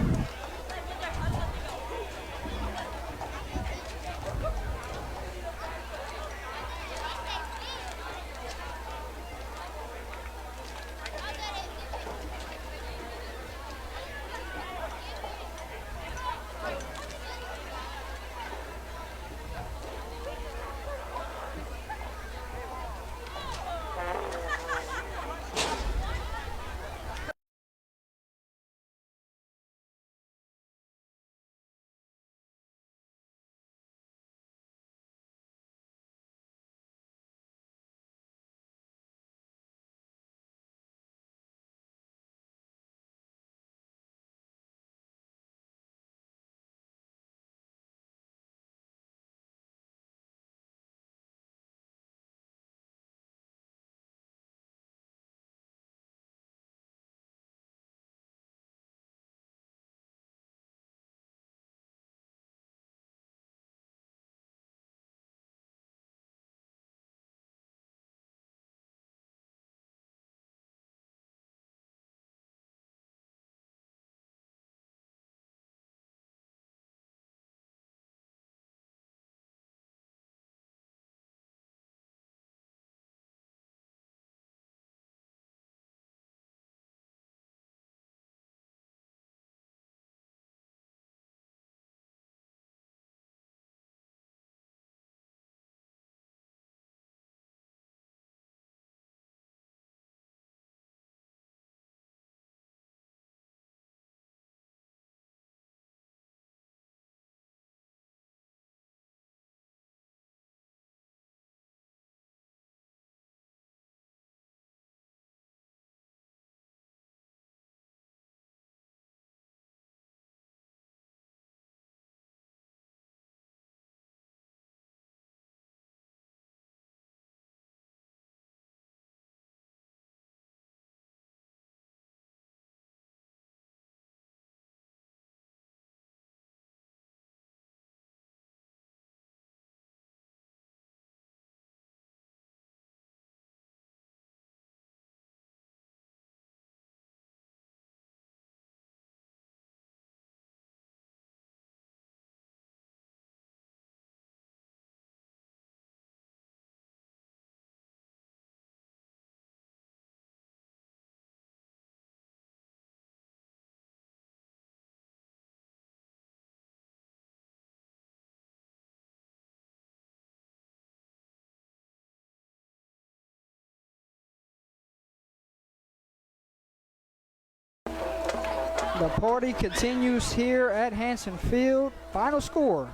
The party continues here at Hanson Field. Final score,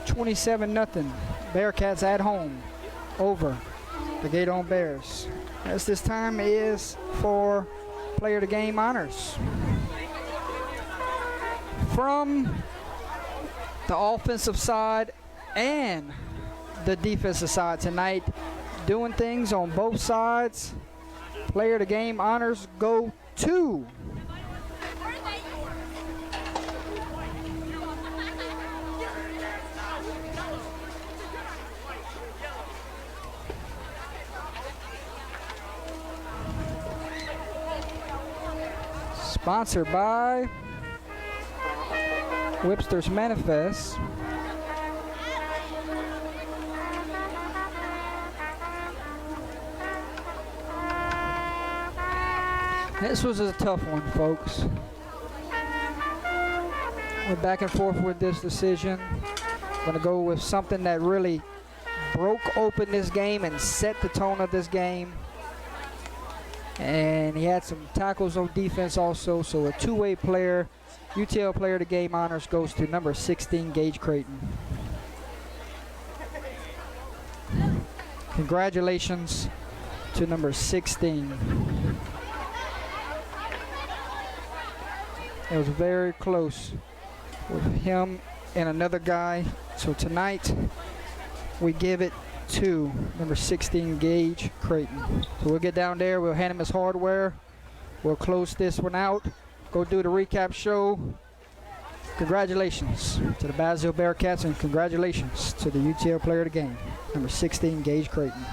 27-0. Bearcats at home over the Gueydan Bears. As this time is for Player of the Game honors. From the offensive side and the defensive side tonight, doing things on both sides. Player of the Game honors go to sponsored by Webster's Manifest. This was a tough one, folks. We're back and forth with this decision. I'm going to go with something that really broke open this game and set the tone of this game. And he had some tackles on defense also, so a two-way player. UTL Player of the Game honors goes to number 16, Gage Creighton. Congratulations to number 16. It was very close with him and another guy. So tonight, we give it to number 16, Gage Creighton. So we'll get down there, we'll hand him his hardware, we'll close this one out, go do the recap show. Congratulations to the Basile Bearcats and congratulations to the UTL Player of the Game, number 16, Gage Creighton.